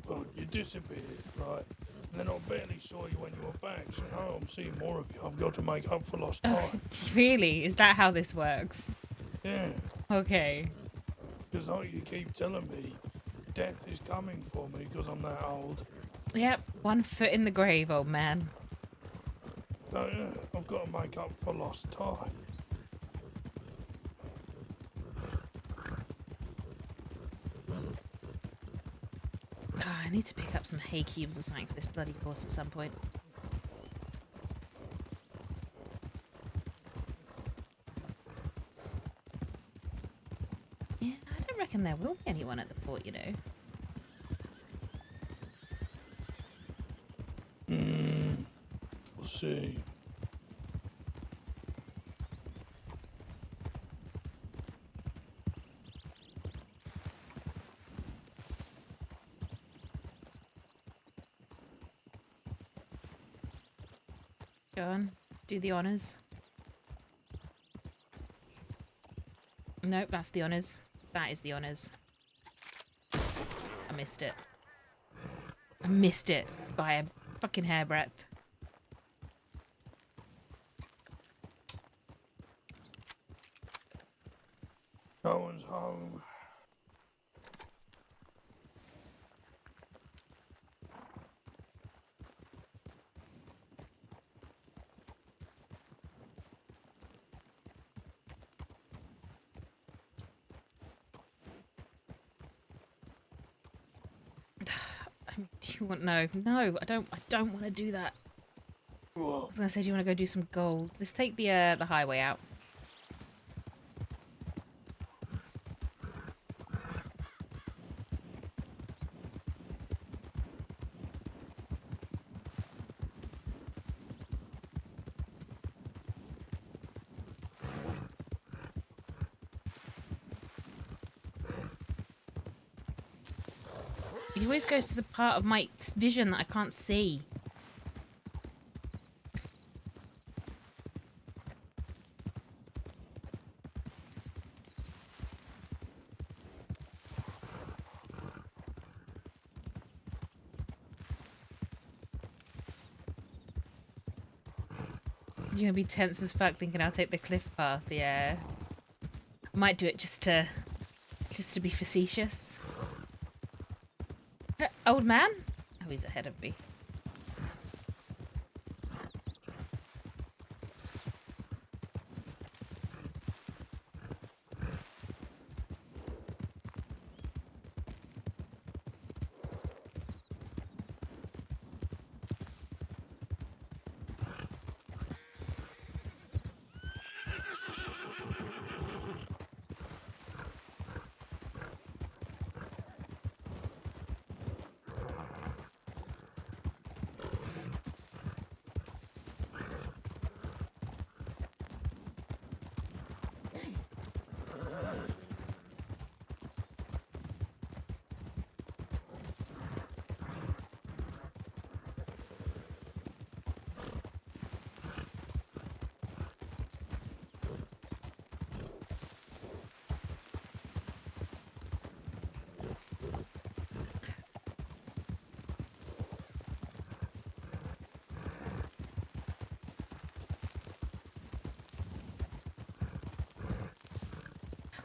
Well, you disappeared, right? And then I barely saw you when you were back, so now I'm seeing more of you. I've got to make up for lost time. Really? Is that how this works? Yeah, Okay. because like you keep telling me, death is coming for me because I'm that old. Yep, 1 foot in the grave, old man. So yeah, I've got to make up for lost time. God, I need to pick up some hay cubes or something for this bloody course at some point. Yeah, I don't reckon there will be anyone at the port, you know. We'll see. Go on, do the honours. Nope, that's the honours. That is the honours. I missed it. I missed it by a fucking hairbreadth. No one's home. Do you want no? No, I don't want to do that. I What? was gonna say, do you want to go do some gold? Let's take the highway out. He always goes to the part of my vision that I can't see. You're gonna be tense as fuck thinking I'll take the cliff path, yeah. I might do it just to be facetious. Old man? Oh, he's ahead of me.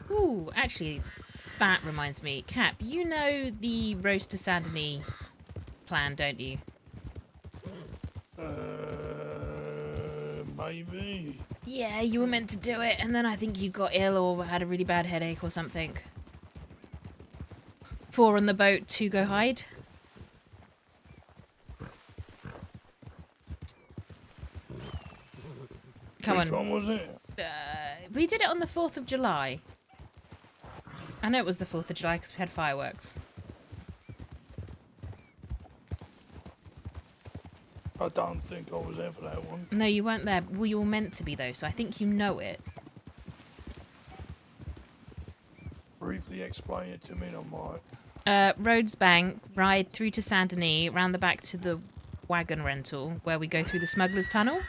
Ooh, actually, that reminds me. Cap, you know the roast to Saint Denis plan, don't you? Maybe. Yeah, you were meant to do it, and then I think you got ill or had a really bad headache or something. 4 on the boat, 2 go hide. Come Which on. one was it? We did it on the 4th of July. I know it was the 4th of July because we had fireworks. I don't think I was there for that one. No, you weren't there. Well, you were meant to be, though, so I think you know it. Briefly explain it to me, I might. Rhodes Bank, ride through to Saint Denis, round the back to the wagon rental, where we go through the smuggler's tunnel.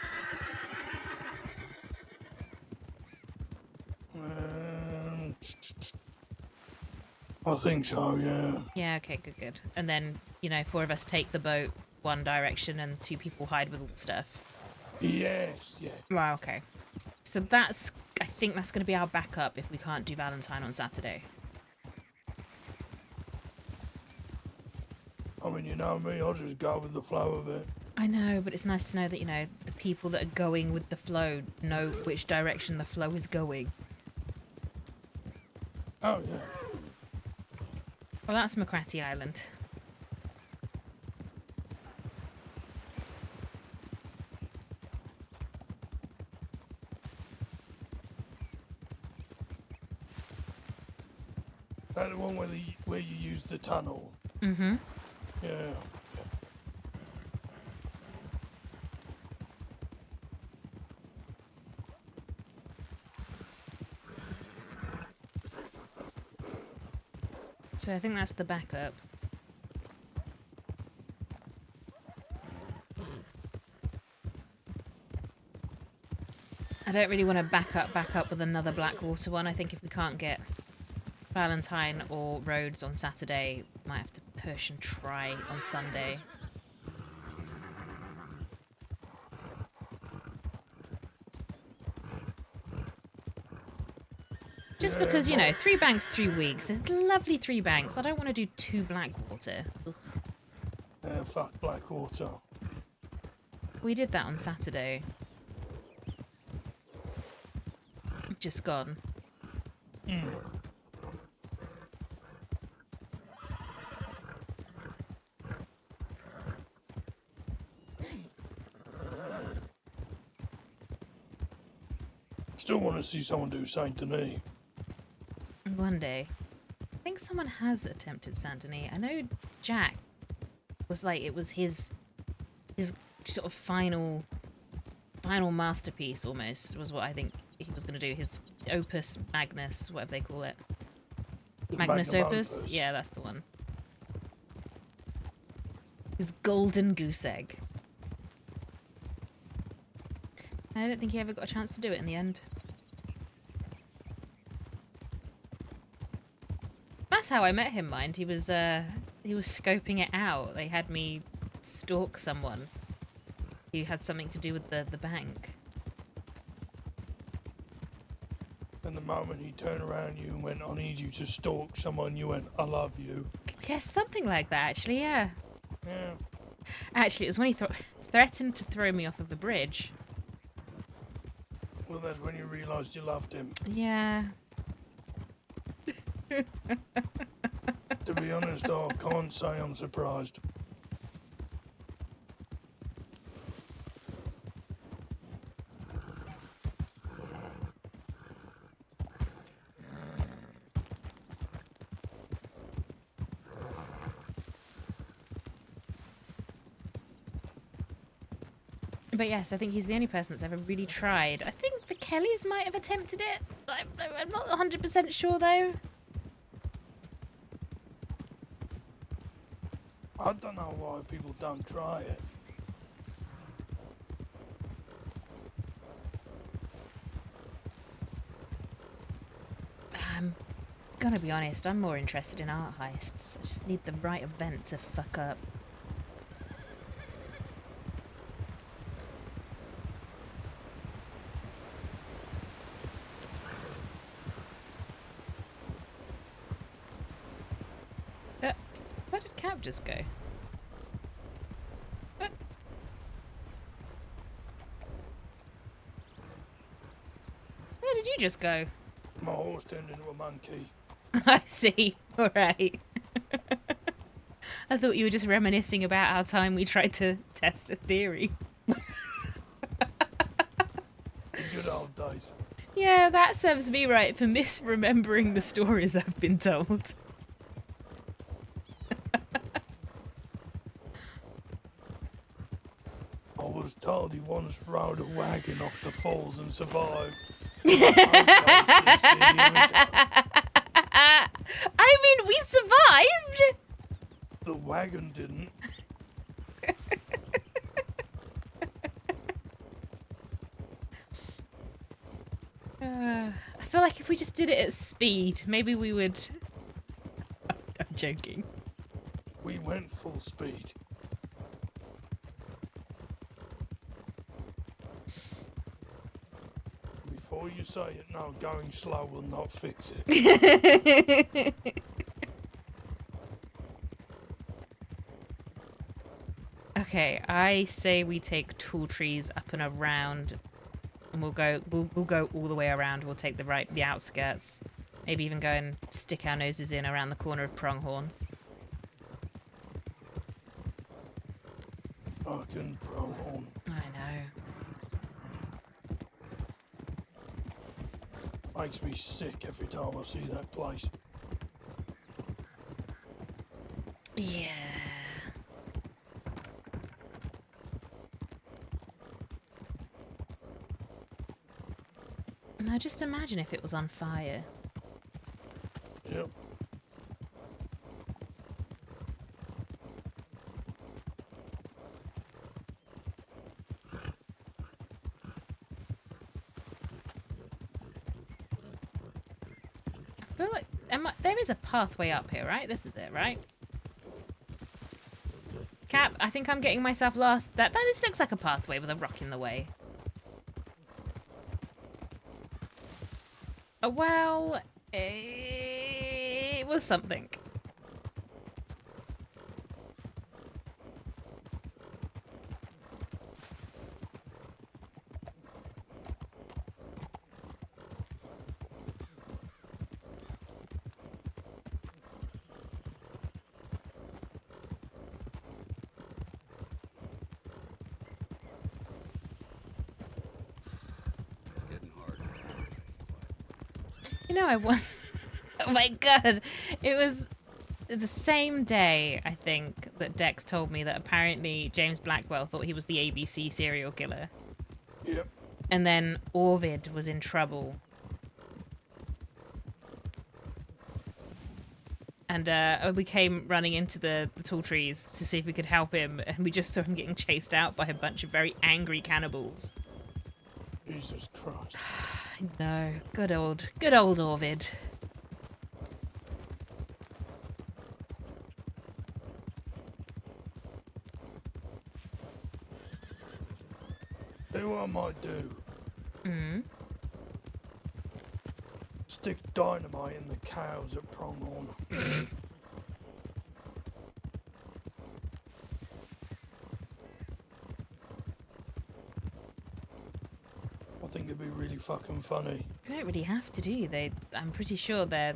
I think so, yeah. Yeah, okay, good, good. And then, you know, 4 of us take the boat one direction and 2 people hide with all the stuff. Yes, yeah. Right, okay. So that's, I think that's going to be our backup if we can't do Valentine on Saturday. I mean, you know me, I'll just go with the flow of it. I know, but it's nice to know that, you know, the people that are going with the flow know which direction the flow is going. Oh, yeah. Well, that's McCratty Island. That the one where you use the tunnel. Mm-hmm. Yeah. So I think that's the backup. I don't really want to back up with another Blackwater one. I think if we can't get Valentine or Rhodes on Saturday, might have to push and try on Sunday. Just because, you know, 3 banks, 3 weeks. It's lovely 3 banks. I don't want to do 2 Blackwater. Ugh. Fuck Blackwater. We did that on Saturday. Just gone. Still want to see someone do Saint Denis. One day. I think someone has attempted Saint Denis. I know Jack was like, it was his sort of final masterpiece almost, was what I think he was going to do. His opus magnus, whatever they call it. Magnus opus? Yeah, that's the one. His golden goose egg. I don't think he ever got a chance to do it in the end. That's how I met him, mind. He was scoping it out. They had me stalk someone who had something to do with the bank. And the moment he turned around you and went, I need you to stalk someone, you went, I love you. Yeah, something like that, actually, yeah. Yeah. Actually, it was when he threatened to throw me off of a bridge. Well, that's when you realised you loved him. Yeah. To be honest, I can't say I'm surprised. But yes, I think he's the only person that's ever really tried. I think the Kellys might have attempted it. I'm not 100% sure, though. I don't know why people don't try it. I'm gonna be honest, I'm more interested in art heists. I just need the right event to fuck up. Where did Cap just go? What? Where did you just go? My horse turned into a monkey. I see. All right. I thought you were just reminiscing about our time we tried to test a theory. The good old days. Yeah, that serves me right for misremembering the stories I've been told. I was told he once rode a wagon off the falls and survived. I mean, we survived! The wagon didn't. I feel like if we just did it at speed, maybe we would... I'm joking. We went full speed. Before you say it, no, going slow will not fix it. Okay, I say we take tall trees up and around, and we'll go all the way around. We'll take the outskirts, maybe even go and stick our noses in around the corner of Pronghorn. Fucking Pronghorn. I know. Makes me sick every time I see that place. Yeah. Now just imagine if it was on fire. Yep. I feel like there is a pathway up here, right? This is it, right? Cap, I think I'm getting myself lost. This looks like a pathway with a rock in the way. Well, it was something. You know, I once... Oh my god. It was the same day, I think, that Dex told me that apparently James Blackwell thought he was the ABC serial killer. Yep. And then Orvid was in trouble. And we came running into the tall trees to see if we could help him, and we just saw him getting chased out by a bunch of very angry cannibals. Jesus Christ. No, good old Orvid. Do what I might do. Mm. Stick dynamite in the cows at Pronghorn. I think it'd be really fucking funny. You don't really have to, do you? I'm pretty sure their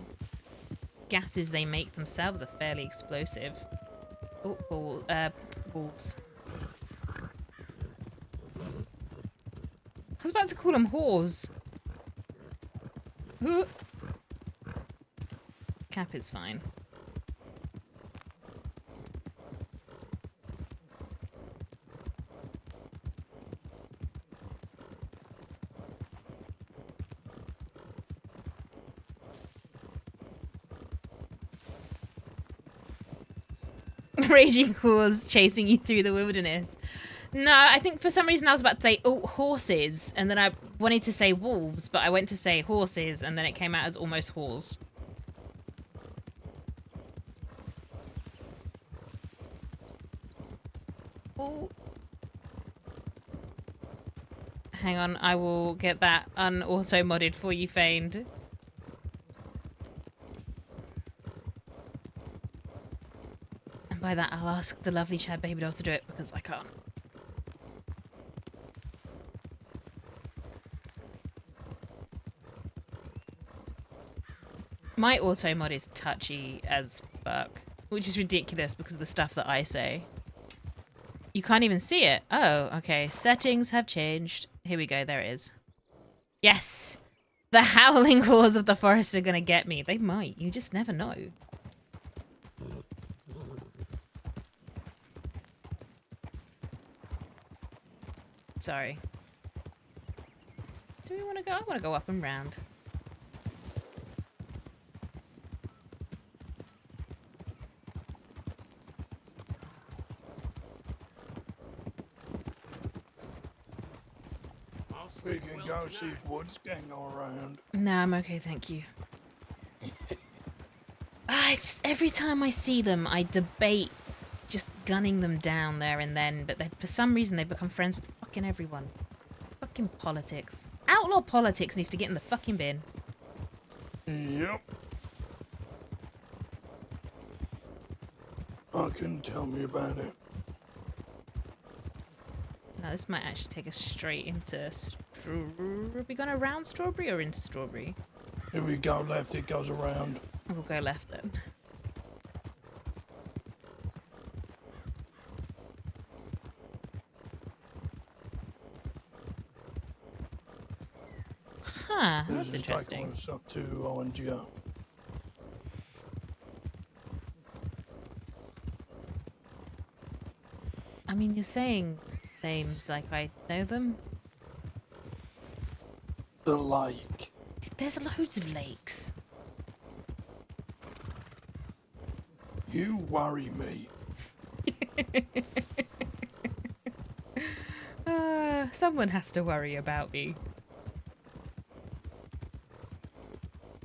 gases they make themselves are fairly explosive. Oh, wolves. I was about to call them whores. Cap is fine. Raging horse chasing you through the wilderness. No, I think for some reason I was about to say, oh, horses, and then I wanted to say wolves, but I went to say horses, and then it came out as almost whores. Oh. Hang on, I will get that un-auto-modded for you, Feigned. By that, I'll ask the lovely Chad baby doll to do it because I can't. My auto mod is touchy as fuck, which is ridiculous because of the stuff that I say. You can't even see it. Oh, okay. Settings have changed. Here we go. There it is. Yes! The howling roars of the forest are gonna get me. They might. You just never know. Sorry. Do we want to go? I want to go up and round. We can go see if Wood's gang are around. No, I'm okay, thank you. Every time I see them, I debate just gunning them down there and then, but for some reason they become friends with fucking everyone. Fucking politics. Outlaw politics needs to get in the fucking bin. Yep. I couldn't tell me about it. Now this might actually take us straight into strawberry. Are we going around strawberry or into strawberry? If we go left, it goes around. We'll go left then. Huh, that's This is interesting. taking us up to ONGO. I mean, you're saying names like I know them. The lake. There's loads of lakes. You worry me. Someone has to worry about me.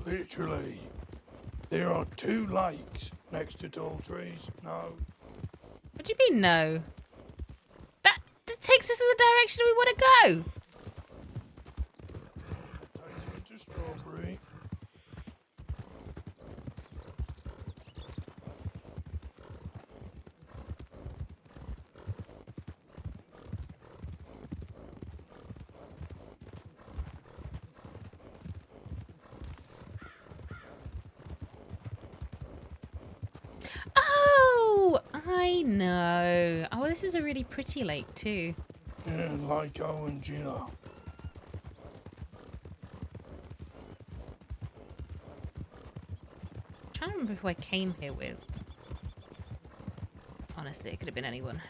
Literally. There are 2 lakes next to tall trees. No. What do you mean, no? That takes us in the direction we want to go. Takes me to strawberry. Oh, I know. Oh, this is a really pretty lake too. Yeah, Lake ONGO. I'm trying to remember who I came here with. Honestly, it could have been anyone.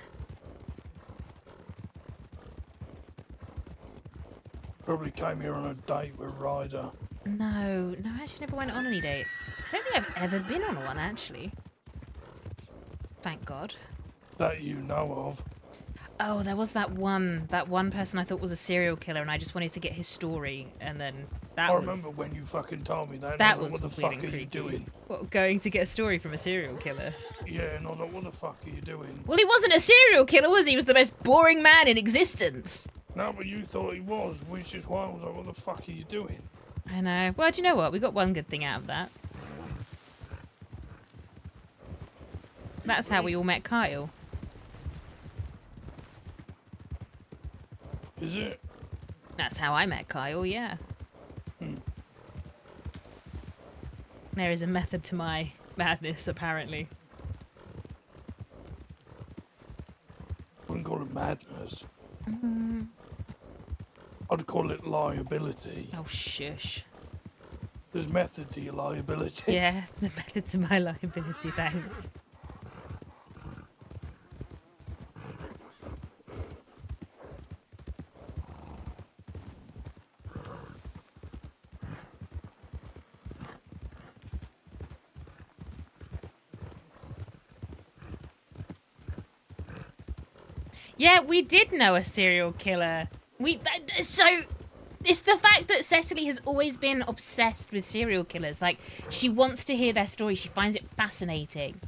Probably came here on a date with Ryder. No, I actually never went on any dates. I don't think I've ever been on one, actually. Thank God. That you know of. Oh, there was that one person I thought was a serial killer, and I just wanted to get his story, and then that I was... remember when you fucking told me that. And That I thought, was what the feeling fuck are you creepy. doing? What, going to get a story from a serial killer? Yeah, and I thought, what the fuck are you doing? Well, he wasn't a serial killer, was he? He was the most boring man in existence. No, but you thought he was, which is why I was like, what the fuck are you doing? I know. Well, do you know what? We got one good thing out of that. That's how we all met Kyle. Is it? That's how I met Kyle, yeah. There is a method to my madness, apparently. I wouldn't call it madness. I'd call it liability. Oh, shush. There's method to your liability. Yeah, the method to my liability, thanks. Yeah, we did know a serial killer. So it's the fact that Cecily has always been obsessed with serial killers. Like, she wants to hear their story. She finds it fascinating.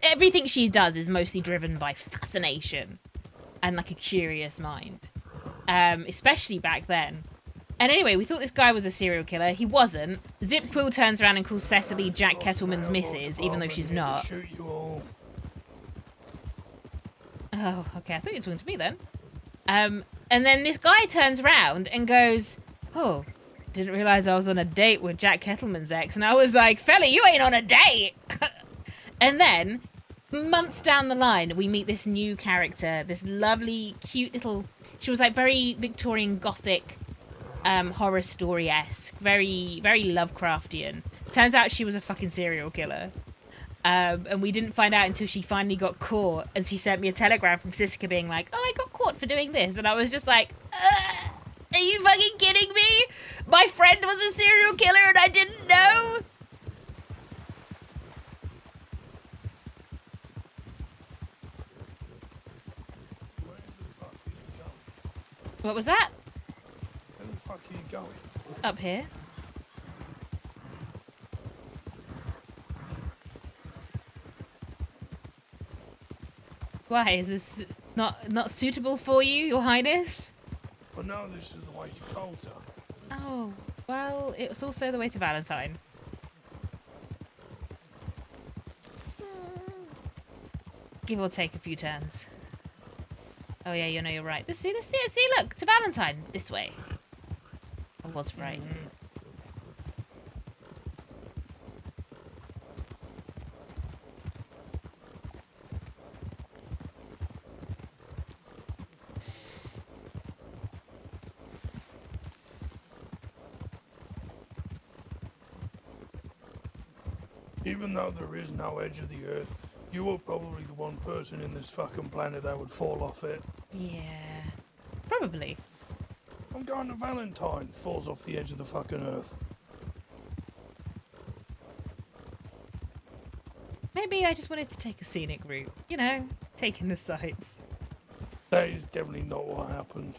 Everything she does is mostly driven by fascination and like a curious mind, especially back then. And anyway, we thought this guy was a serial killer. He wasn't. Zip Quill turns around and calls Cecily Jack Kettleman's missus, even though she's not. Shoot you all. Oh, okay. I thought you were talking to me then. And then this guy turns around and goes, "Oh, didn't realize I was on a date with Jack Kettleman's ex." And I was like, "Fella, you ain't on a date." And then, months down the line, we meet this new character, this lovely, cute little. She was like very Victorian Gothic, horror story-esque, very, very Lovecraftian. Turns out she was a fucking serial killer. And we didn't find out until she finally got caught, and she sent me a telegram from Siska being like, "Oh, I got caught for doing this," and I was just like, "Are you fucking kidding me? My friend was a serial killer and I didn't know." Where the fuck are you going? What was that? Where the fuck are you going? Up here. Why is this not suitable for you, Your Highness? Well, no, this is the way to Coulter. Oh, well, it was also the way to Valentine. Give or take a few turns. Oh yeah, you know you're right. See, look, to Valentine, this way. I was right. Even though there is no edge of the earth, you are probably the one person in this fucking planet that would fall off it. Yeah, probably. I'm going to Valentine. Falls off the edge of the fucking earth. Maybe I just wanted to take a scenic route. You know, taking the sights. That is definitely not what happened.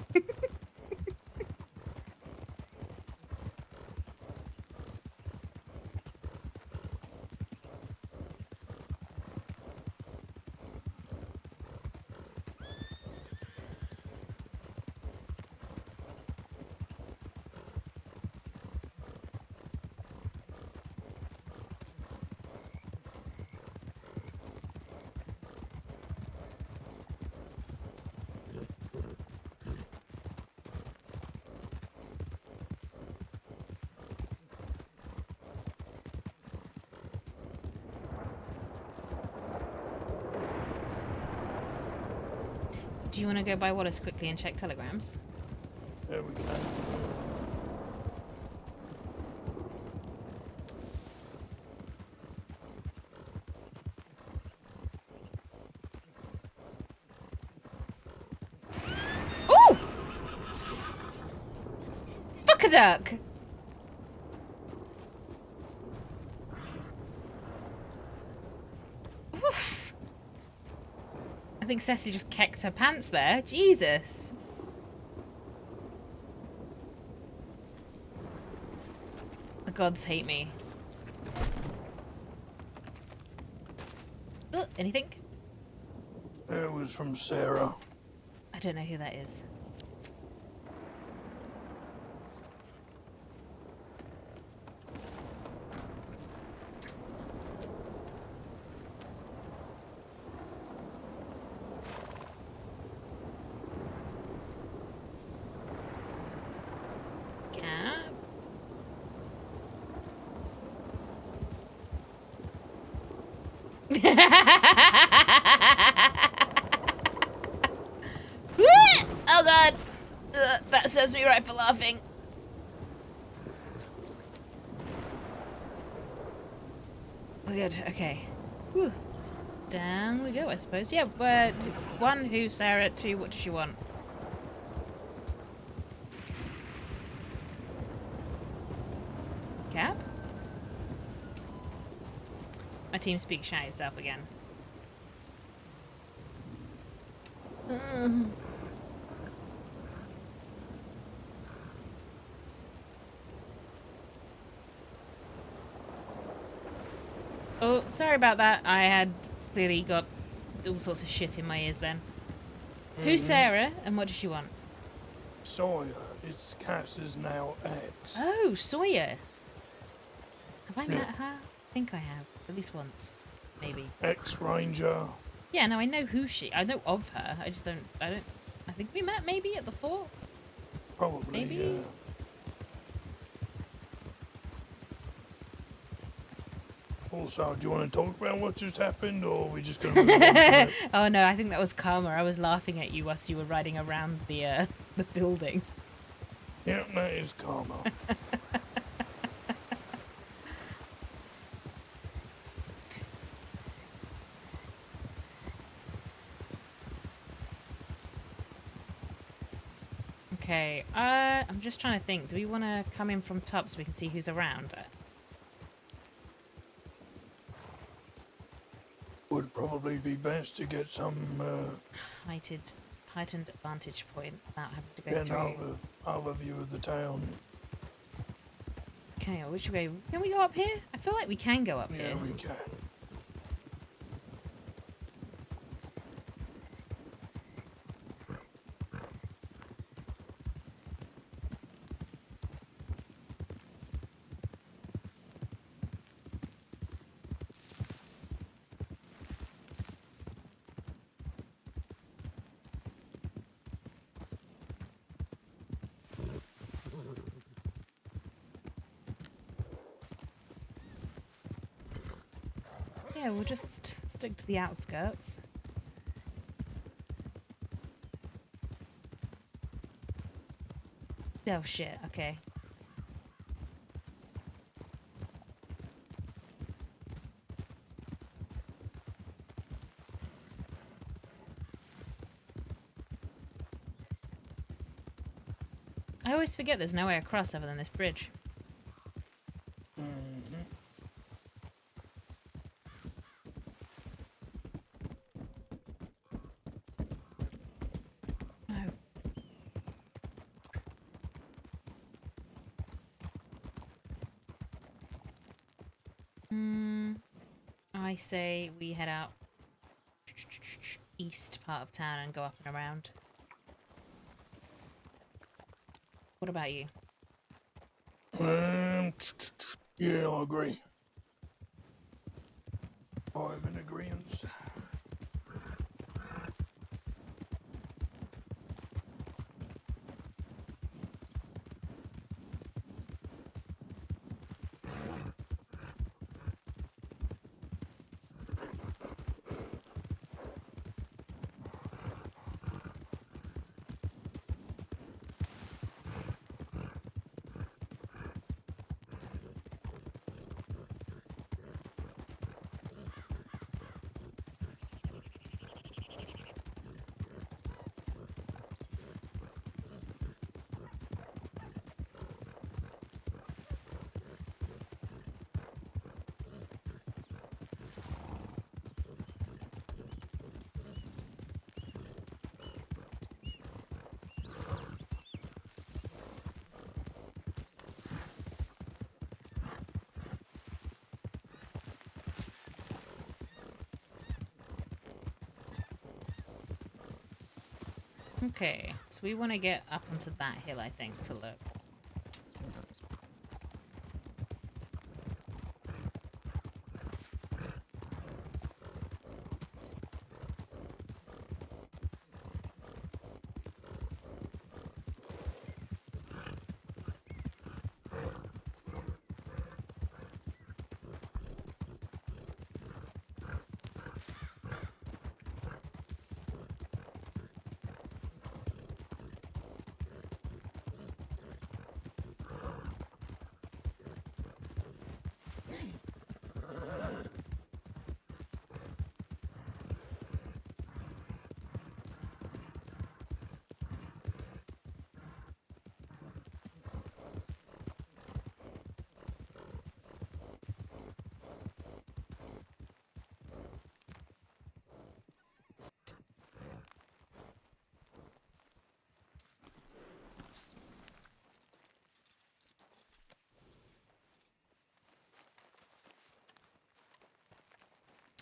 Do you want to go by Wallace quickly and check telegrams? There we go. Ooh! Fuck a duck! Oof. I think Cecily just kecked her pants there. Jesus. The gods hate me. Oh, anything? It was from Sarah. I don't know who that is. Cap. Oh god! That serves me right for laughing. Oh good, okay. Whew. Down we go, I suppose. Yeah, but one, who's Sarah? Two, what does she want? Cap? My team speak, shout yourself again. Oh, sorry about that. I had clearly got all sorts of shit in my ears then. Who's Sarah and what does she want? Sawyer, it's Cass's now ex. Oh, Sawyer. Have I Yeah. met her? I think I have. At least once. Maybe. Ex-ranger, Yeah, no, I know who I know of her. I just don't. I think we met maybe at the fort. Probably, Maybe. yeah. Also, do you want to talk about what just happened, or are we just going to move on from it? Oh no, I think that was karma. I was laughing at you whilst you were riding around the the building. Yeah, that is karma. Okay, I'm just trying to think. Do we want to come in from top so we can see who's around? Would probably be best to get some Heightened vantage point without having to go get through. an overview of the town. Okay, which way? Can we go up here? I feel like we can go up Yeah, here. we can. Yeah, we'll just stick to the outskirts. Oh shit, okay. I always forget there's no way across other than this bridge. No. I say we head out east part of town and go up and around. What about you? Yeah, I agree. I'm in agreement. Okay, so we want to get up onto that hill, I think, to look.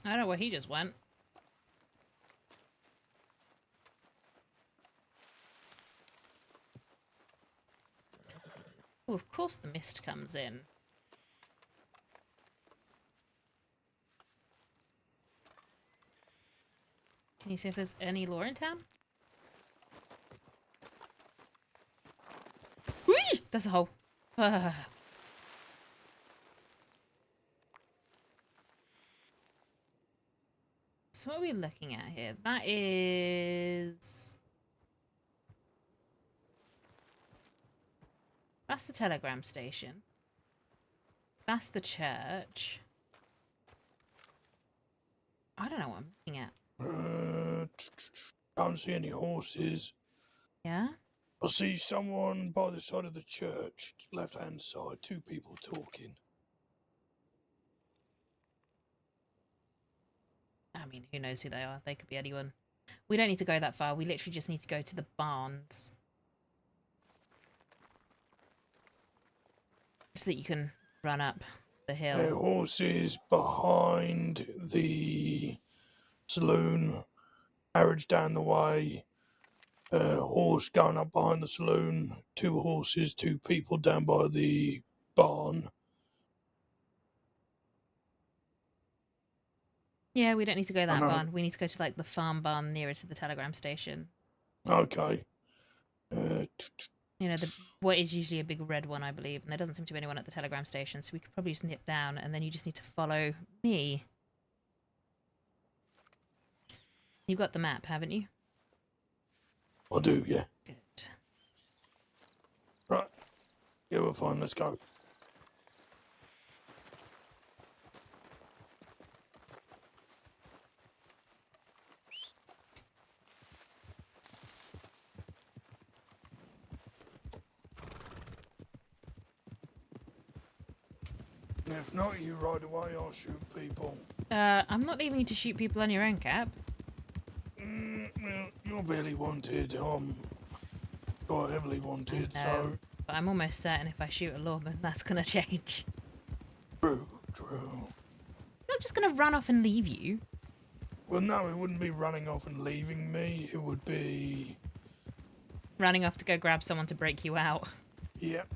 I don't know where he just went. Oh, of course the mist comes in. Can you see if there's any law in town? Whee! That's a hole. So what are we looking at here? That is... That's the telegram station. That's the church. I don't know what I'm looking at. Can't see any horses. Yeah? I see someone by the side of the church, left-hand side, two people talking. I mean, who knows who they are? They could be anyone. We don't need to go that far. We literally just need to go to the barns. So that you can run up the hill. Horses behind the saloon, carriage down the way, horse going up behind the saloon, two horses, two people down by the barn. Yeah, we don't need to go that know. barn. We need to go to like the farm barn nearer to the telegram station. Okay. You know, what is usually a big red one, I believe, and there doesn't seem to be anyone at the telegram station, so we could probably just nip down, and then you just need to follow me. You've got the map, haven't you? I do, yeah. Good. Right. Yeah, we're fine. Let's go. If not, you ride away, I'll shoot people. I'm not leaving you to shoot people on your own, Cap. Well, you're barely wanted. I'm quite heavily wanted, so... But I'm almost certain if I shoot a lawman, that's gonna change. True. I'm not just gonna run off and leave you. Well, no, it wouldn't be running off and leaving me. It would be... Running off to go grab someone to break you out. Yep.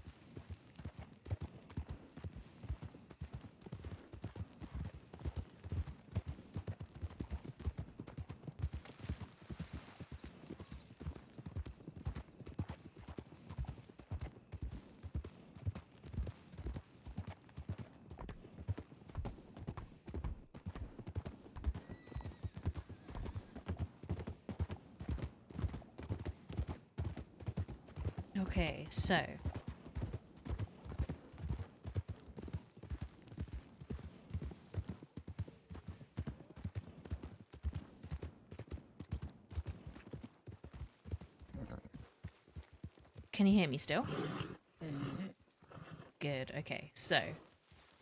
Okay, so... Can you hear me still? Good, okay, so...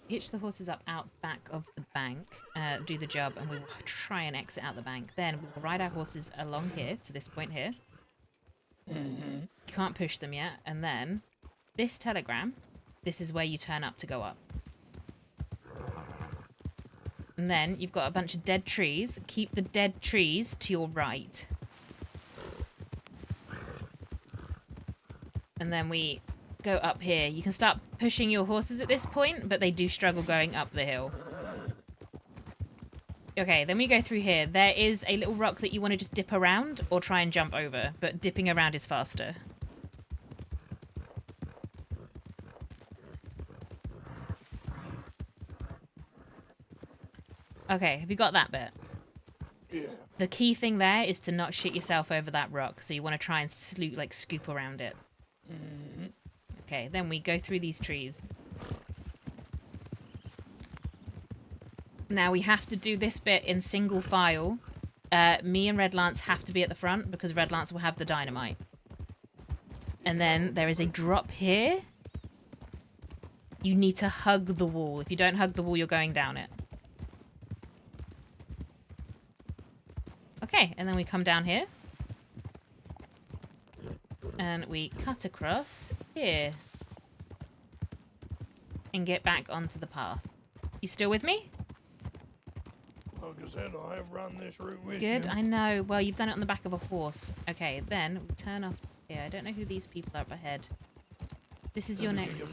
Hitch the horses up out back of the bank, do the job, and we will try and exit out the bank. Then we will ride our horses along here, to this point here. You can't push them yet, and then this telegram, this is where you turn up to go up. And then you've got a bunch of dead trees. Keep the dead trees to your right. And then we go up here. You can start pushing your horses at this point, but they do struggle going up the hill. Okay, then we go through here. There is a little rock that you want to just dip around or try and jump over, but dipping around is faster. Okay, have you got that bit? Yeah. The key thing there is to not shit yourself over that rock, so you want to try and scoop around it. Okay, then we go through these trees. Now we have to do this bit in single file. Me and Red Lance have to be at the front because Red Lance will have the dynamite. And then there is a drop here. You need to hug the wall. If you don't hug the wall, you're going down it. Okay, and then we come down here. And we cut across here. And get back onto the path. You still with me? Like I said, I have run this route with you. Good, I know. Well, you've done it on the back of a horse. Okay, then we turn off here. I don't know who these people are up ahead. This is your next...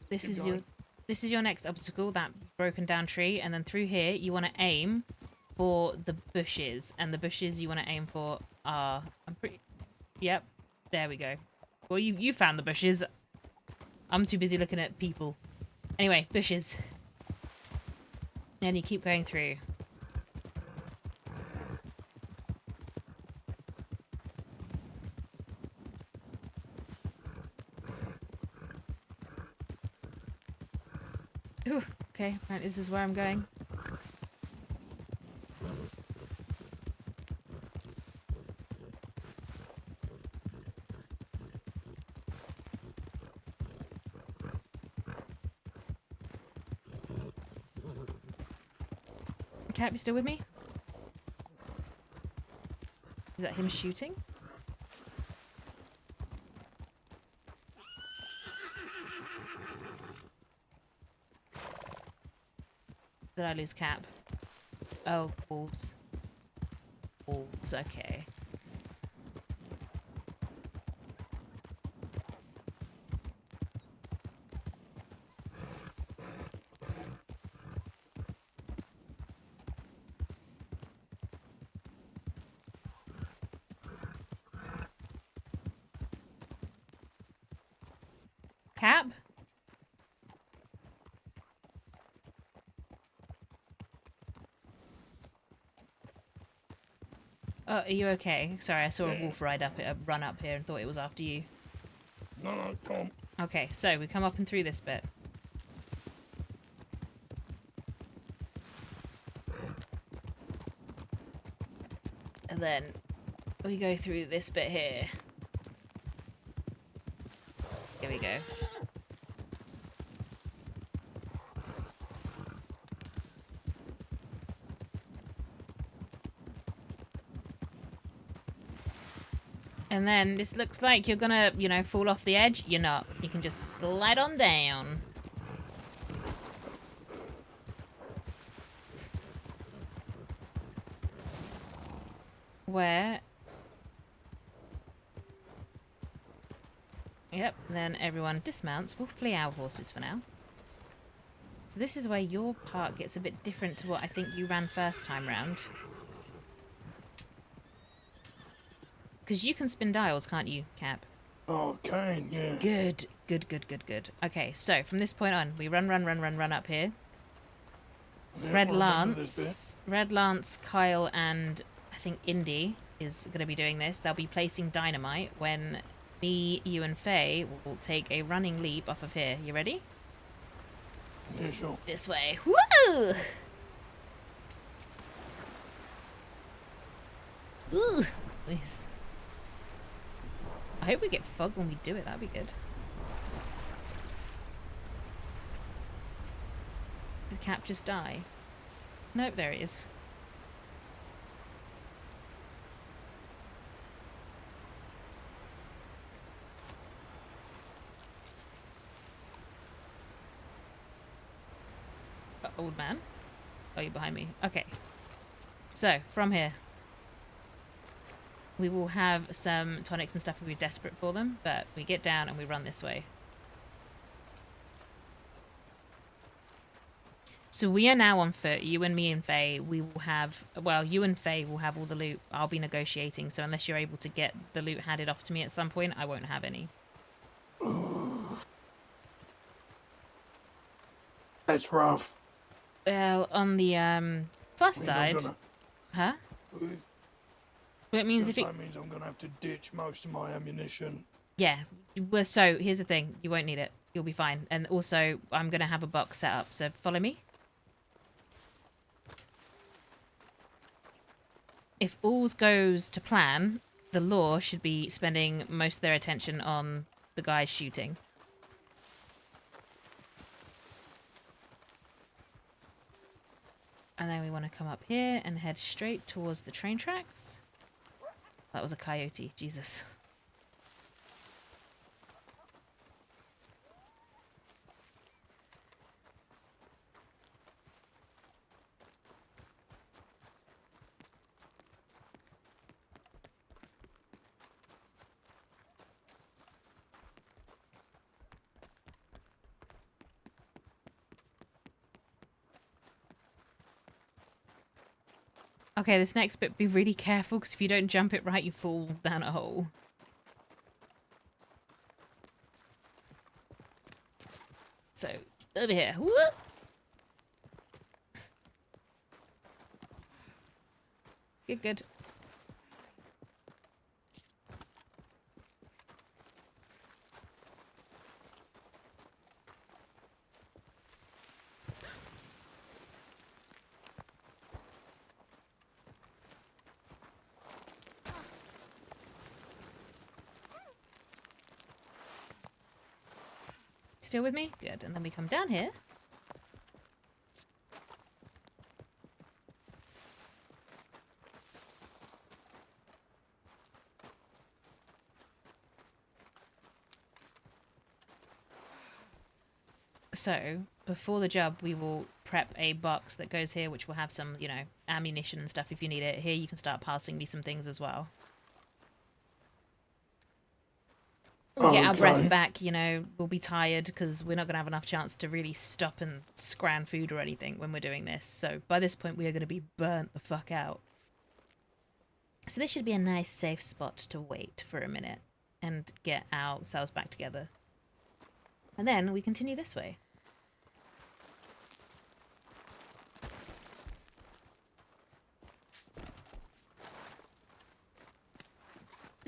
This is your next obstacle, that broken down tree. And then through here, you want to aim for the bushes, and the bushes you want to aim for are, I'm pretty, yep, there we go. Well, you found the bushes. I'm too busy looking at people. Anyway, bushes. And you keep going through. Ooh, okay, apparently this is where I'm going. Cap, you still with me? Is that him shooting? Did I lose Cap? Oh, wolves. Wolves, okay. Cap? Oh, are you okay? Sorry, I saw a wolf run up here and thought it was after you. No, come on. Okay, so we come up and through this bit. And then we go through this bit here. Here we go. And then this looks like you're gonna, you know, fall off the edge. You're not. You can just slide on down. Where? Yep, then everyone dismounts. We'll flee our horses for now. So this is where your part gets a bit different to what I think you ran first time round. Because you can spin dials, can't you, Cap? Oh, Kane, yeah. Good, good, good, good, good. Okay, so from this point on, we run up here. Yeah, Red I remember this Lance, Kyle, and I think Indy is going to be doing this. They'll be placing dynamite when me, you, and Faye will take a running leap off of here. You ready? bit. Yeah, sure. This way. Woo! Ooh, yes. I hope we get fog when we do it. That'd be good. Did Cap just die? Nope, there he is. Old man? Oh, you're behind me. Okay. So, from here. We will have some tonics and stuff if we're desperate for them, but we get down and we run this way. So we are now on foot. You and me and Faye, we will have... Well, you and Faye will have all the loot. I'll be negotiating, so unless you're able to get the loot handed off to me at some point, I won't have any. That's rough. Well, on the plus side... Huh? Well, it means if it... That means I'm gonna have to ditch most of my ammunition. Yeah. Well, so here's the thing. You won't need it. You'll be fine. And also, I'm going to have a box set up, so follow me. If all goes to plan, the law should be spending most of their attention on the guys shooting. And then we want to come up here and head straight towards the train tracks. That was a coyote. Jesus. Okay, this next bit, be really careful, because if you don't jump it right, you fall down a hole. So, over here. Whoop! Good, good. Still with me? Good. And then we come down here. So, before the job, we will prep a box that goes here, which will have some, you know, ammunition and stuff if you need it. Here, you can start passing me some things as well. We'll get our breath Okay. back, you know, we'll be tired because we're not going to have enough chance to really stop and scran food or anything when we're doing this. So, by this point, we are going to be burnt the fuck out. So this should be a nice safe spot to wait for a minute and get ourselves back together. And then we continue this way.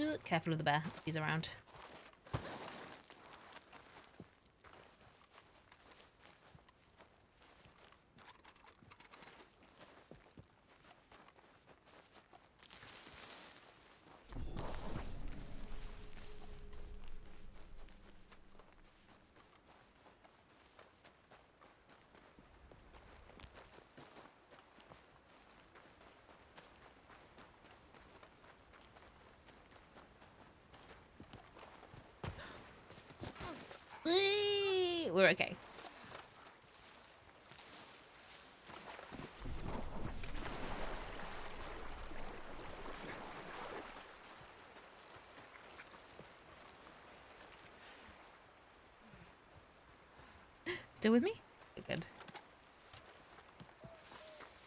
Ugh, careful of the bear, he's around. We're okay. Still with me? Good.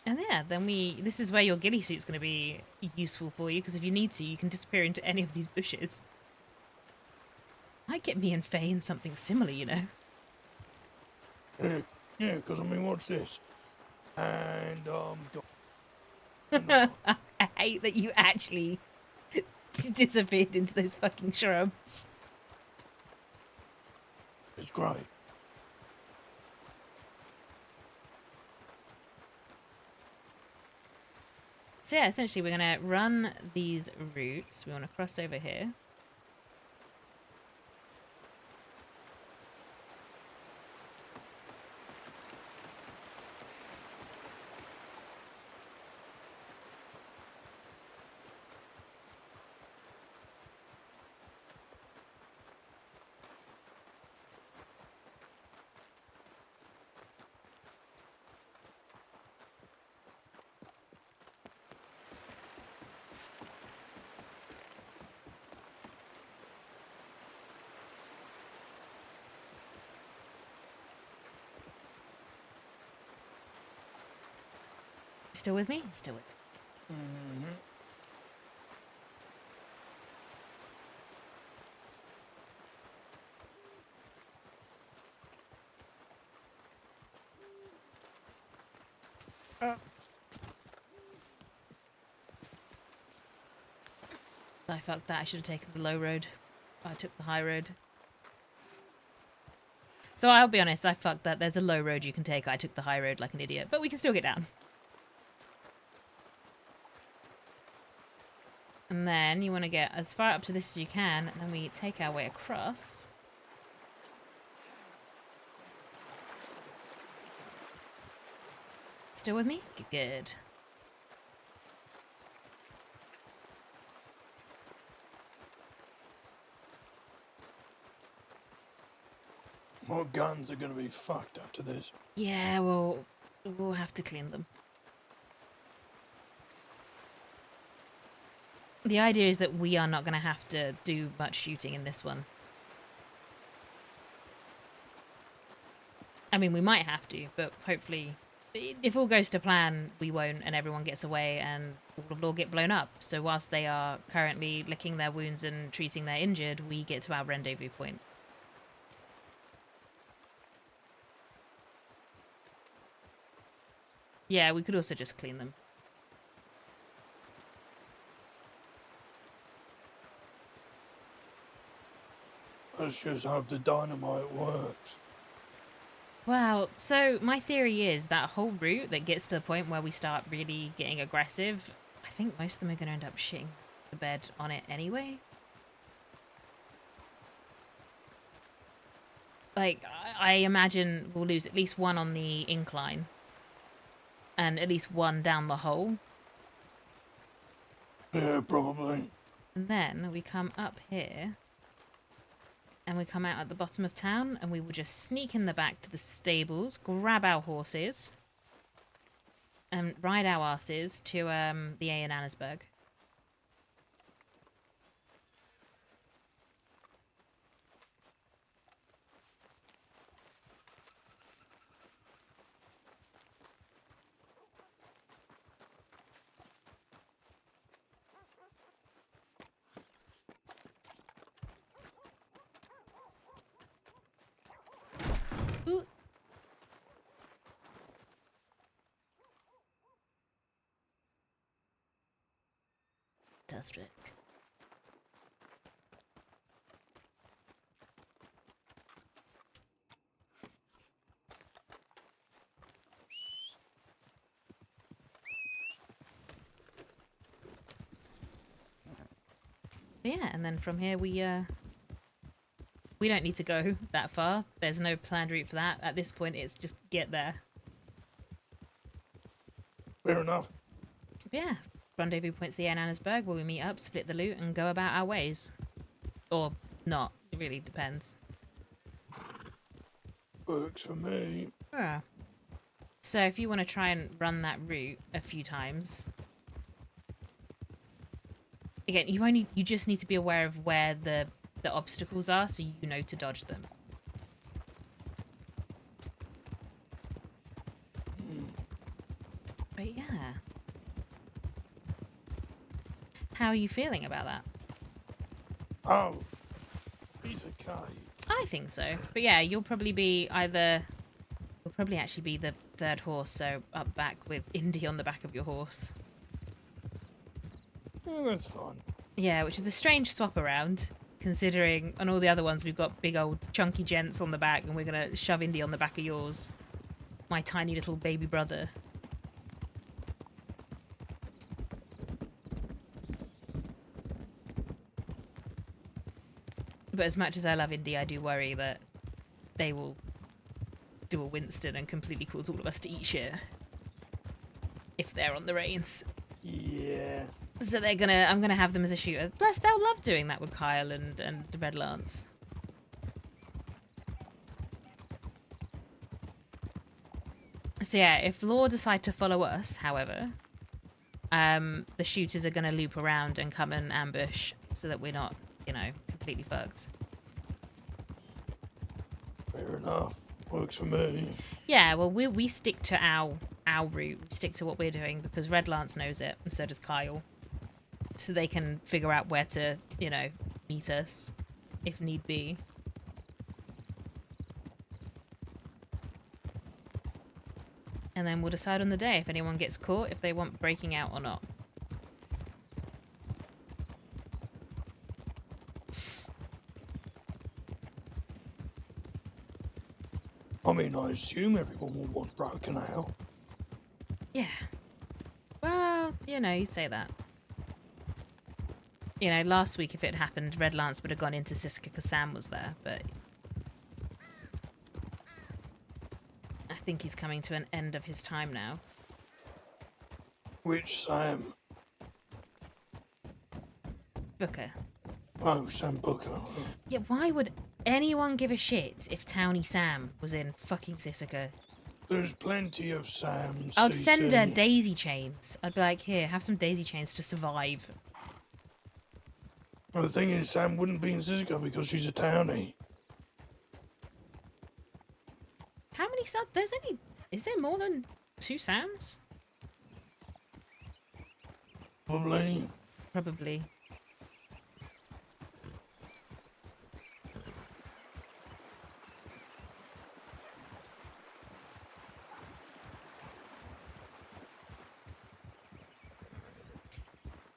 And yeah, then this is where your ghillie suit's going to be useful for you, because if you need to, you can disappear into any of these bushes. Might get me and Faye in something similar, you know. Yeah, because I mean, what's this? And I hate that you actually disappeared into those fucking shrubs. it's great. So yeah, essentially we're going to run these routes. We want to cross over here. Still with me? Still with me. Mm-hmm. I fucked that. I should have taken the low road. I took the high road. So I'll be honest, I fucked that. There's a low road you can take. I took the high road like an idiot. But we can still get down. And then you want to get as far up to this as you can. And then we take our way across. Still with me? Good. My guns are gonna be fucked after this. Yeah, well, we'll have to clean them. The idea is that we are not going to have to do much shooting in this one. I mean, we might have to, but hopefully if all goes to plan, we won't, and everyone gets away, and all of Law get blown up. So whilst they are currently licking their wounds and treating their injured, we get to our rendezvous point. Yeah, we could also just clean them. Let's just hope the dynamite works. Well, so my theory is that whole route that gets to the point where we start really getting aggressive, I think most of them are going to end up shitting the bed on it anyway. Like, I imagine we'll lose at least one on the incline. And at least one down the hole. Yeah, probably. And then we come up here. And we come out at the bottom of town. And we will just sneak in the back to the stables. Grab our horses. And ride our asses to the A in Annesburg. Ooh. Fantastic. But yeah, and then from here we don't need to go that far. There's no planned route for that. At this point, it's just get there. Fair enough. But yeah, rendezvous points the Annesburg where we meet up, split the loot, and go about our ways. Or not. It really depends. Works for me. Yeah. So if you want to try and run that route a few times, again, you just need to be aware of where the obstacles are, so you know to dodge them. But yeah. How are you feeling about that? Oh, piece of cake. I think so. But yeah, you'll probably actually be the third horse, so up back with Indy on the back of your horse. Yeah, that's fun. Yeah, which is a strange swap around, considering on all the other ones we've got big old chunky gents on the back, and we're gonna shove Indy on the back of yours. My tiny little baby brother. But as much as I love Indy, I do worry that they will do a Winston and completely cause all of us to eat shit. If they're on the reins. Yeah. So I'm gonna have them as a shooter. Plus, they'll love doing that with Kyle and the Red Lance. So yeah, if Law decide to follow us, however, the shooters are gonna loop around and come and ambush so that we're not, completely fucked. Fair enough. Works for me. Yeah, well, we stick to our route. We stick to what we're doing because Red Lance knows it, and so does Kyle. So they can figure out where to, meet us, if need be. And then we'll decide on the day if anyone gets caught, if they want breaking out or not. I mean, I assume everyone will want broken out. Yeah. Well, you say that. Last week if it happened, Red Lance would have gone into Siska because Sam was there, but I think he's coming to an end of his time now. Which Sam? Booker. Oh, Sam Booker. Yeah, why would anyone give a shit if Townie Sam was in fucking Siska? There's plenty of Sams. I'd send her CC. daisy chains. I'd be like, here, have some daisy chains to survive. Well, the thing is, Sam wouldn't be in Cisco because she's a townie. How many subs? There's only... Is there more than 2 Sams? Probably. Probably.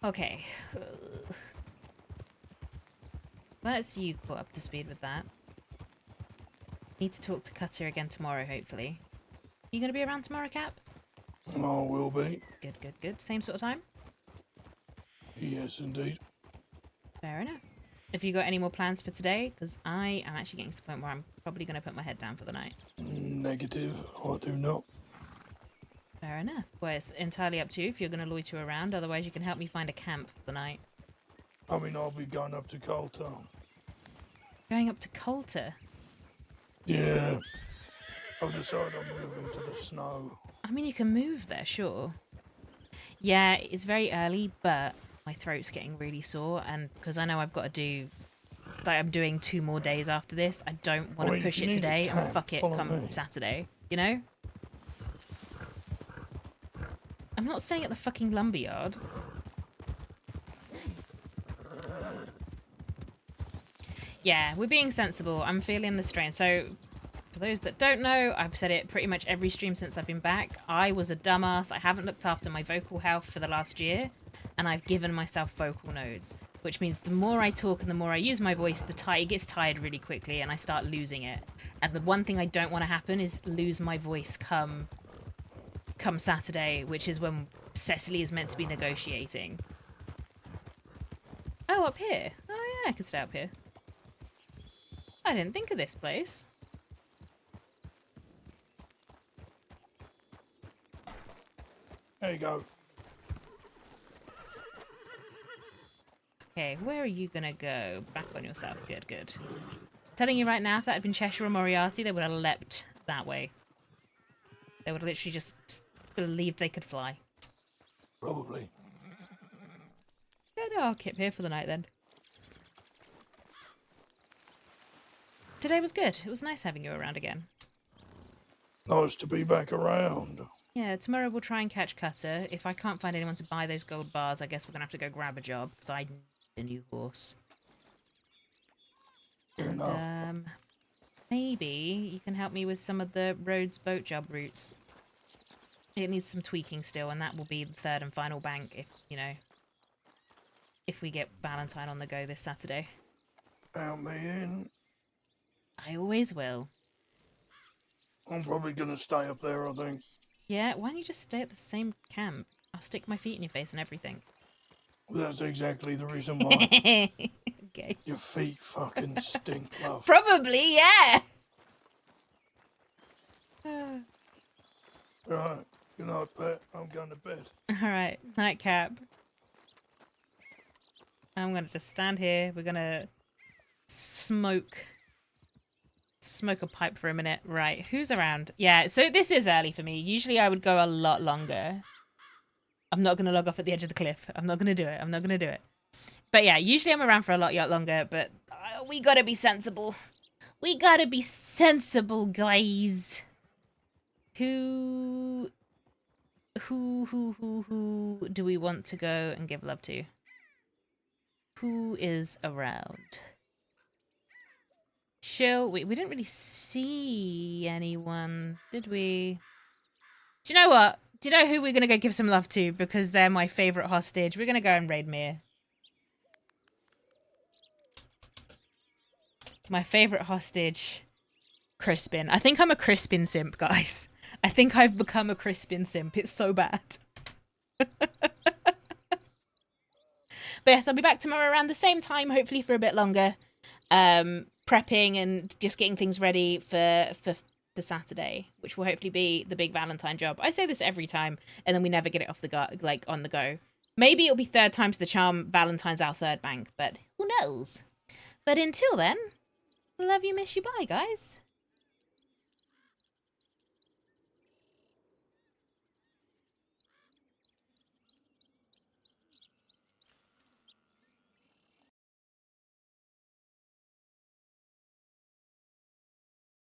Okay. That's you caught up to speed with that. Need to talk to Cutter again tomorrow, hopefully. You gonna be around tomorrow, Cap? I will be. Good, good, good. Same sort of time? Yes, indeed. Fair enough. Have you got any more plans for today? Because I am actually getting to the point where I'm probably going to put my head down for the night. Negative. I do not. Fair enough. Well, it's entirely up to you if you're going to loiter around. Otherwise, you can help me find a camp for the night. I mean, I'll be going up to Coulter. Going up to Coulter? Yeah. I've decided I'm moving to the snow. I mean, you can move there, sure. Yeah, it's very early, but my throat's getting really sore. And because I know I've got to do... Like, I'm doing 2 more days after this. I don't want to push it today and fuck it come Saturday. You know? I'm not staying at the fucking lumberyard. Yeah, we're being sensible. I'm feeling the strain. So, for those that don't know, I've said it pretty much every stream since I've been back. I was a dumbass. I haven't looked after my vocal health for the last year, and I've given myself vocal nodes, which means the more I talk and the more I use my voice, it gets tired really quickly, and I start losing it. And the one thing I don't want to happen is lose my voice come Saturday, which is when Cecily is meant to be negotiating. Oh, up here. Oh yeah, I can stay up here. I didn't think of this place. There you go. Okay, where are you gonna go? Back on yourself. Good, good. Telling you right now, if that had been Cheshire or Moriarty, they would have leapt that way. They would have literally just believed they could fly. Probably. Good, I'll keep here for the night then. Today was good. It was nice having you around again. Nice to be back around. Yeah, tomorrow we'll try and catch Cutter. If I can't find anyone to buy those gold bars, I guess we're going to have to go grab a job, because I need a new horse. And, maybe you can help me with some of the roads boat job routes. It needs some tweaking still, and that will be the 3rd and final bank if, you know, if we get Valentine on the go this Saturday. Count me in. I always will. I'm probably going to stay up there, I think. Yeah, why don't you just stay at the same camp? I'll stick my feet in your face and everything. That's exactly the reason why. Okay. Your feet fucking stink, love. Probably, yeah! Right. Good night, Pat. I'm going to bed. Alright, nightcap. I'm gonna just stand here. We're gonna smoke a pipe for a minute. Right, who's around? Yeah, so this is early for me. Usually I would go a lot longer. I'm not gonna log off at the edge of the cliff. I'm not gonna do it. I'm not gonna do it. But yeah, usually I'm around for a lot longer, but we gotta be sensible. We gotta be sensible, guys. Who do we want to go and give love to? Who is around? Shill, we didn't really see anyone, did we? Do you know what? Do you know who we're going to go give some love to? Because they're my favourite hostage. We're going to go and raid Mir. My favourite hostage, Crispin. I think I'm a Crispin simp, guys. I think I've become a Crispin simp. It's so bad. But yes, I'll be back tomorrow around the same time, hopefully for a bit longer. Prepping and just getting things ready for Saturday, which will hopefully be the big Valentine job. I say this every time, and then we never get it off the go, like on the go. Maybe it'll be 3rd time's the charm. Valentine's our 3rd bank, but who knows? But until then, love you, miss you, bye, guys.